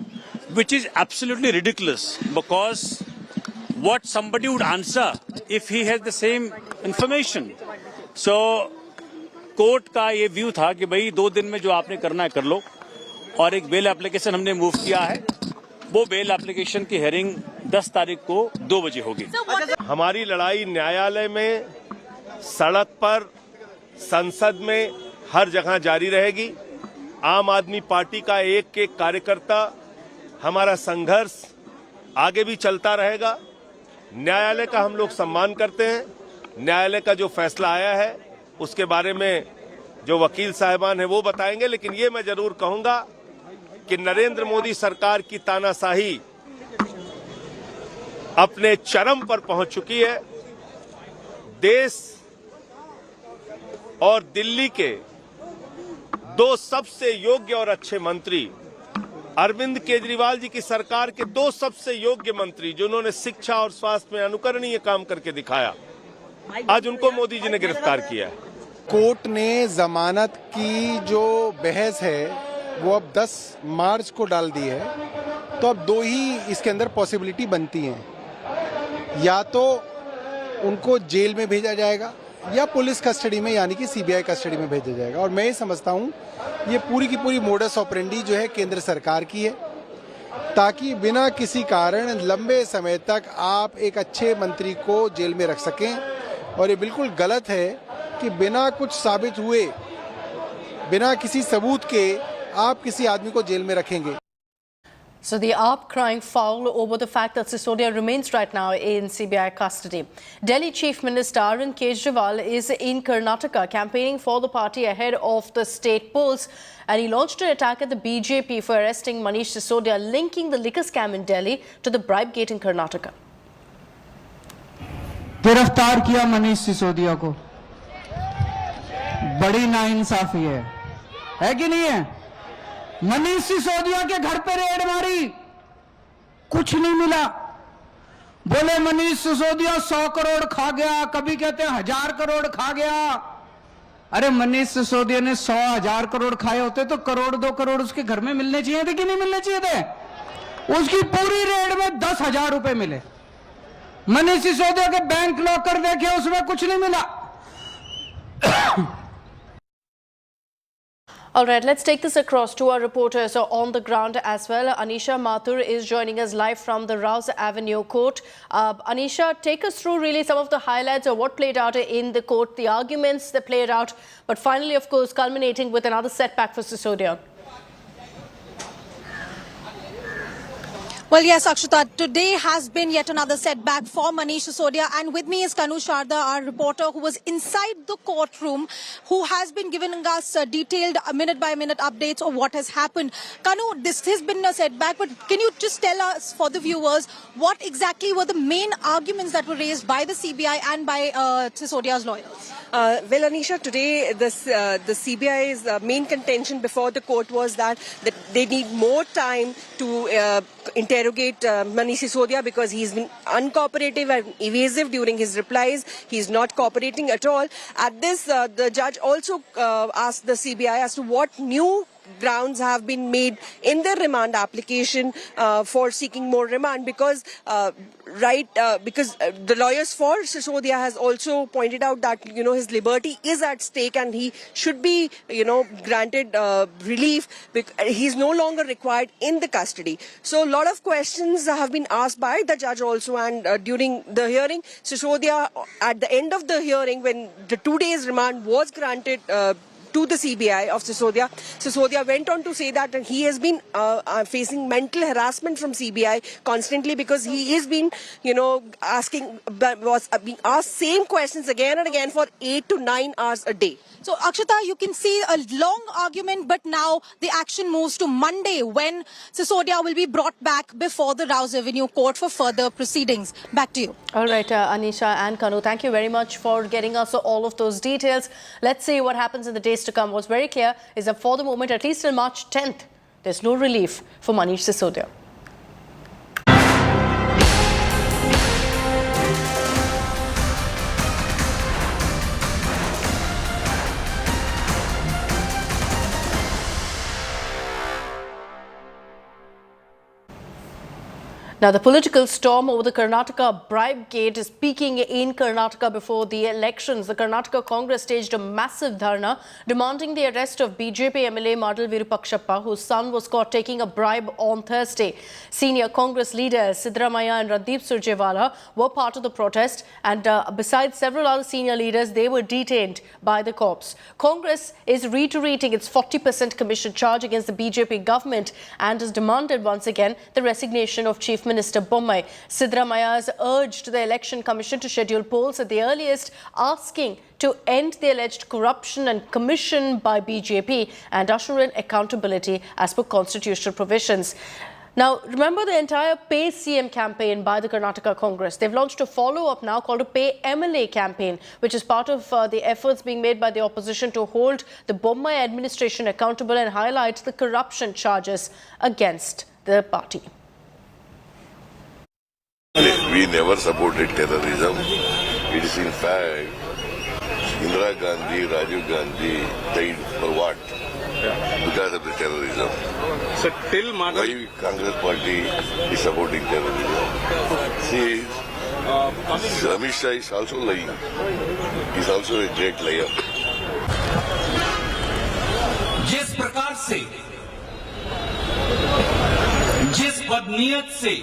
which is absolutely ridiculous, because what somebody would answer if he has the same information. So, court का ये view था कि भाई 2 दिन में जो आपने करना है कर लो, और एक बेल एप्लीकेशन हमने मूव किया है. वो बेल एप्लीकेशन की हेयरिंग 10 तारीख को 2 बजे होगी. हमारी लड़ाई न्यायालय में, सड़क पर, संसद में, हर जगह जारी रहेगी. आम आदमी पार्टी का एक कार्यकर्ता, हमारा संघर्ष आगे भी चलता रहेगा. न्यायालय का हम लोग सम्मान करते हैं. न्यायालय का जो फैसला आया है उसके बारे में जो वकील साहिबान हैं वो बताएंगे, लेकिन ये मैं जरूर कहूंगा कि नरेंद्र मोदी सरकार की तानाशाही अपने चरम पर पहुंच चुकी है. देश और दिल्ली के 2 सबसे योग्य और अच्छे मंत्री, अरविंद केजरीवाल जी की सरकार के 2 सबसे योग्य मंत्री, जिन्होंने शिक्षा और स्वास्थ्य में अनुकरणीय काम करके दिखाया, आज उनको मोदी जी ने गिरफ्तार किया है. कोर्ट ने जमानत की जो बहस है वो अब 10 मार्च को डाल दी है. तो अब 2 ही इसके अंदर पॉसिबिलिटी बनती हैं. या तो उनको जेल में भेजा जाएगा या पुलिस कस्टडी में, यानी कि सीबीआई कस्टडी में भेजा जाएगा. और मैं ये समझता हूँ ये पूरी की पूरी मोडस ऑपरेंडी जो है केंद्र सरकार की है, ताकि बिना किसी कारण लंबे समय तक आप एक अच्छे मंत्री को जेल में रख सकें. और ये बिल्कुल गलत है कि बिना कुछ साबित हुए, बिना किसी सबूत के आप किसी आदमी को जेल में रखेंगे. So the AAP crying foul over the fact that Sisodia remains right now in CBI custody. Delhi Chief Minister Arvind Kejriwal is in Karnataka campaigning for the party ahead of the state polls, and he launched an attack at the BJP for arresting Manish Sisodia, linking the liquor scam in Delhi to the bribe gate in Karnataka. गिरफ्तार किया मनीष सिसोदिया को. बड़ी नाइंसाफी है कि नहीं है? मनीष सिसोदिया के घर पे रेड मारी, कुछ नहीं मिला. बोले मनीष सिसोदिया 100 करोड़ खा गया, कभी कहते हैं 1000 करोड़ खा गया. अरे मनीष सिसोदिया ने 100-1000 करोड़ खाए होते तो 1-2 करोड़ उसके घर में मिलने चाहिए थे कि नहीं मिलने चाहिए थे? उसकी पूरी रेड में 10,000 रुपए मिले। मनीष सिसोदिया के बैंक लॉकर देखे, उसमें कुछ नहीं मिला। All right, let's take this across to our reporters on the ground as well. Anisha Mathur is joining us live from the Rouse Avenue court. Anisha, take us through really some of the highlights of what played out in the court, the arguments that played out, but finally, of course, culminating with another setback for Sisodia. Well, yes, Akshita, today has been yet another setback for Manish Sisodia, and with me is Kanu Sharda, our reporter who was inside the courtroom, who has been giving us detailed minute-by-minute updates of what has happened. Kanu, this has been a setback, but can you just tell us, for the viewers, what exactly were the main arguments that were raised by the CBI and by Sisodia's lawyers? Well, Anisha, today the CBI's main contention before the court was that they need more time to interrogate Manish Sisodia because he's been uncooperative and evasive during his replies. He's not cooperating at all. At this, the judge also asked the CBI as to what new grounds have been made in their remand application for seeking more remand because the lawyers for Sisodia has also pointed out that his liberty is at stake and he should be granted relief because he's no longer required in the custody. So a lot of questions have been asked by the judge also, and during the hearing, Sisodia, at the end of the hearing, when the 2 days remand was granted to the CBI of Sisodia, Sisodia went on to say that he has been facing mental harassment from CBI constantly because he has been, being asked same questions again and again for 8 to 9 hours a day. So, Akshita, you can see a long argument, but now the action moves to Monday when Sisodia will be brought back before the Rouse Avenue court for further proceedings. Back to you. All right, Anisha and Kanu, thank you very much for getting us all of those details. Let's see what happens in the days to come. What's very clear is that for the moment, at least till March 10th, there's no relief for Manish Sisodia. Now, the political storm over the Karnataka bribe gate is peaking in Karnataka before the elections. The Karnataka Congress staged a massive dharna demanding the arrest of BJP MLA Madal Virupakshappa, whose son was caught taking a bribe on Thursday. Senior Congress leaders Siddaramaiah and Randeep Surjewala were part of the protest, and besides several other senior leaders, they were detained by the cops. Congress is reiterating its 40% commission charge against the BJP government and has demanded once again the resignation of Chief Minister Bommai. Siddaramaiah has urged the Election Commission to schedule polls at the earliest, asking to end the alleged corruption and commission by BJP and usher in accountability as per constitutional provisions. Now, remember the entire Pay CM campaign by the Karnataka Congress. They've launched a follow-up now called a Pay MLA campaign, which is part of the efforts being made by the opposition to hold the Bommai administration accountable and highlight the corruption charges against the party. We never supported terrorism. It is in fact Indira Gandhi, Rajiv Gandhi died for what? Because of the terrorism. So till why Congress party is supporting terrorism? See, Amit Shah is also lying. He is also a great liar. जिस प्रकार से जिस बदनीयत से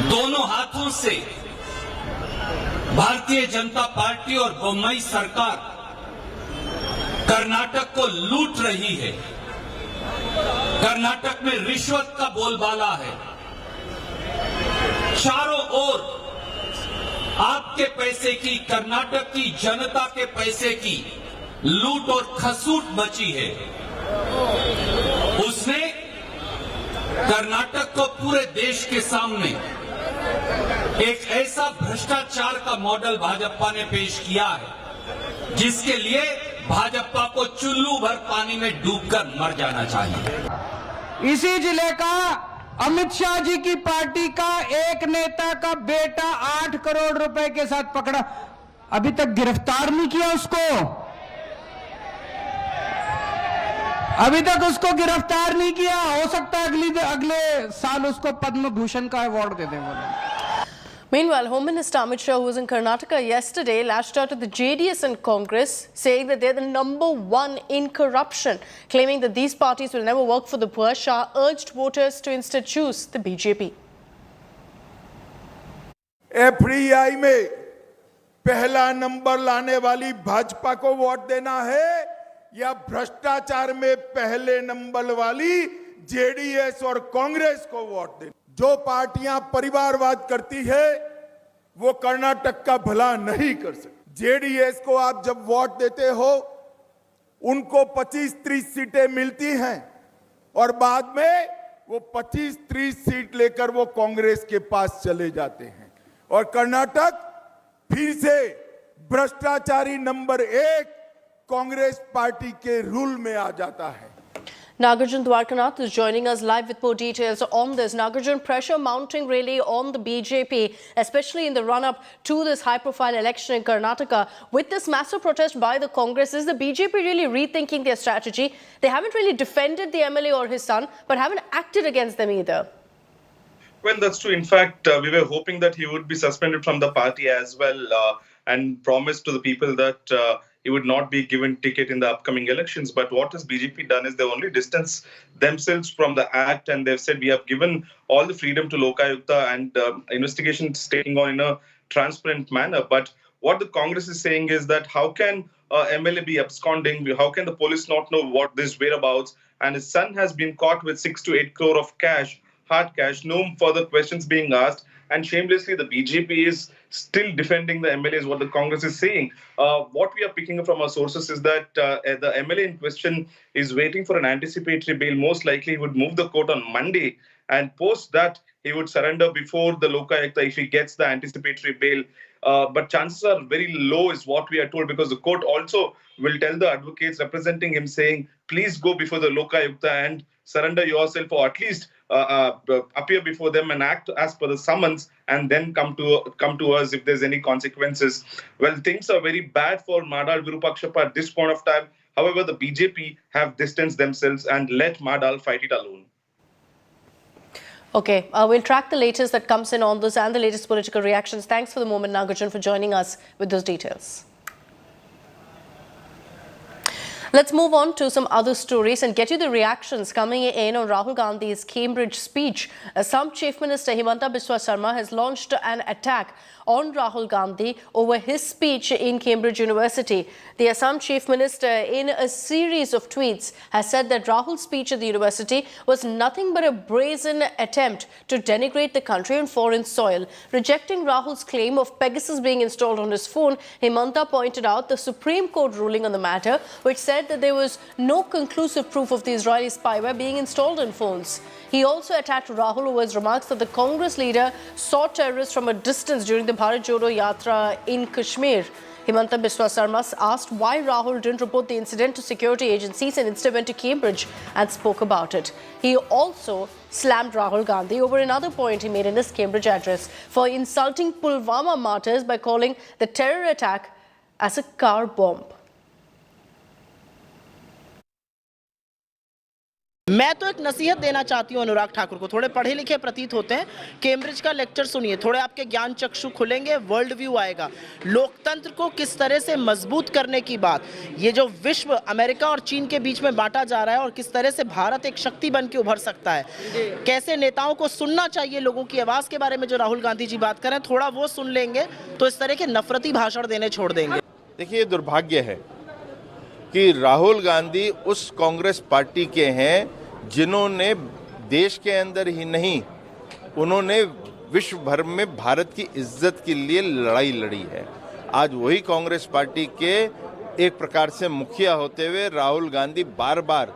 दोनों हाथों से Bharatiya Janata party और बोम्मई सरकार कर्नाटक को लूट रही है, कर्नाटक में रिश्वत का बोलबाला है, चारों ओर आपके पैसे की, कर्नाटक की जनता के पैसे की लूट और खसूट मची है। उसने कर्नाटक को पूरे देश के सामने एक ऐसा भ्रष्टाचार का मॉडल भाजपा ने पेश किया है जिसके लिए भाजपा को चुल्लू भर पानी में डूबकर मर जाना चाहिए। इसी जिले का अमित शाह जी की पार्टी का एक नेता का बेटा 8 करोड़ रुपए के साथ पकड़ा, अभी तक गिरफ्तार नहीं किया उसको। अभी तक उसको गिरफ्तार नहीं किया, हो सकता है अगले साल उसको पद्म भूषण का अवार्ड दे दें. Meanwhile, Home Minister Amit Shah, who was in Karnataka yesterday, lashed out at the JDS and Congress, saying that they're the #1 in corruption, claiming that these parties will never work for the poor. Shah urged voters to instead choose the BJP. FDI में पहला number लाने वाली भाजपा को vote देना है या भ्रष्टाचार में पहले नंबर वाली जेडीएस और कांग्रेस को वोट देना? जो पार्टियां परिवारवाद करती है वो कर्नाटक का भला नहीं कर सकती. जेडीएस को आप जब वोट देते हो उनको 25-30 सीटें मिलती हैं और बाद में वो 25-30 सीट लेकर वो कांग्रेस के पास चले जाते हैं और कर्नाटक फिर से भ्रष्टाचारी नंबर 1 कांग्रेस पार्टी के रूल में आ जाता है. Nagarjun Dwarkanath is joining us live with more details on this. Nagarjun, pressure mounting really on the BJP, especially in the run-up to this high-profile election in Karnataka. With this massive protest by the Congress, is the BJP really rethinking their strategy? They haven't really defended the MLA or his son, but haven't acted against them either. Well, that's true. In fact, we were hoping that he would be suspended from the party as well and promised to the people that he would not be given ticket in the upcoming elections. But what has BJP done is they only distance themselves from the act, and they've said we have given all the freedom to Lokayukta and investigations taking on in a transparent manner. But what the Congress is saying is that how can MLA be absconding? How can the police not know what his whereabouts? And his son has been caught with 6 to 8 crore of cash, hard cash, no further questions being asked. And shamelessly, the BJP is still defending the MLA is what the Congress is saying. What we are picking up from our sources is that the MLA in question is waiting for an anticipatory bail. Most likely, he would move the court on Monday, and post that, he would surrender before the Lokayukta if he gets the anticipatory bail. But chances are very low is what we are told, because the court also will tell the advocates representing him saying, please go before the Lokayukta and surrender yourself, or at least appear before them and act as per the summons, and then come to us if there's any consequences. Well, things are very bad for Madal Virupakshappa at this point of time. However, the BJP have distanced themselves and let Madal fight it alone. Okay, we'll track the latest that comes in on this and the latest political reactions. Thanks for the moment, Nagarjun, for joining us with those details. Let's move on to some other stories and get you the reactions coming in on Rahul Gandhi's Cambridge speech. Assam Chief Minister Himanta Biswa Sarma has launched an attack on Rahul Gandhi over his speech in Cambridge University. The Assam Chief Minister, in a series of tweets, has said that Rahul's speech at the university was nothing but a brazen attempt to denigrate the country on foreign soil. Rejecting Rahul's claim of Pegasus being installed on his phone, Himanta pointed out the Supreme Court ruling on the matter, which said that there was no conclusive proof of the Israeli spyware being installed on phones. He also attacked Rahul over his remarks that the Congress leader saw terrorists from a distance during the Bharat Jodo Yatra in Kashmir. Himanta Biswa Sarma asked why Rahul didn't report the incident to security agencies and instead went to Cambridge and spoke about it. He also slammed Rahul Gandhi over another point he made in his Cambridge address for insulting Pulwama martyrs by calling the terror attack as a car bomb. मैं तो एक नसीहत देना चाहती हूँ अनुराग ठाकुर को, थोड़े पढ़े लिखे प्रतीत होते हैं, कैम्ब्रिज का लेक्चर सुनिए, थोड़े आपके ज्ञान चक्षु खुलेंगे, वर्ल्ड व्यू आएगा। लोकतंत्र को किस तरह से मजबूत करने की बात, ये जो विश्व अमेरिका और चीन के बीच में बांटा जा रहा है और किस तरह से भारत एक शक्ति बन के उभर सकता है, कैसे नेताओं को सुनना चाहिए लोगों की आवाज़ के बारे में जो राहुल गांधी जी बात करें, थोड़ा वो सुन लेंगे तो इस तरह के नफरती भाषण देने छोड़ देंगे। देखिए, दुर्भाग्य है कि राहुल गांधी उस कांग्रेस पार्टी के हैं जिन्होंने देश के अंदर ही नहीं, उन्होंने विश्व भर में भारत की इज्जत के लिए लड़ाई लड़ी है। आज वही कांग्रेस पार्टी के एक प्रकार से मुखिया होते हुए राहुल गांधी बार बार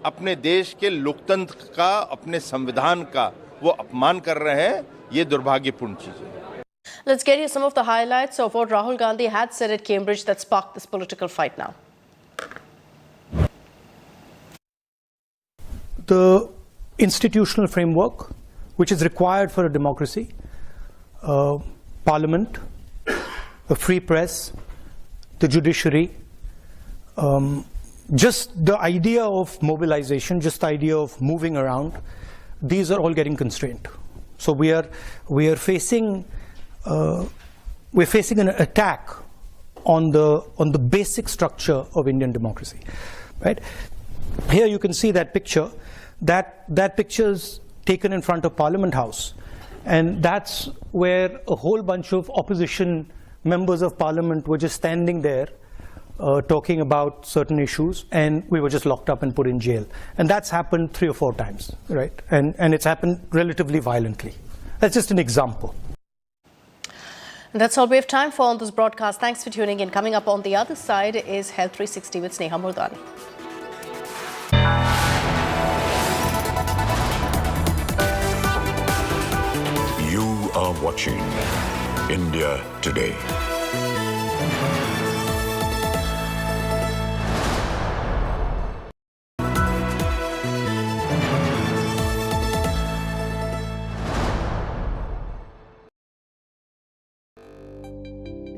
अपने देश के लोकतंत्र का, अपने संविधान का वो अपमान कर रहे हैं। ये दुर्भाग्यपूर्ण चीज है। Let's get you some of the highlights of what Rahul Gandhi had said at Cambridge that sparked this political fight now. The institutional framework which is required for a democracy, parliament, a free press, the judiciary, just the idea of mobilization, just the idea of moving around, these are all getting constrained. So we are facing an attack on the basic structure of Indian democracy, right? Here you can see that picture. That picture is taken in front of Parliament House, and that's where a whole bunch of opposition members of Parliament were just standing there talking about certain issues, and we were just locked up and put in jail. And that's happened 3 or 4 times, right? And it's happened relatively violently. That's just an example. And that's all we have time for on this broadcast. Thanks for tuning in. Coming up on the other side is Health 360 with Sneha Murdani. You are watching India Today.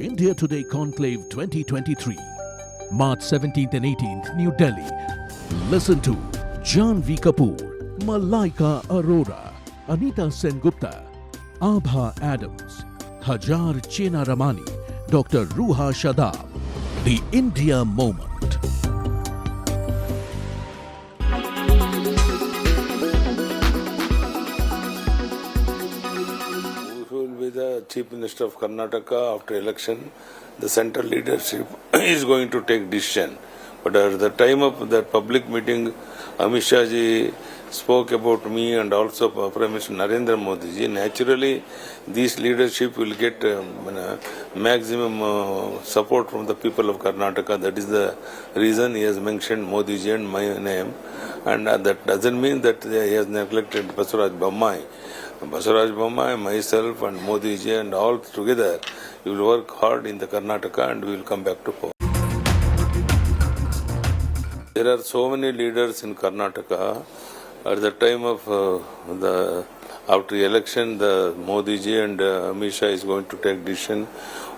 India Today Conclave 2023, March 17th and 18th, New Delhi. Listen to Janvi Kapoor, Malaika Arora, Anita Sengupta, Abha Adams, Hajar Chena Ramani, Dr. Ruha Shadab. The India Moment. The Chief Minister of Karnataka after election, the central leadership is going to take decision. But at the time of that public meeting, Amit Shah ji spoke about me and also Prime Minister Narendra Modi ji. Naturally, this leadership will get maximum support from the people of Karnataka. That is the reason he has mentioned Modi ji and my name. And that doesn't mean that he has neglected Basuraj Bommai. Basuraj Bommai, myself and Modi ji and all together, we will work hard in the Karnataka and we will come back to power. There are so many leaders in Karnataka. At the time of after the election, the Modi ji and Amit Shah is going to take decision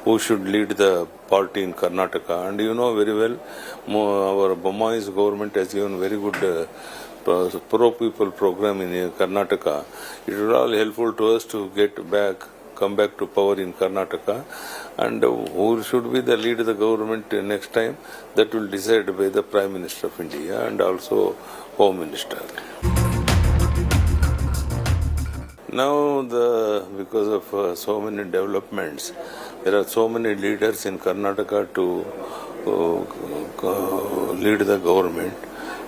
who should lead the party in Karnataka. And you know very well, our Bommai's government has given very good pro-people program in Karnataka. It is all helpful to us to come back to power in Karnataka. And who should be the lead of the government next time, that will decide by the Prime Minister of India and also Home Minister. Now, because of so many developments, there are so many leaders in Karnataka to lead the government.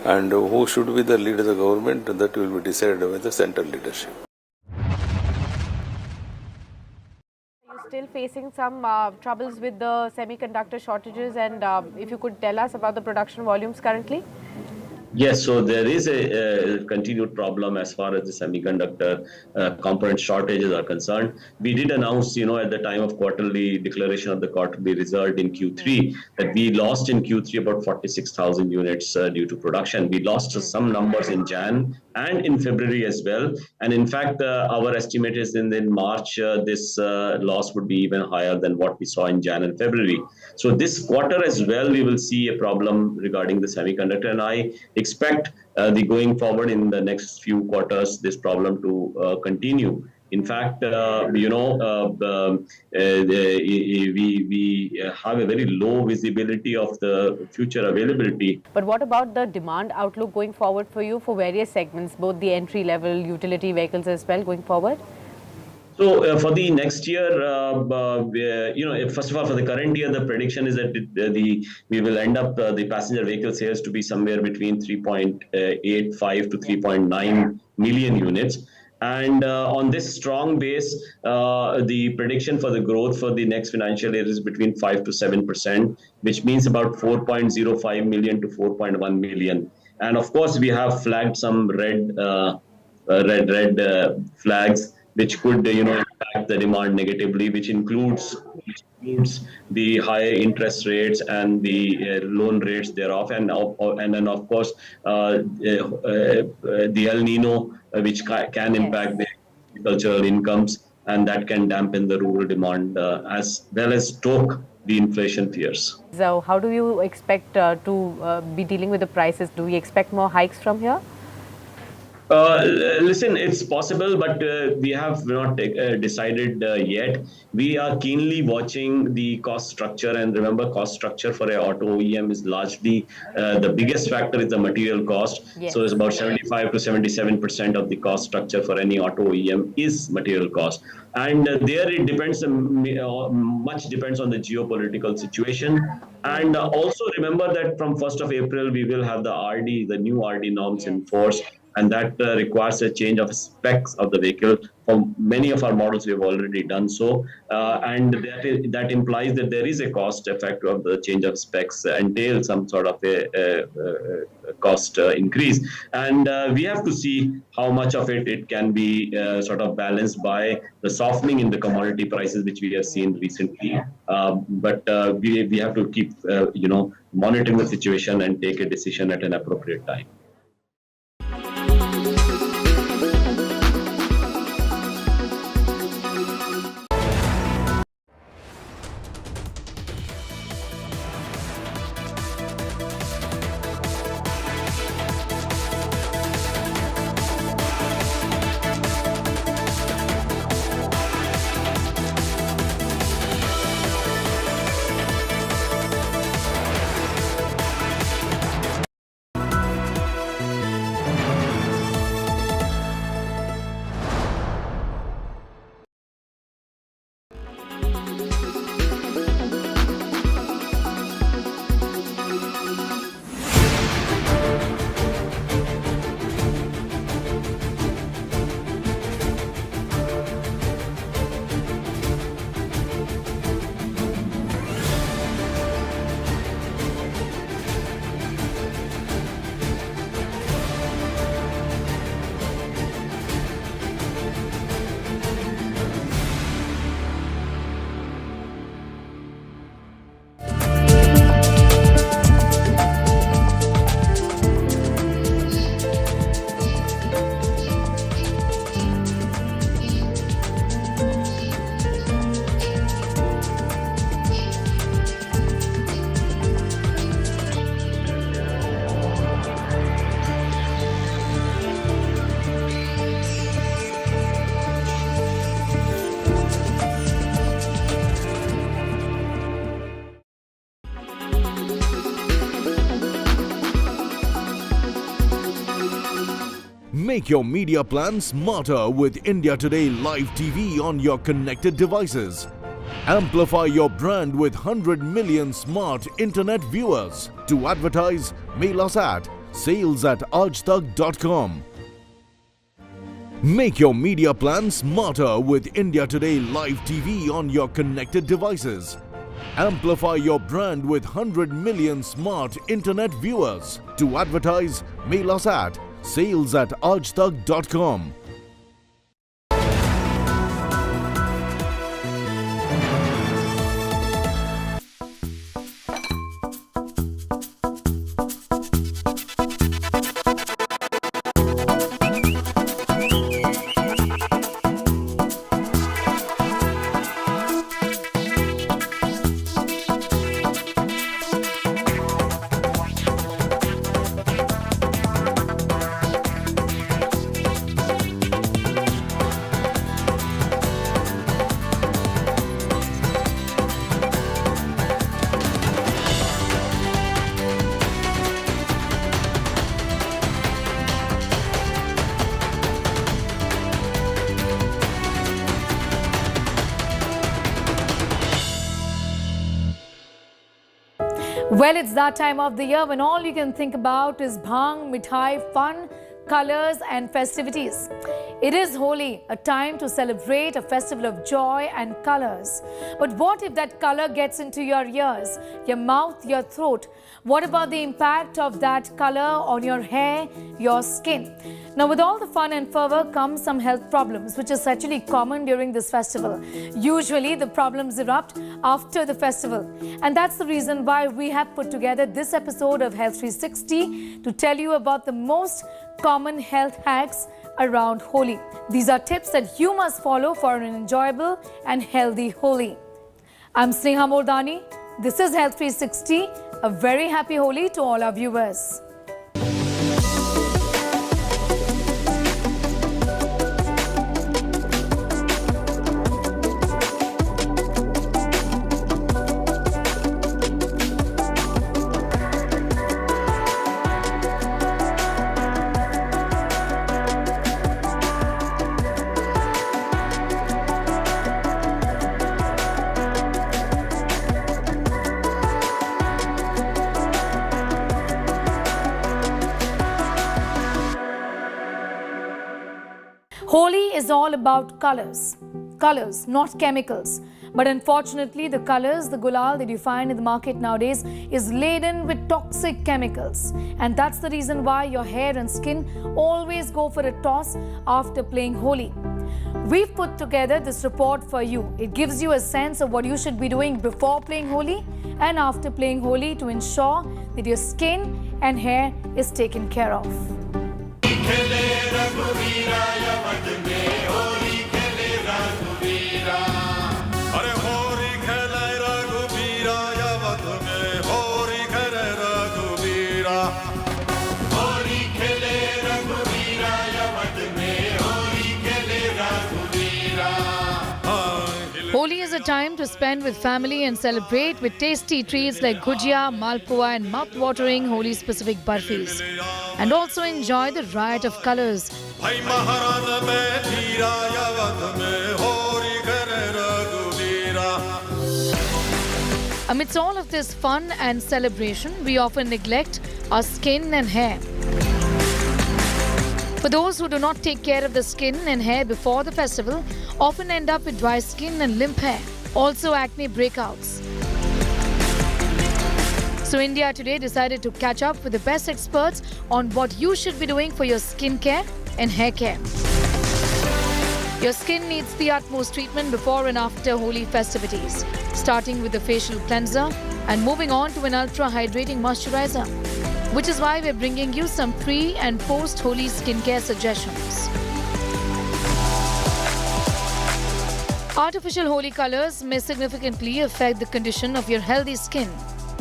And who should be the leader of the government, that will be decided by the central leadership. You're still facing some troubles with the semiconductor shortages, and if you could tell us about the production volumes currently? Yes, so there is a continued problem as far as the semiconductor component shortages are concerned. We did announce, at the time of quarterly declaration of the quarterly result in Q3, that we lost in Q3 about 46,000 units due to production. We lost some numbers in Jan and in February as well. And in fact, our estimate is in March, this loss would be even higher than what we saw in Jan and February. So this quarter as well, we will see a problem regarding the semiconductor. And I expect going forward in the next few quarters, this problem to continue. In fact, we have a very low visibility of the future availability. But what about the demand outlook going forward for you for various segments, both the entry level, utility vehicles as well going forward? So for the next year, first of all, for the current year, the prediction is that we will end up the passenger vehicle sales to be somewhere between 3.85 to 3.9 million units. And on this strong base, the prediction for the growth for the next financial year is between 5 to 7%, which means about 4.05 million to 4.1 million. And of course, we have flagged some red flags, which could impact the demand negatively, which includes the higher interest rates and the loan rates thereof, and then of course the El Nino, which can impact the agricultural incomes, and that can dampen the rural demand, as well as stoke the inflation fears. So how do you expect to be dealing with the prices? Do we expect more hikes from here? Listen, it's possible, but we have not decided yet. We are keenly watching the cost structure, and remember, cost structure for an auto OEM is largely the biggest factor is the material cost. Yes. So it's about 75 to 77% of the cost structure for any auto OEM is material cost. And there it depends, much depends on the geopolitical situation. And also remember that from 1st of April, we will have the new RD norms in force. And that requires a change of specs of the vehicle. For many of our models, we have already done so. And that implies that there is a cost effect of the change of specs, entail some sort of a cost increase. And we have to see how much of it can be sort of balanced by the softening in the commodity prices, which we have seen recently. But we have to keep, monitoring the situation and take a decision at an appropriate time. Make your media plan smarter with India Today Live TV on your connected devices. Amplify your brand with 100 million smart internet viewers. To advertise, mail us at sales@aajtak.com. Make your media plan smarter with India Today Live TV on your connected devices. Amplify your brand with 100 million smart internet viewers. To advertise, mail us at sales@aajtak.com. Well, it's that time of the year when all you can think about is bhang, mithai, fun, colors and festivities. It is Holi, a time to celebrate a festival of joy and colors. But what if that color gets into your ears, your mouth, your throat? What about the impact of that color on your hair, your skin? Now, with all the fun and fervor comes some health problems, which is actually common during this festival. Usually, the problems erupt after the festival. And that's the reason why we have put together this episode of Health 360 to tell you about the most common health hacks around Holi. These are tips that you must follow for an enjoyable and healthy Holi. I'm Sneha Mordani. This is Health 360. A very happy Holi to all our viewers. Holi is all about colors. Colors, not chemicals. But unfortunately, the colors, the gulal that you find in the market nowadays is laden with toxic chemicals. And that's the reason why your hair and skin always go for a toss after playing Holi. We've put together this report for you. It gives you a sense of what you should be doing before playing Holi and after playing Holi to ensure that your skin and hair is taken care of. Holi is a time to spend with family and celebrate with tasty treats like gujia, malpua and mouth-watering Holi-specific barfis. And also enjoy the riot of colours. Amidst all of this fun and celebration, we often neglect our skin and hair. For those who do not take care of the skin and hair before the festival, often end up with dry skin and limp hair. Also acne breakouts. So India Today decided to catch up with the best experts on what you should be doing for your skin care and hair care. Your skin needs the utmost treatment before and after Holi festivities, starting with the facial cleanser and moving on to an ultra-hydrating moisturizer, which is why we're bringing you some pre- and post-Holi skincare suggestions. Artificial Holi colors may significantly affect the condition of your healthy skin.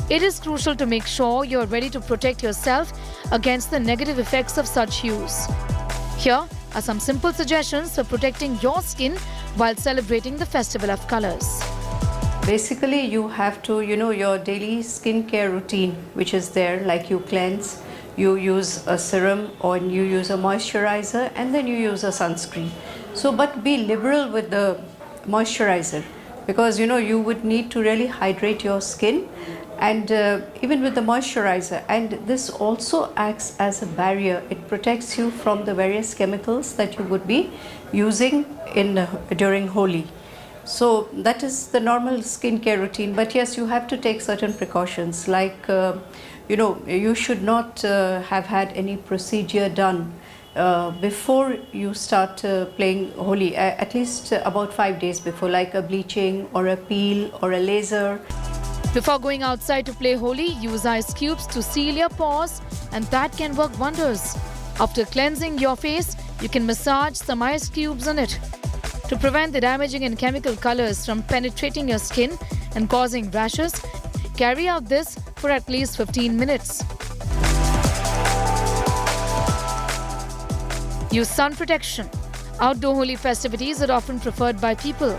It is crucial to make sure you're ready to protect yourself against the negative effects of such hues. Here are some simple suggestions for protecting your skin while celebrating the Festival of Colors. Basically, you have to, your daily skincare routine, which is there, like you cleanse, you use a serum or you use a moisturizer and then you use a sunscreen. So, but be liberal with the moisturizer because, you would need to really hydrate your skin and even with the moisturizer. And this also acts as a barrier. It protects you from the various chemicals that you would be using during Holi. So that is the normal skincare routine. But yes, you have to take certain precautions like, you should not have had any procedure done before you start playing Holi, at least about 5 days before, like a bleaching or a peel or a laser. Before going outside to play Holi, use ice cubes to seal your pores and that can work wonders. After cleansing your face, you can massage some ice cubes on it. To prevent the damaging and chemical colors from penetrating your skin and causing rashes, carry out this for at least 15 minutes. Use sun protection. Outdoor Holi festivities are often preferred by people.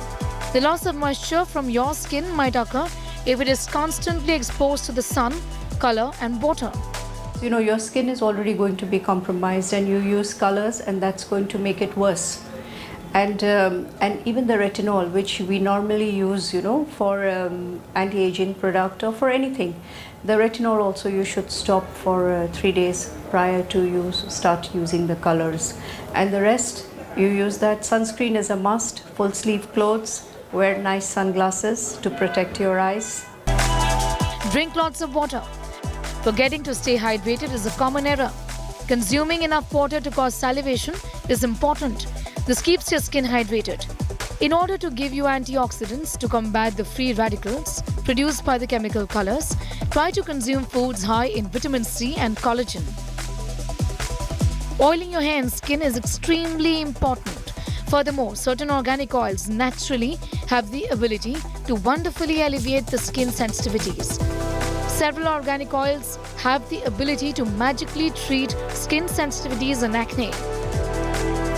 The loss of moisture from your skin might occur if it is constantly exposed to the sun, color and water. Your skin is already going to be compromised and you use colors and that's going to make it worse. And even the retinol, which we normally use, for anti-aging product or for anything, the retinol also you should stop for 3 days prior to you start using the colors. And the rest, you use that. Sunscreen is a must, full sleeve clothes, wear nice sunglasses to protect your eyes. Drink lots of water. Forgetting to stay hydrated is a common error. Consuming enough water to cause salivation is important. This keeps your skin hydrated. In order to give you antioxidants to combat the free radicals produced by the chemical colors, try to consume foods high in vitamin C and collagen. Oiling your hair and skin is extremely important. Furthermore, certain organic oils naturally have the ability to wonderfully alleviate the skin sensitivities. Several organic oils have the ability to magically treat skin sensitivities and acne.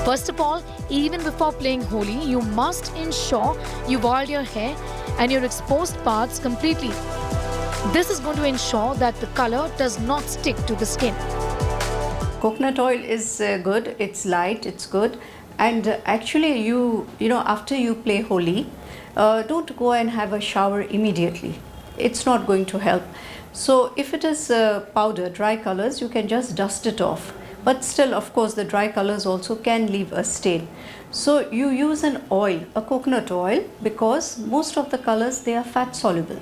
First of all, even before playing Holi, you must ensure you've oiled your hair and your exposed parts completely. This is going to ensure that the color does not stick to the skin. Coconut oil is good, it's light, it's good. And actually, you know, after you play Holi, don't go and have a shower immediately. It's not going to help. So if it is powder, dry colors, you can just dust it off. But still, of course, the dry colors also can leave a stain. So you use an oil, a coconut oil, because most of the colors, they are fat soluble.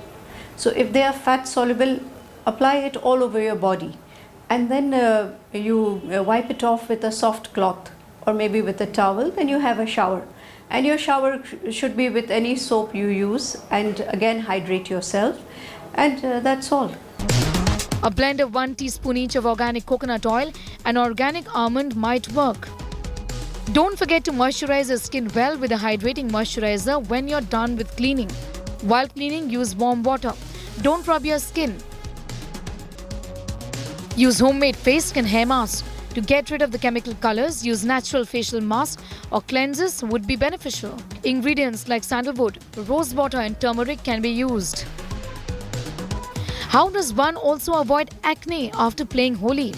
So if they are fat soluble, apply it all over your body. And then you wipe it off with a soft cloth or maybe with a towel, then you have a shower. And your shower should be with any soap you use, and again hydrate yourself, and that's all. A blend of 1 teaspoon each of organic coconut oil and organic almond might work. Don't forget to moisturize your skin well with a hydrating moisturizer when you're done with cleaning. While cleaning, use warm water. Don't rub your skin. Use homemade face and hair mask. To get rid of the chemical colors, use natural facial mask or cleansers would be beneficial. Ingredients like sandalwood, rose water and turmeric can be used. How does one also avoid acne after playing Holi?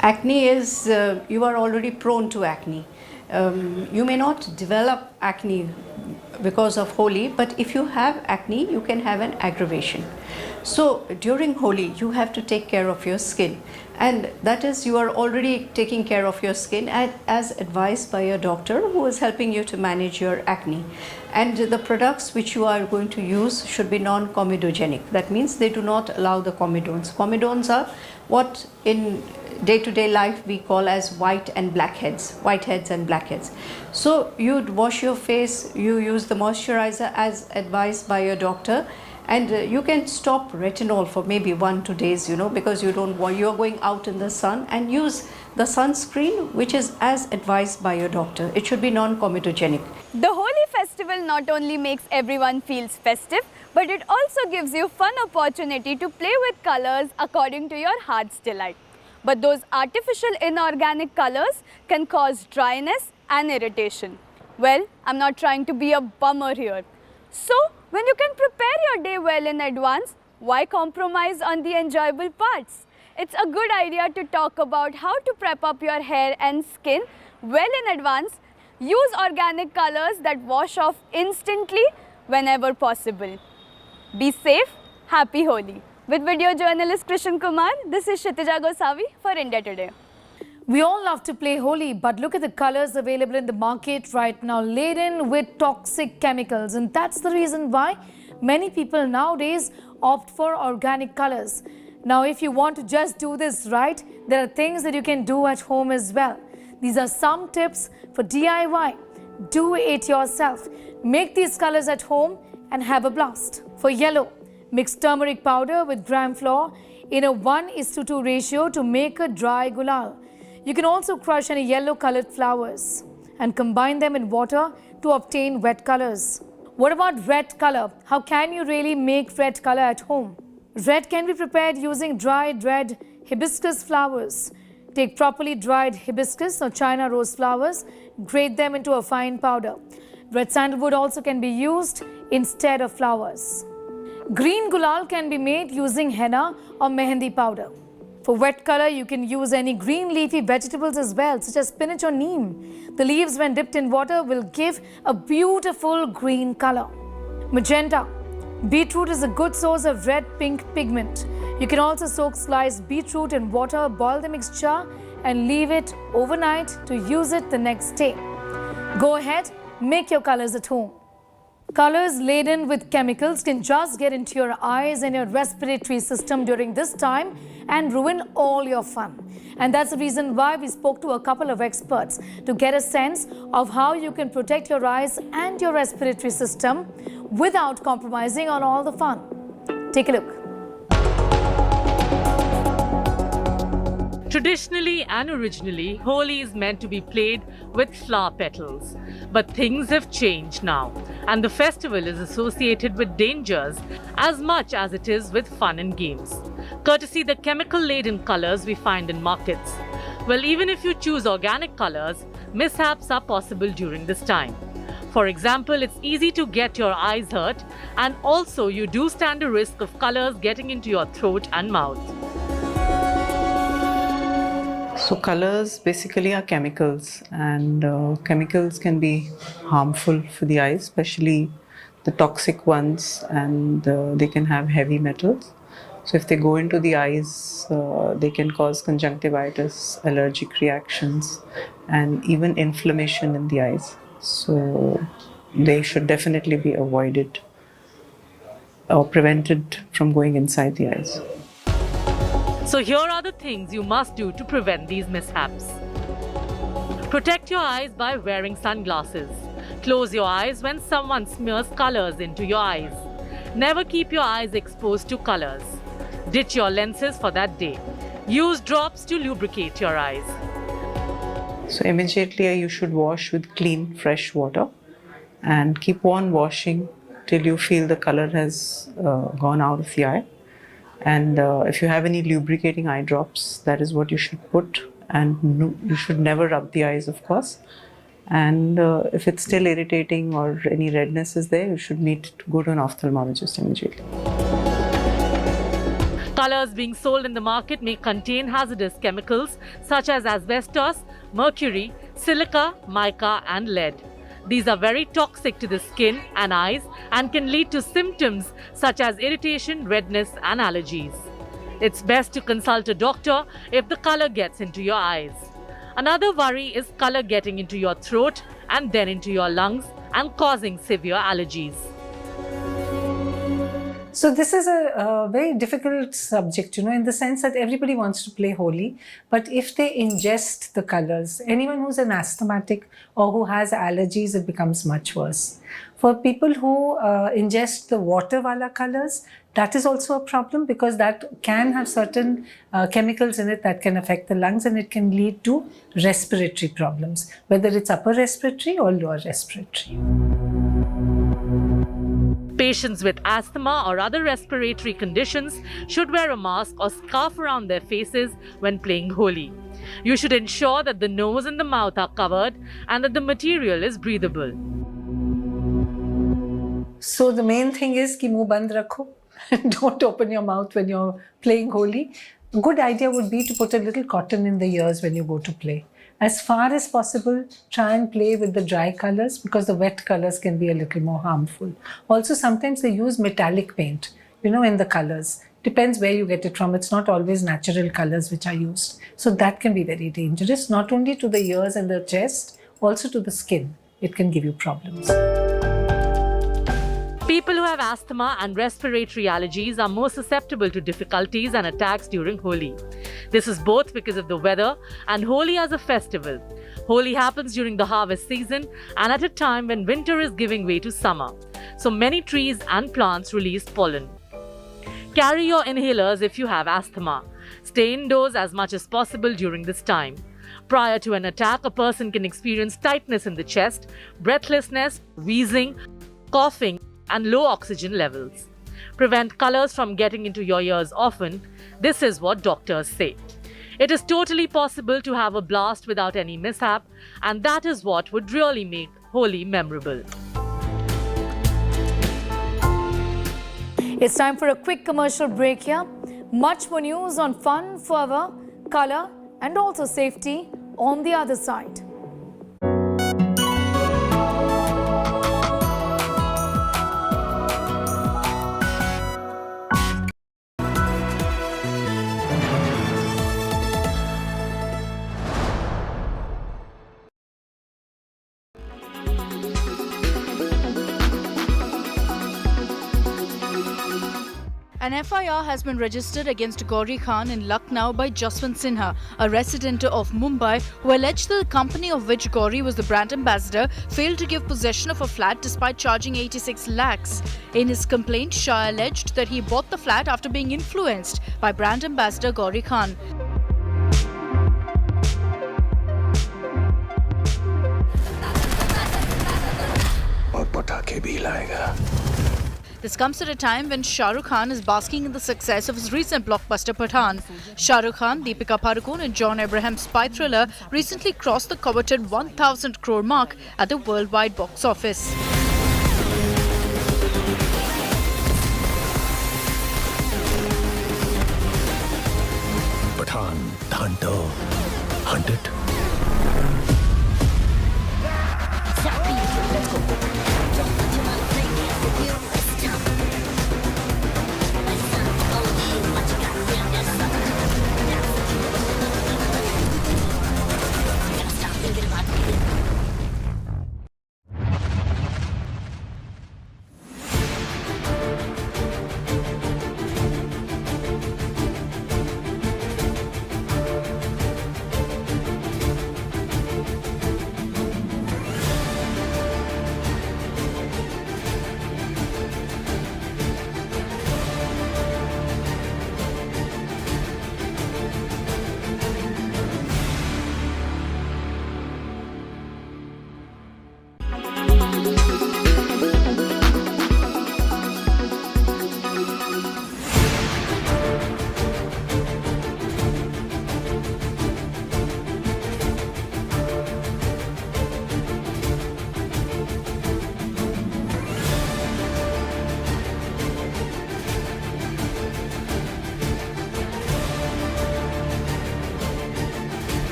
Acne is, you are already prone to acne. You may not develop acne because of Holi, but if you have acne, you can have an aggravation. So during Holi, you have to take care of your skin, and that is, you are already taking care of your skin as advised by a doctor who is helping you to manage your acne. And the products which you are going to use should be non-comedogenic. That means they do not allow the comedones. Comedones are what in day-to-day life we call as whiteheads and blackheads. So you'd wash your face, you use the moisturizer as advised by your doctor, and you can stop retinol for maybe 1-2 days, you know, because you're going out in the sun, and use the sunscreen which is as advised by your doctor. It should be non-comedogenic. The Holi festival not only makes everyone feels festive, but it also gives you fun opportunity to play with colors according to your heart's delight. But those artificial inorganic colors can cause dryness and irritation. Well, I'm not trying to be a bummer here. So, when you can prepare your day well in advance, why compromise on the enjoyable parts? It's a good idea to talk about how to prep up your hair and skin well in advance. Use organic colors that wash off instantly whenever possible. Be safe, happy Holi. With video journalist Krishan Kumar, this is Kshitija Gosavi for India Today. We all love to play Holi, but look at the colors available in the market right now, laden with toxic chemicals. And that's the reason why many people nowadays opt for organic colors. Now, if you want to just do this right, there are things that you can do at home as well. These are some tips for DIY. Do it yourself. Make these colors at home and have a blast. For yellow, mix turmeric powder with gram flour in a 1:2 ratio to make a dry gulal. You can also crush any yellow colored flowers and combine them in water to obtain wet colors. What about red color? How can you really make red color at home? Red can be prepared using dried red hibiscus flowers. Take properly dried hibiscus or China rose flowers, grate them into a fine powder. Red sandalwood also can be used instead of flowers. Green gulal can be made using henna or mehendi powder. For wet color, you can use any green leafy vegetables as well, such as spinach or neem. The leaves, when dipped in water, will give a beautiful green color. Magenta. Beetroot is a good source of red-pink pigment. You can also soak sliced beetroot in water, boil the mixture, and leave it overnight to use it the next day. Go ahead, make your colors at home. Colors laden with chemicals can just get into your eyes and your respiratory system during this time and ruin all your fun. And that's the reason why we spoke to a couple of experts to get a sense of how you can protect your eyes and your respiratory system without compromising on all the fun. Take a look. Traditionally and originally, Holi is meant to be played with flower petals. But things have changed now, and the festival is associated with dangers as much as it is with fun and games, courtesy the chemical-laden colors we find in markets. Well, even if you choose organic colors, mishaps are possible during this time. For example, it's easy to get your eyes hurt, and also you do stand a risk of colors getting into your throat and mouth. So colors basically are chemicals, and chemicals can be harmful for the eyes, especially the toxic ones, and they can have heavy metals. So if they go into the eyes, they can cause conjunctivitis, allergic reactions, and even inflammation in the eyes. So they should definitely be avoided or prevented from going inside the eyes. So here are the things you must do to prevent these mishaps. Protect your eyes by wearing sunglasses. Close your eyes when someone smears colors into your eyes. Never keep your eyes exposed to colors. Ditch your lenses for that day. Use drops to lubricate your eyes. So immediately you should wash with clean, fresh water and keep on washing till you feel the color has gone out of the eye. And if you have any lubricating eye drops, that is what you should put. And you should never rub the eyes, of course. And if it's still irritating or any redness is there, you should need to go to an ophthalmologist immediately. Colors being sold in the market may contain hazardous chemicals such as asbestos, mercury, silica, mica, and lead. These are very toxic to the skin and eyes and can lead to symptoms such as irritation, redness, and allergies. It's best to consult a doctor if the color gets into your eyes. Another worry is color getting into your throat and then into your lungs and causing severe allergies. So this is a very difficult subject, in the sense that everybody wants to play Holi, but if they ingest the colors, anyone who's an asthmatic or who has allergies, it becomes much worse. For people who ingest the water wala colors, that is also a problem because that can have certain chemicals in it that can affect the lungs and it can lead to respiratory problems, whether it's upper respiratory or lower respiratory. Patients with asthma or other respiratory conditions should wear a mask or scarf around their faces when playing Holi. You should ensure that the nose and the mouth are covered and that the material is breathable. So the main thing is ki muh band rakho. Don't open your mouth when you're playing Holi. A good idea would be to put a little cotton in the ears when you go to play. As far as possible, try and play with the dry colors because the wet colors can be a little more harmful. Also, sometimes they use metallic paint, in the colors. Depends where you get it from. It's not always natural colors which are used. So that can be very dangerous, not only to the ears and the chest, also to the skin. It can give you problems. People who have asthma and respiratory allergies are more susceptible to difficulties and attacks during Holi. This is both because of the weather and Holi as a festival. Holi happens during the harvest season and at a time when winter is giving way to summer. So many trees and plants release pollen. Carry your inhalers if you have asthma. Stay indoors as much as possible during this time. Prior to an attack, a person can experience tightness in the chest, breathlessness, wheezing, coughing, and low oxygen levels. Prevent colors from getting into your ears often. This is what doctors say. It is totally possible to have a blast without any mishap, and that is what would really make Holi memorable. It's time for a quick commercial break here. Much more news on fun, fervor, color, and also safety on the other side. An FIR has been registered against Gauri Khan in Lucknow by Jaswant Sinha, a resident of Mumbai, who alleged that the company of which Gauri was the brand ambassador failed to give possession of a flat despite charging 86 lakhs. In his complaint, Shah alleged that he bought the flat after being influenced by brand ambassador Gauri Khan. पटाखे भी लाएगा। This comes at a time when Shah Rukh Khan is basking in the success of his recent blockbuster Pathaan. Shah Rukh Khan, Deepika Padukone and John Abraham's spy thriller recently crossed the coveted 1,000 crore mark at the worldwide box office. Pathaan, the hunter, hunted. Let's go.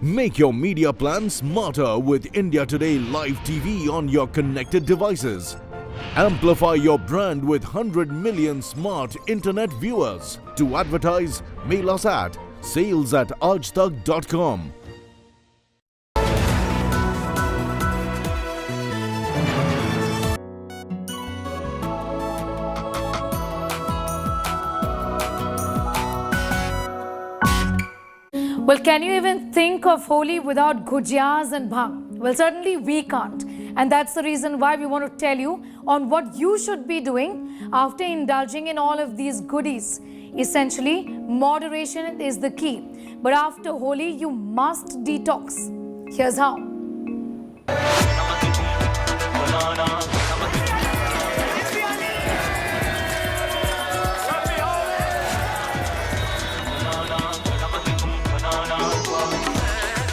Make your media plan smarter with India Today Live TV on your connected devices. Amplify your brand with 100 million smart internet viewers. To advertise, mail us at sales@aajtak.com. Well, can you even think of Holi without gujiyas and bhang? Well, certainly we can't. And that's the reason why we want to tell you on what you should be doing after indulging in all of these goodies. Essentially, moderation is the key. But after Holi, you must detox. Here's how.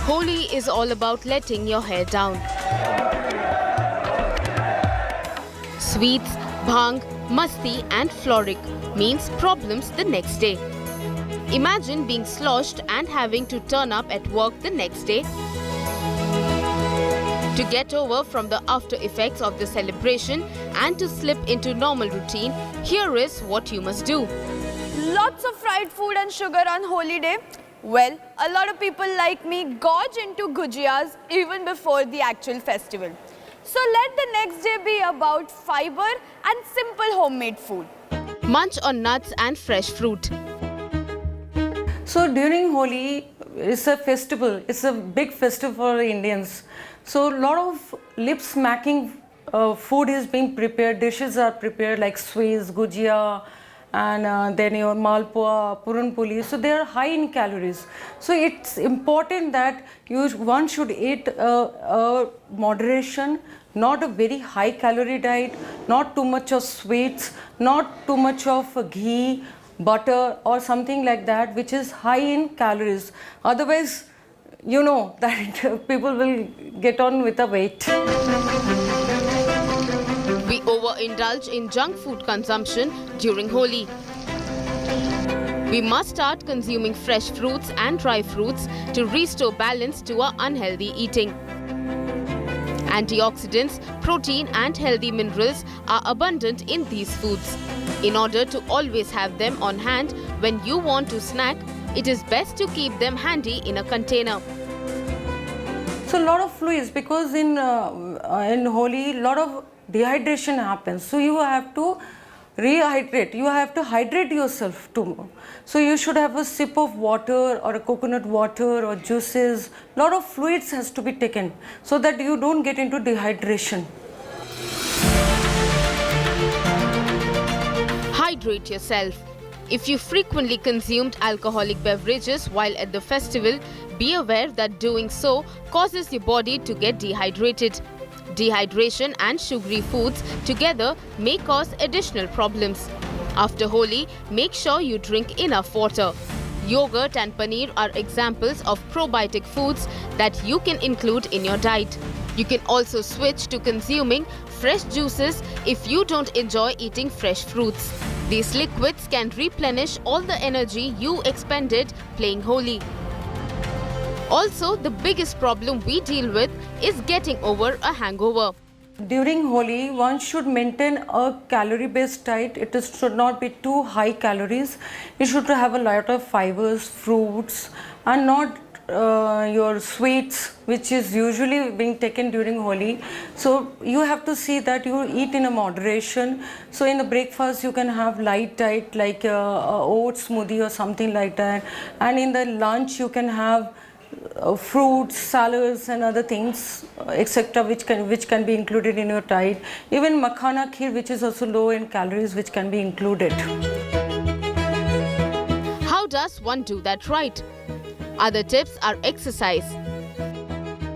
Holi is all about letting your hair down. Sweets, bhang, masti and floric means problems the next day. Imagine being sloshed and having to turn up at work the next day. To get over from the after effects of the celebration and to slip into normal routine, here is what you must do. Lots of fried food and sugar on Holi day. Well, a lot of people like me gorge into gujiyas even before the actual festival. So let the next day be about fiber and simple homemade food. Munch on nuts and fresh fruit. So during Holi, it's a festival. It's a big festival for Indians. So a lot of lip smacking food is being prepared. Dishes are prepared like sweets, gujia, and then your malpua, puran puli. So they are high in calories. So it's important that one should eat moderation, not a very high calorie diet, not too much of sweets, not too much of ghee, butter or something like that which is high in calories. Otherwise, you know that people will get on with the weight. We overindulge in junk food consumption during Holi. We must start consuming fresh fruits and dry fruits to restore balance to our unhealthy eating. Antioxidants, protein and healthy minerals are abundant in these foods. In order to always have them on hand when you want to snack, it is best to keep them handy in a container. So a lot of fluids, because in Holi, a lot of dehydration happens. So you have to rehydrate. You have to hydrate yourself too. So you should have a sip of water or a coconut water or juices. A lot of fluids has to be taken so that you don't get into dehydration. Hydrate yourself. If you frequently consumed alcoholic beverages while at the festival, be aware that doing so causes your body to get dehydrated. Dehydration and sugary foods together may cause additional problems. After Holi, make sure you drink enough water. Yogurt and paneer are examples of probiotic foods that you can include in your diet. You can also switch to consuming fresh juices if you don't enjoy eating fresh fruits. These liquids can replenish all the energy you expended playing Holi. Also, the biggest problem we deal with is getting over a hangover. During Holi, one should maintain a calorie-based diet. Should not be too high calories. You should have a lot of fibers, fruits, and not your sweets, which is usually being taken during Holi. So you have to see that you eat in a moderation. So in the breakfast, you can have light diet like oat smoothie or something like that. And in the lunch, you can have fruits, salads and other things, etc., which can be included in your diet. Even makhana kheer, which is also low in calories, which can be included. How does one do that right? Other tips are exercise.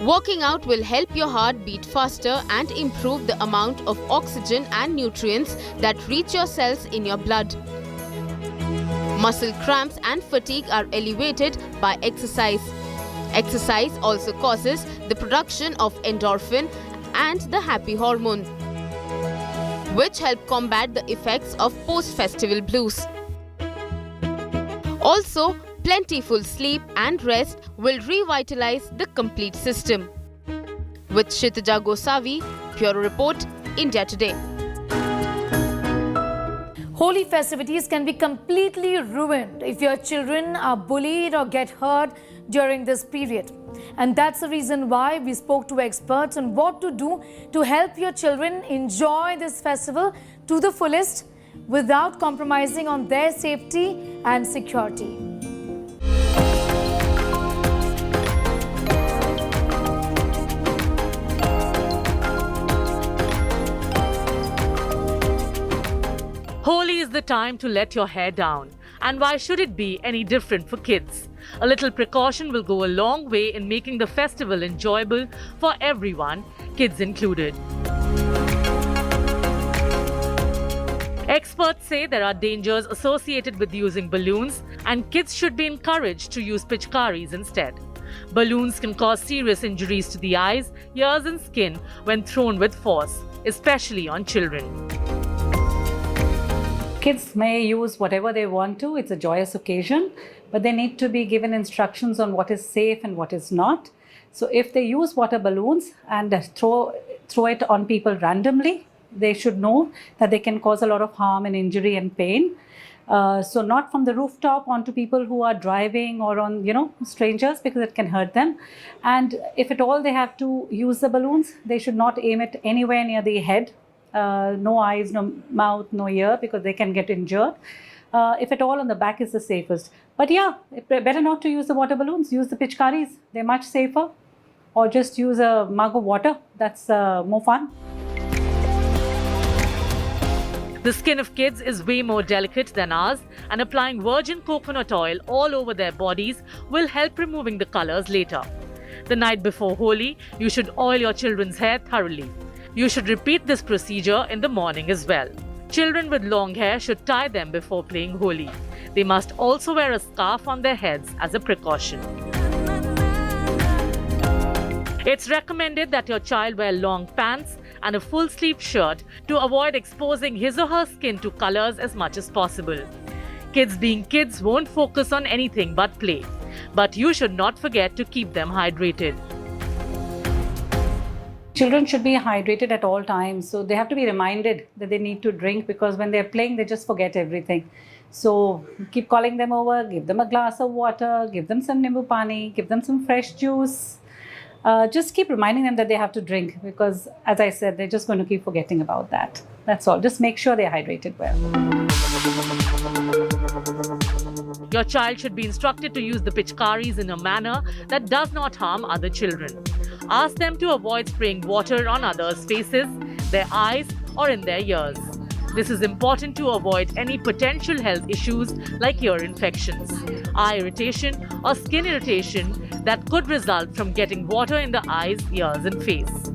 Working out will help your heart beat faster and improve the amount of oxygen and nutrients that reach your cells in your blood. Muscle cramps and fatigue are elevated by exercise. Exercise also causes the production of endorphin and the happy hormone, which help combat the effects of post-festival blues. Also, plentiful sleep and rest will revitalize the complete system. With Kshitija Gosavi, Bureau Report, India Today. Holi festivities can be completely ruined if your children are bullied or get hurt during this period. And that's the reason why we spoke to experts on what to do to help your children enjoy this festival to the fullest without compromising on their safety and security. Holi is the time to let your hair down. And why should it be any different for kids? A little precaution will go a long way in making the festival enjoyable for everyone, kids included. Experts say there are dangers associated with using balloons, and kids should be encouraged to use pichkaris instead. Balloons can cause serious injuries to the eyes, ears and skin when thrown with force, especially on children. Kids may use whatever they want to, it's a joyous occasion, but they need to be given instructions on what is safe and what is not. So if they use water balloons and throw it on people randomly, they should know that they can cause a lot of harm and injury and pain. So not from the rooftop onto people who are driving or on, strangers, because it can hurt them. And if at all they have to use the balloons, they should not aim it anywhere near the head. No eyes, no mouth, no ear, because they can get injured. If at all, on the back is the safest. But yeah, better not to use the water balloons. Use the pichkaris. They're much safer. Or just use a mug of water. That's more fun. The skin of kids is way more delicate than ours, and applying virgin coconut oil all over their bodies will help removing the colors later. The night before Holi, you should oil your children's hair thoroughly. You should repeat this procedure in the morning as well. Children with long hair should tie them before playing Holi. They must also wear a scarf on their heads as a precaution. It's recommended that your child wear long pants and a full-sleeve shirt to avoid exposing his or her skin to colors as much as possible. Kids being kids won't focus on anything but play. But you should not forget to keep them hydrated. Children should be hydrated at all times, so they have to be reminded that they need to drink, because when they're playing, they just forget everything. So keep calling them over, give them a glass of water, give them some nimbu pani, give them some fresh juice. Just keep reminding them that they have to drink, because as I said, they're just going to keep forgetting about that. That's all. Just make sure they're hydrated well. Your child should be instructed to use the pichkaris in a manner that does not harm other children. Ask them to avoid spraying water on others' faces, their eyes, or in their ears. This is important to avoid any potential health issues like ear infections, eye irritation, or skin irritation that could result from getting water in the eyes, ears, and face.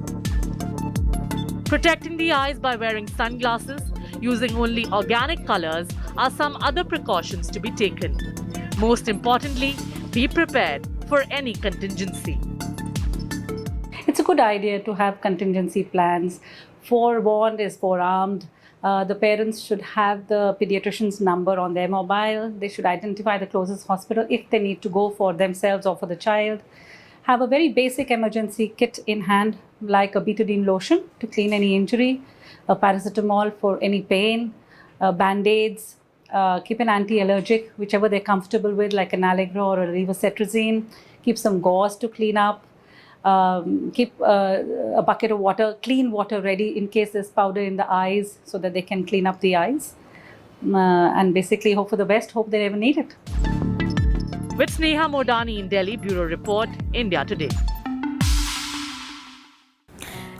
Protecting the eyes by wearing sunglasses, using only organic colors are some other precautions to be taken. Most importantly, be prepared for any contingency. It's a good idea to have contingency plans. Forewarned is forearmed. The parents should have the pediatrician's number on their mobile. They should identify the closest hospital if they need to go for themselves or for the child. Have a very basic emergency kit in hand, like a betadine lotion to clean any injury, a paracetamol for any pain, band-aids, keep an anti-allergic, whichever they're comfortable with, like an Allegra or a levocetrazine. Keep some gauze to clean up. Keep a bucket of water, clean water ready in case there's powder in the eyes so that they can clean up the eyes. And basically hope for the best, hope they never need it. With Sneha Modani in Delhi, Bureau Report, India Today.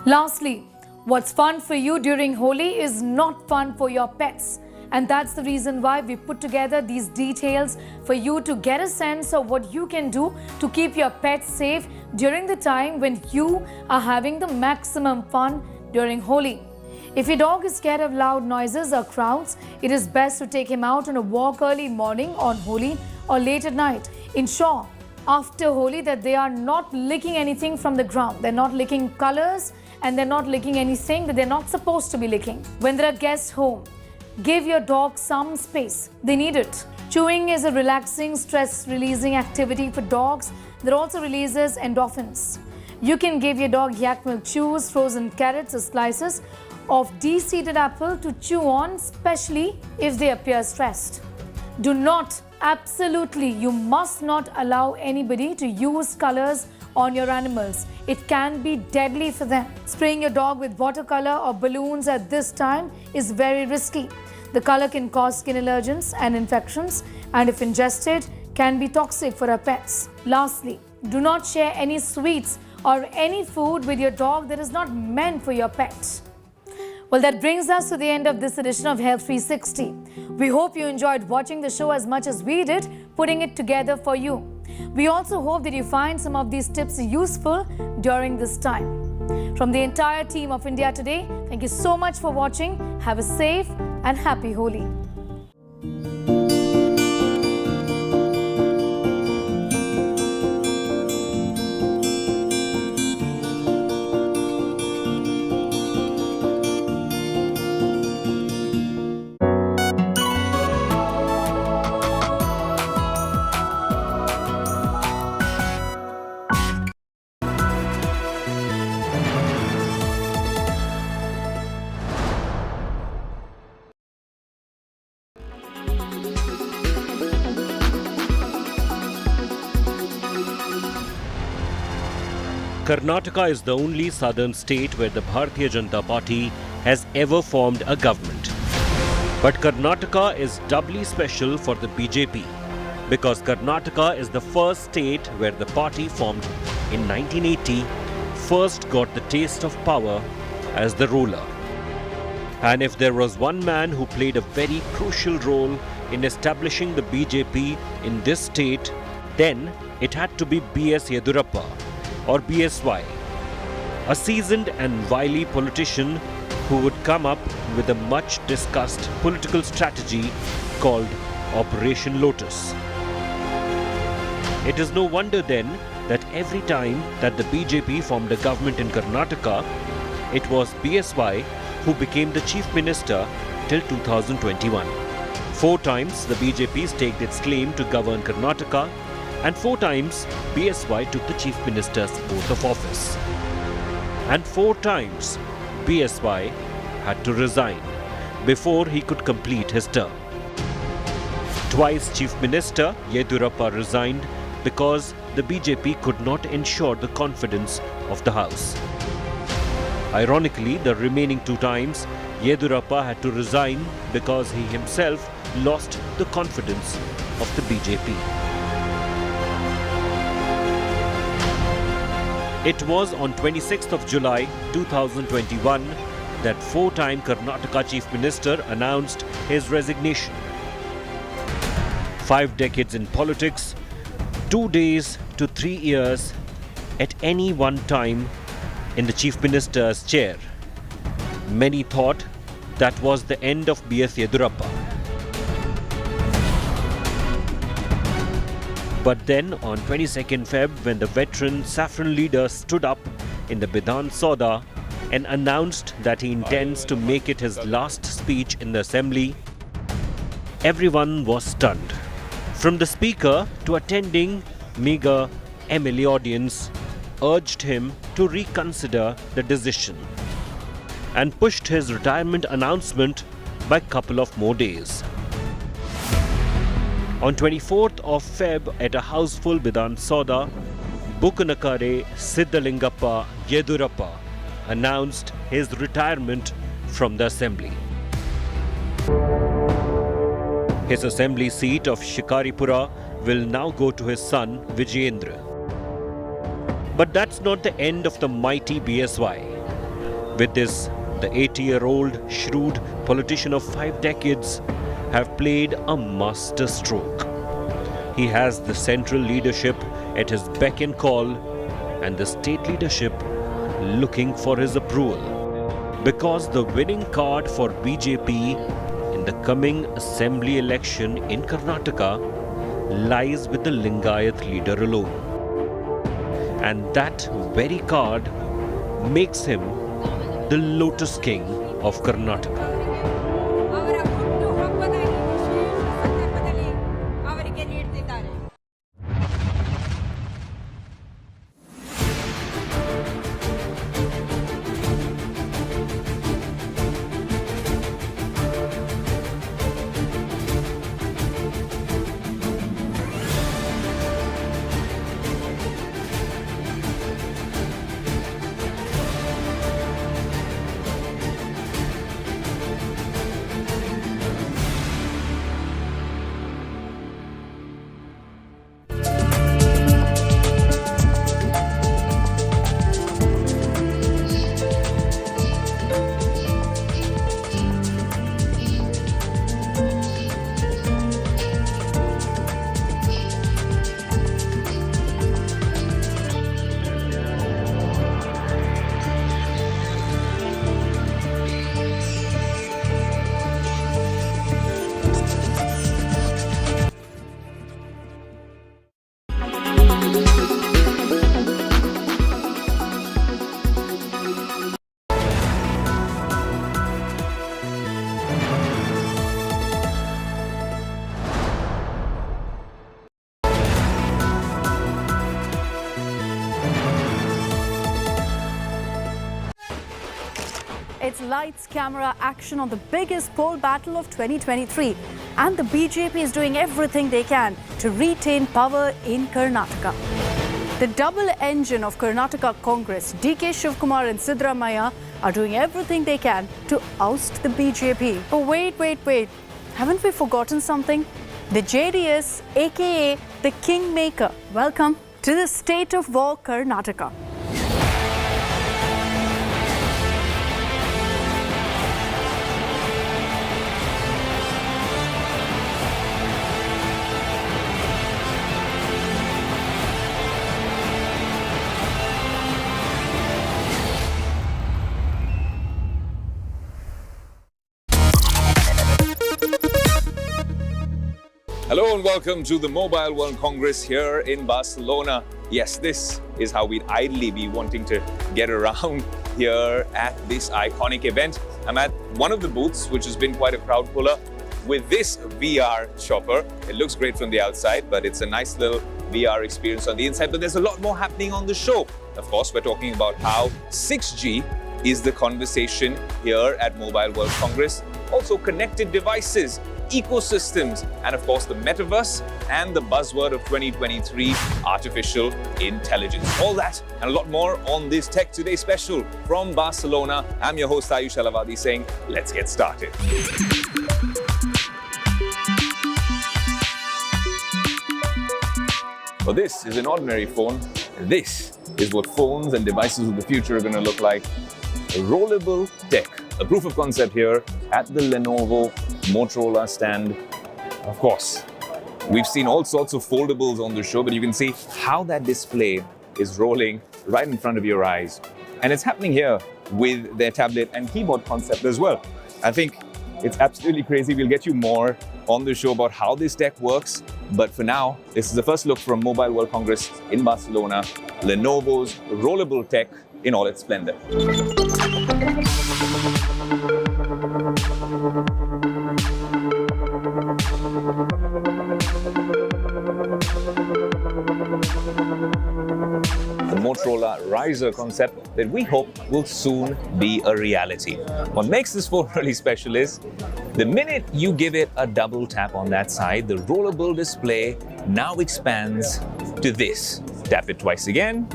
Lastly, what's fun for you during Holi is not fun for your pets. And that's the reason why we put together these details for you to get a sense of what you can do to keep your pets safe during the time when you are having the maximum fun during Holi. If your dog is scared of loud noises or crowds, it is best to take him out on a walk early morning on Holi or late at night. Ensure after Holi that they are not licking anything from the ground. They're not licking colors and they're not licking anything that they're not supposed to be licking. When there are guests home, give your dog some space. They need it. Chewing is a relaxing, stress-releasing activity for dogs that also releases endorphins. You can give your dog yak milk chews, frozen carrots or slices of de-seeded apple to chew on, especially if they appear stressed. Do not, absolutely, you must not allow anybody to use colors on your animals. It can be deadly for them. Spraying your dog with watercolor or balloons at this time is very risky. The color can cause skin allergens and infections, and if ingested, can be toxic for our pets. Lastly, do not share any sweets or any food with your dog that is not meant for your pet. Well, that brings us to the end of this edition of Health 360. We hope you enjoyed watching the show as much as we did, putting it together for you. We also hope that you find some of these tips useful during this time. From the entire team of India Today, thank you so much for watching. Have a safe and happy Holi. Karnataka is the only southern state where the Bharatiya Janata Party has ever formed a government. But Karnataka is doubly special for the BJP because Karnataka is the first state where the party formed in 1980 first got the taste of power as the ruler. And if there was one man who played a very crucial role in establishing the BJP in this state, then it had to be B.S. Yedurappa, or BSY, a seasoned and wily politician who would come up with a much discussed political strategy called Operation Lotus. It is no wonder then that every time that the BJP formed a government in Karnataka, it was BSY who became the chief minister till 2021. 4 times the BJP staked its claim to govern Karnataka, and 4 times BSY took the chief minister's oath of office. And 4 times BSY had to resign before he could complete his term. Twice Chief Minister Yedurappa resigned because the BJP could not ensure the confidence of the House. Ironically, the remaining 2 times Yedurappa had to resign because he himself lost the confidence of the BJP. It was on 26th of July 2021 that four-time Karnataka Chief Minister announced his resignation. 5 decades in politics, 2 days to 3 years at any one time in the Chief Minister's chair. Many thought that was the end of B.S. Yedurappa. But then on 22nd Feb, when the veteran saffron leader stood up in the Bidhan Sauda and announced that he intends to make it his last speech in the assembly, everyone was stunned. From the speaker to attending meager MLA audience urged him to reconsider the decision and pushed his retirement announcement by a couple of more days. On 24th of Feb, at a houseful Bidhan Sauda, Bukunakare Siddhalingappa Yedurappa announced his retirement from the assembly. His assembly seat of Shikaripura will now go to his son Vijayendra. But that's not the end of the mighty BSY. With this, the 80-year-old shrewd politician of 5 decades have played a master stroke. He has the central leadership at his beck and call and the state leadership looking for his approval. Because the winning card for BJP in the coming assembly election in Karnataka lies with the Lingayat leader alone. And that very card makes him the Lotus King of Karnataka. It's lights, camera, action on the biggest poll battle of 2023. And the BJP is doing everything they can to retain power in Karnataka. The double engine of Karnataka Congress, DK Shivkumar and Siddaramaiah, are doing everything they can to oust the BJP. But wait. Haven't we forgotten something? The JDS, aka the Kingmaker. Welcome to the State of War Karnataka. Hello and welcome to the Mobile World Congress here in Barcelona. Yes, this is how we'd ideally be wanting to get around here at this iconic event. I'm at one of the booths, which has been quite a crowd puller, with this VR chopper. It looks great from the outside, but it's a nice little VR experience on the inside. But there's a lot more happening on the show. Of course, we're talking about how 6G is the conversation here at Mobile World Congress. Also connected devices, ecosystems, and of course the metaverse and the buzzword of 2023, artificial intelligence. All that and a lot more on this Tech Today special from Barcelona. I'm your host Ayush Alavadi saying, let's get started. Well, this is an ordinary phone. This is what phones and devices of the future are going to look like. A rollable tech a proof of concept here at the Lenovo Motorola stand. Of course, we've seen all sorts of foldables on the show, but you can see how that display is rolling right in front of your eyes. And it's happening here with their tablet and keyboard concept as well. I think it's absolutely crazy. We'll get you more on the show about how this tech works. But for now, this is the first look from Mobile World Congress in Barcelona, Lenovo's rollable tech in all its splendor. The Motorola Riser concept that we hope will soon be a reality. What makes this phone really special is the minute you give it a double tap on that side, the rollable display now expands to this. Tap it twice again,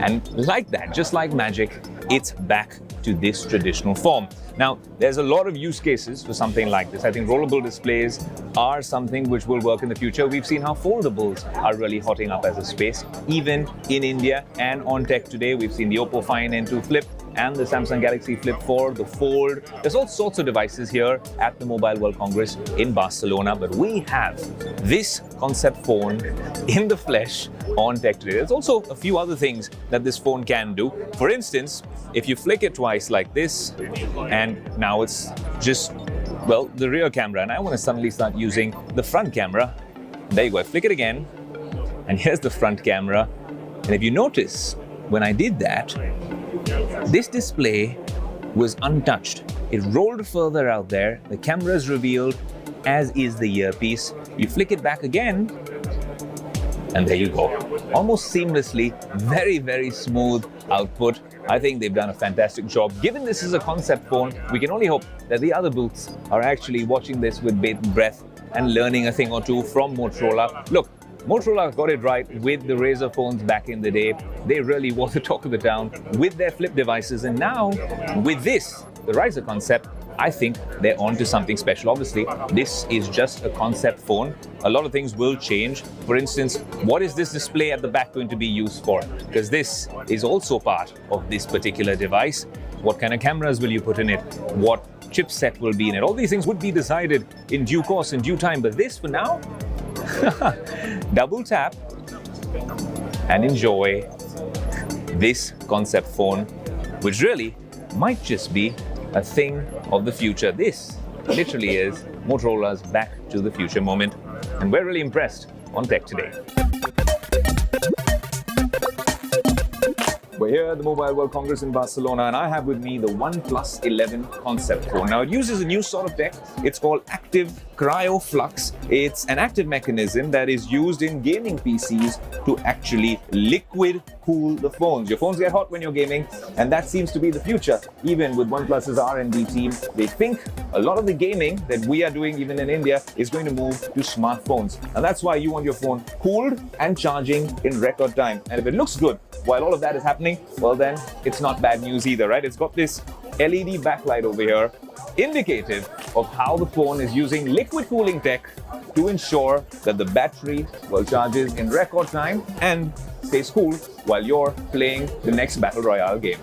and like that, just like magic, it's back to this traditional form. Now, there's a lot of use cases for something like this. I think rollable displays are something which will work in the future. We've seen how foldables are really hotting up as a space, even in India and on tech today. We've seen the Oppo Find N2 Flip and the Samsung Galaxy Flip 4, the Fold. There's all sorts of devices here at the Mobile World Congress in Barcelona, but we have this concept phone in the flesh on tech today. There's also a few other things that this phone can do. For instance, if you flick it twice like this, and now it's just, well, the rear camera, and I want to suddenly start using the front camera. There you go, I flick it again, and here's the front camera. And if you notice, when I did that, this display was untouched. It rolled further out there, the camera is revealed, as is the earpiece. You flick it back again, and there you go. Almost seamlessly, very, very smooth output. I think they've done a fantastic job. Given this is a concept phone, we can only hope that the other booths are actually watching this with bated breath and learning a thing or two from Motorola. Look, Motorola got it right with the Razr phones back in the day. They really were the talk of the town with their flip devices. And now, with this, the Riser concept, I think they're on to something special. Obviously, this is just a concept phone. A lot of things will change. For instance, what is this display at the back going to be used for? Because this is also part of this particular device. What kind of cameras will you put in it? What chipset will be in it? All these things would be decided in due course, in due time. But this, for now, double tap and enjoy this concept phone, which really might just be a thing of the future. This literally is Motorola's back to the future moment, and we're really impressed on Tech Today. We're here at the Mobile World Congress in Barcelona, and I have with me the OnePlus 11 concept phone. Now, it uses a new sort of tech. It's called active cryoflux. It's an active mechanism that is used in gaming PCs to actually liquid cool the phones. Your phones get hot when you're gaming, and that seems to be the future. Even with OnePlus's R&D team, they think a lot of the gaming that we are doing even in India is going to move to smartphones. And that's why you want your phone cooled and charging in record time. And if it looks good while all of that is happening, well then, it's not bad news either, right? It's got this LED backlight over here, indicative of how the phone is using liquid cooling tech to ensure that the battery, well, charges in record time and stays cool while you're playing the next Battle Royale game.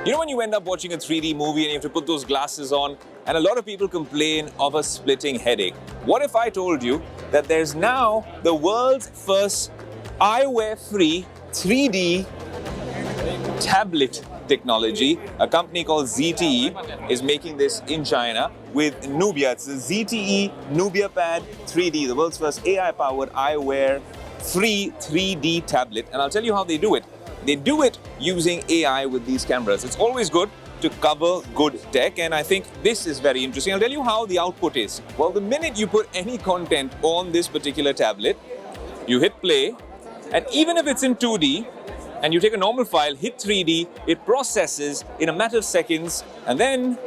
You know when you end up watching a 3D movie and you have to put those glasses on, and a lot of people complain of a splitting headache. What if I told you that there's now the world's first eyewear-free 3D tablet technology? A company called ZTE is making this in China with Nubia. It's the ZTE Nubia Pad 3D, the world's first AI-powered eyewear-free 3D tablet. And I'll tell you how they do it. They do it using AI with these cameras. It's always good to cover good tech, and I think this is very interesting. I'll tell you how the output is. Well, the minute you put any content on this particular tablet, you hit play, and even if it's in 2D, and you take a normal file, hit 3D, it processes in a matter of seconds, and then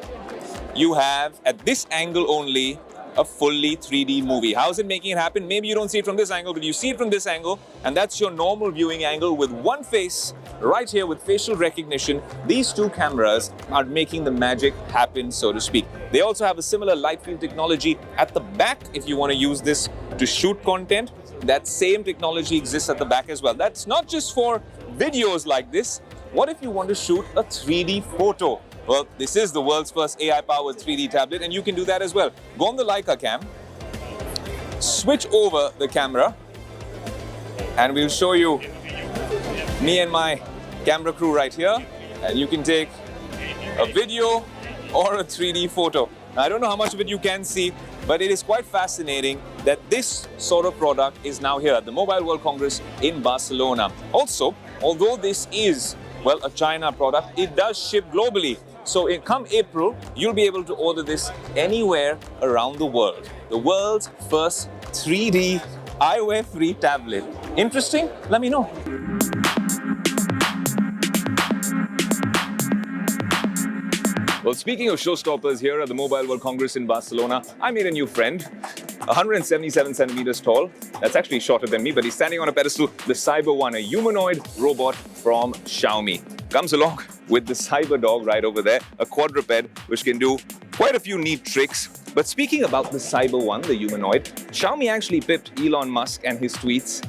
you have, at this angle only, a fully 3D movie. How is it making it happen? Maybe you don't see it from this angle, but you see it from this angle, and that's your normal viewing angle with one face right here with facial recognition. These two cameras are making the magic happen, so to speak. They also have a similar light field technology at the back if you want to use this to shoot content. That same technology exists at the back as well. That's not just for videos like this, what if you want to shoot a 3D photo? Well, this is the world's first AI-powered 3D tablet, and you can do that as well. Go on the Leica cam, switch over the camera, and we'll show you me and my camera crew right here, and you can take a video or a 3D photo. Now, I don't know how much of it you can see, but it is quite fascinating that this sort of product is now here at the Mobile World Congress in Barcelona. Also, although this is, well, a China product, it does ship globally. So come April, you'll be able to order this anywhere around the world. The world's first 3D eyewear-free tablet. Interesting? Let me know. Well, speaking of showstoppers here at the Mobile World Congress in Barcelona, I made a new friend, 177 centimeters tall. That's actually shorter than me, but he's standing on a pedestal, the Cyber One, a humanoid robot from Xiaomi. Comes along with the Cyber Dog right over there, a quadruped which can do quite a few neat tricks. But speaking about the Cyber One, the humanoid, Xiaomi actually pipped Elon Musk and his tweets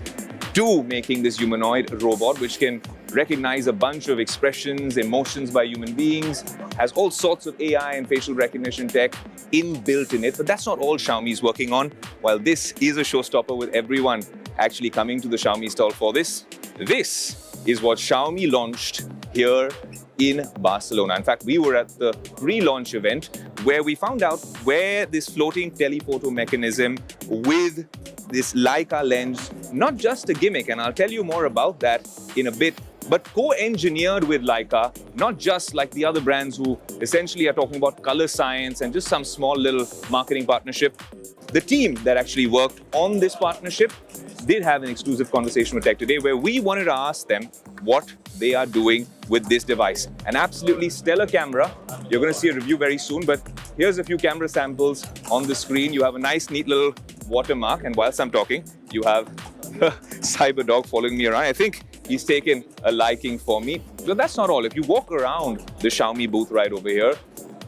to making this humanoid robot which can recognize a bunch of expressions, emotions by human beings, has all sorts of AI and facial recognition tech inbuilt in it. But that's not all Xiaomi is working on. While this is a showstopper with everyone actually coming to the Xiaomi stall for this, this is what Xiaomi launched here in Barcelona. In fact, we were at the pre-launch event where we found out where this floating telephoto mechanism with this Leica lens, not just a gimmick, and I'll tell you more about that in a bit, but co-engineered with Leica, not just like the other brands who essentially are talking about color science and just some small little marketing partnership. The team that actually worked on this partnership did have an exclusive conversation with Tech Today where we wanted to ask them what they are doing with this device. An absolutely stellar camera. You're going to see a review very soon, but here's a few camera samples on the screen. You have a nice, neat little watermark, and whilst I'm talking, you have Cyber Dog following me around. I think he's taken a liking for me. But that's not all. If you walk around the Xiaomi booth right over here,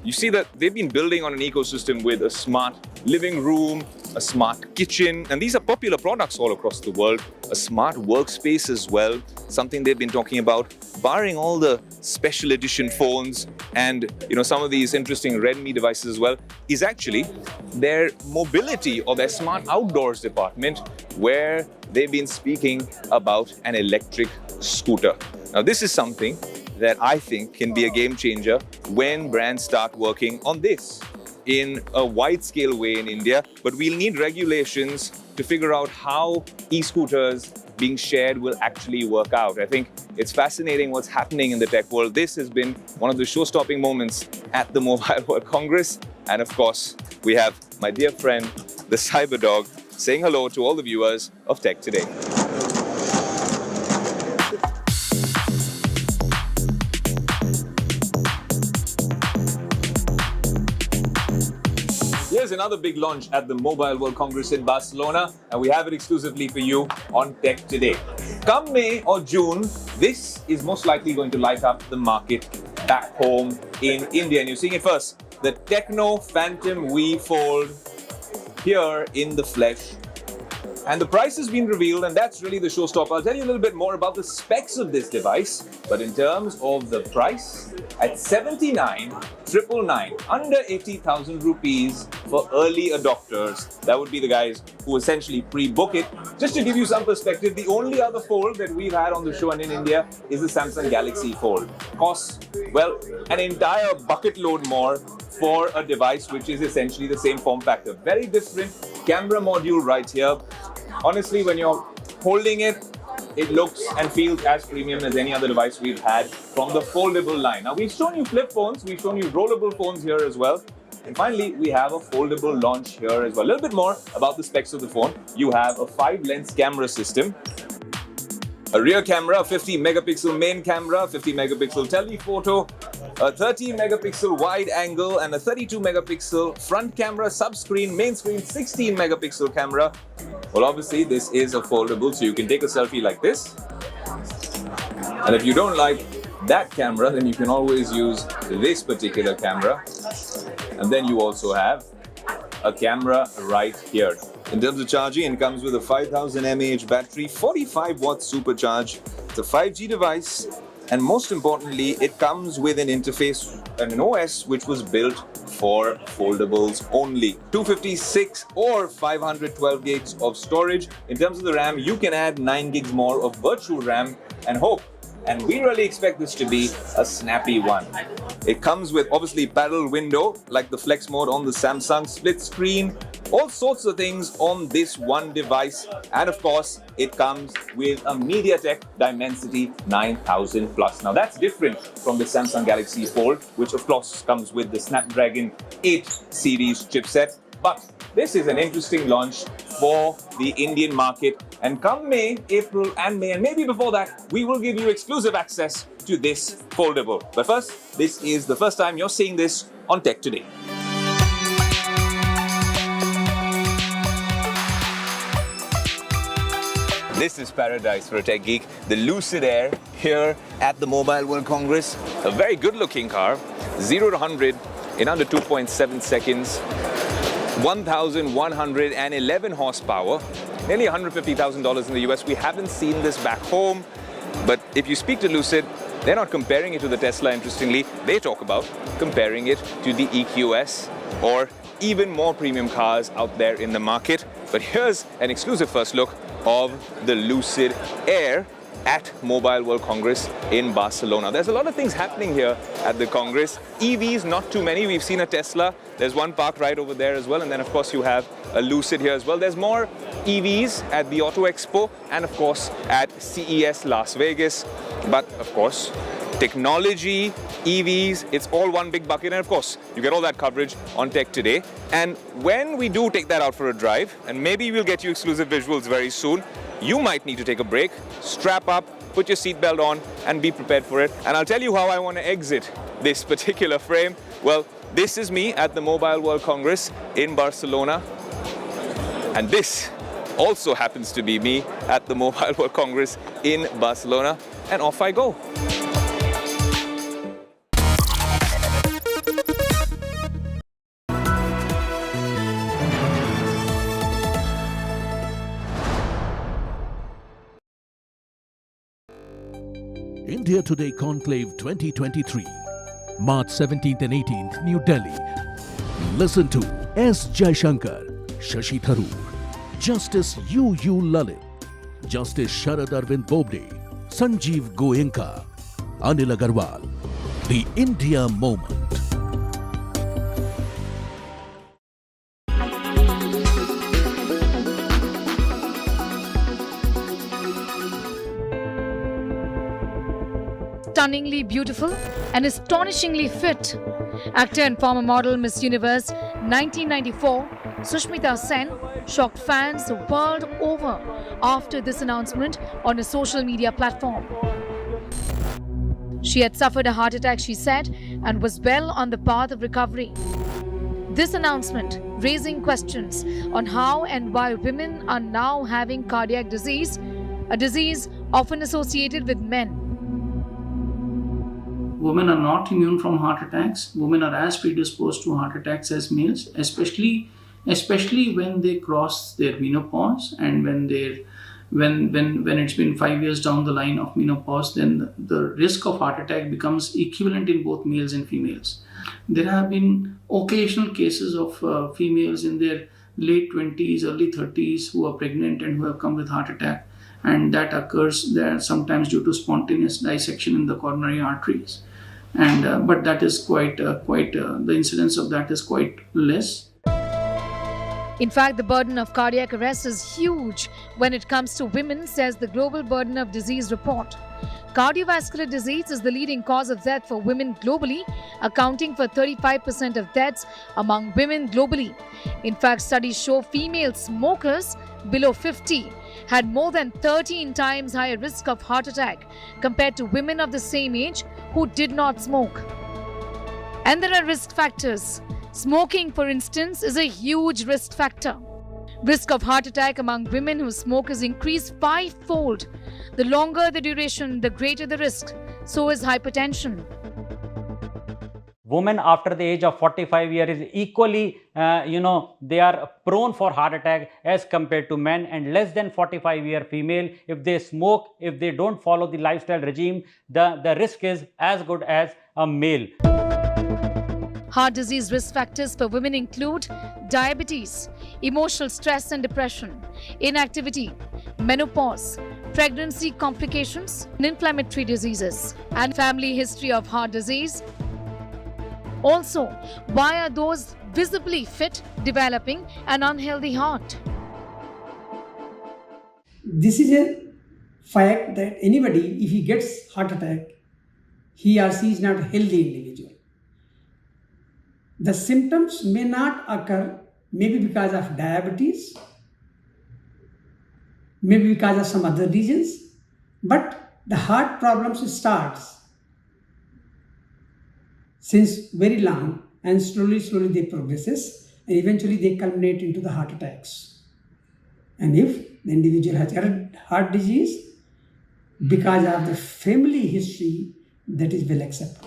you see that they've been building on an ecosystem with a smart living room, a smart kitchen, and these are popular products all across the world. A smart workspace as well, something they've been talking about, barring all the special edition phones and some of these interesting Redmi devices as well, is actually their mobility or their smart outdoors department, where they've been speaking about an electric scooter. Now, this is something that I think can be a game changer when brands start working on this in a wide-scale way in India. But we'll need regulations to figure out how e-scooters being shared will actually work out. I think it's fascinating what's happening in the tech world. This has been one of the show-stopping moments at the Mobile World Congress. And of course, we have my dear friend, the Cyber Dog, saying hello to all the viewers of Tech Today. Here's another big launch at the Mobile World Congress in Barcelona, and we have it exclusively for you on Tech Today. Come May or June, this is most likely going to light up the market back home in India. And you're seeing it first, the Techno Phantom V Fold here in the flesh. And the price has been revealed, and that's really the showstopper. I'll tell you a little bit more about the specs of this device, but in terms of the price, at 79,999, under 80,000 rupees for early adopters. That would be the guys who essentially pre-book it. Just to give you some perspective, the only other fold that we've had on the show and in India is the Samsung Galaxy Fold. Costs, well, an entire bucket load more for a device which is essentially the same form factor. Very different camera module right here. Honestly, when you're holding it, it looks and feels as premium as any other device we've had from the foldable line. Now, we've shown you flip phones, we've shown you rollable phones here as well. And finally, we have a foldable launch here as well. A little bit more about the specs of the phone. You have a 5-lens camera system, a rear camera, a 50 megapixel main camera, 50 megapixel telephoto, a 30 megapixel wide angle, and a 32 megapixel front camera, sub-screen, main screen, 16 megapixel camera. Well, obviously, this is a foldable, so you can take a selfie like this. And if you don't like that camera, then you can always use this particular camera. And then you also have a camera right here. In terms of charging, it comes with a 5000 mAh battery, 45 watt supercharge. It's a 5G device, and most importantly, it comes with an interface, an OS which was built for foldables only. 256 or 512 gigs of storage. In terms of the RAM, you can add 9 gigs more of virtual RAM and hope. And we really expect this to be a snappy one. It comes with obviously parallel window like the flex mode on the Samsung, split screen, all sorts of things on this one device. And of course, it comes with a MediaTek Dimensity 9000 Plus. Now that's different from the Samsung Galaxy Fold, which of course comes with the Snapdragon 8 series chipset. But this is an interesting launch for the Indian market. And come May, April and May, and maybe before that, we will give you exclusive access to this foldable. But first, this is the first time you're seeing this on Tech Today. This is paradise for a tech geek. The Lucid Air here at the Mobile World Congress. A very good looking car. 0 to 100 in under 2.7 seconds. 1,111 horsepower. Nearly $150,000 in the US. We haven't seen this back home. But if you speak to Lucid, they're not comparing it to the Tesla, interestingly. They talk about comparing it to the EQS or even more premium cars out there in the market. But here's an exclusive first look of the Lucid Air at Mobile World Congress in Barcelona. There's a lot of things happening here at the Congress. EVs, not too many. We've seen a Tesla. There's one parked right over there as well. And then, of course, you have a Lucid here as well. There's more EVs at the Auto Expo and, of course, at CES Las Vegas. But, of course, technology, EVs, it's all one big bucket. And, of course, you get all that coverage on Tech Today. And when we do take that out for a drive, and maybe we'll get you exclusive visuals very soon, you might need to take a break, strap up, put your seatbelt on, and be prepared for it. And I'll tell you how I want to exit this particular frame. Well, this is me at the Mobile World Congress in Barcelona. And this also happens to be me at the Mobile World Congress in Barcelona. And off I go. India Today Conclave 2023, March 17th and 18th, New Delhi. Listen to S. Jaishankar, Shashi Tharoor, Justice U. Lalit, Justice Sharad Arvind Bobde, Sanjeev Goenka, Anil Agarwal. The India Moment. Stunningly beautiful and astonishingly fit. Actor and former model Miss Universe 1994, Sushmita Sen, shocked fans the world over after this announcement on a social media platform. She had suffered a heart attack, she said, and was well on the path of recovery. This announcement raising questions on how and why women are now having cardiac disease, a disease often associated with men. Women are not immune from heart attacks. Women are as predisposed to heart attacks as males, especially when they cross their menopause, and when it's been 5 years down the line of menopause, then the risk of heart attack becomes equivalent in both males and females. There have been occasional cases of females in their late 20s, early 30s who are pregnant and who have come with heart attack, and that occurs there sometimes due to spontaneous dissection in the coronary arteries. And but that is the incidence of that is quite less. In fact, the burden of cardiac arrest is huge when it comes to women, says the Global Burden of Disease report. Cardiovascular disease is the leading cause of death for women globally, accounting for 35% of deaths among women globally. In fact, studies show female smokers below 50 had more than 13 times higher risk of heart attack compared to women of the same age who did not smoke. And there are risk factors. Smoking, for instance, is a huge risk factor. Risk of heart attack among women who smoke is increased 5-fold. The longer the duration, the greater the risk. So is hypertension. women after the age of 45 years is equally, they are prone for heart attack as compared to men, and less than 45-year female, if they smoke, if they don't follow the lifestyle regime, the risk is as good as a male. Heart disease risk factors for women include diabetes, emotional stress and depression, inactivity, menopause, pregnancy complications, inflammatory diseases, and family history of heart disease. Also, why are those visibly fit developing an unhealthy heart? This is a fact that anybody, if he gets heart attack, he or she is not a healthy individual. The symptoms may not occur maybe because of diabetes, maybe because of some other reasons, but the heart problems starts since very long, and slowly they progresses, and eventually they culminate into the heart attacks. And if the individual has heart disease, because of the family history, that is well accepted.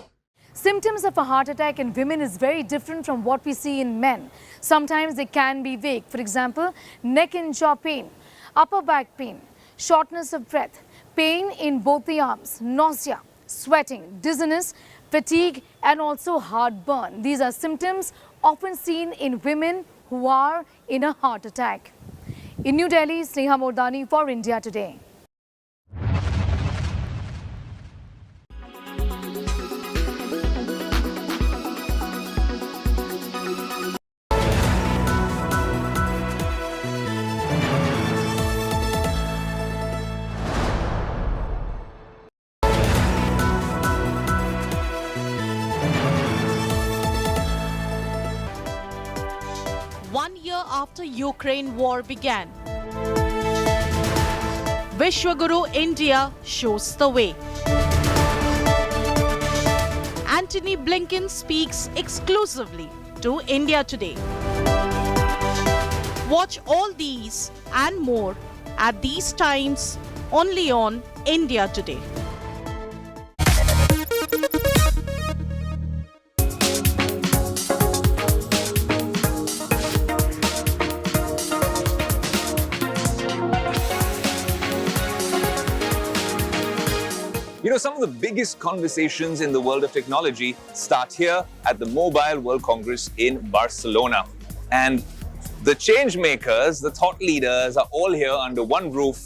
Symptoms of a heart attack in women is very different from what we see in men. Sometimes they can be vague. For example, neck and jaw pain, upper back pain, shortness of breath, pain in both the arms, nausea, sweating, dizziness, fatigue, and also heartburn. These are symptoms often seen in women who are in a heart attack. In New Delhi, Sneha Mordani for India Today. One year after Ukraine war began, Vishwaguru India shows the way. Antony Blinken speaks exclusively to India Today. Watch all these and more at these times only on India Today. You know, some of the biggest conversations in the world of technology start here at the Mobile World Congress in Barcelona. And the change makers, the thought leaders are all here under one roof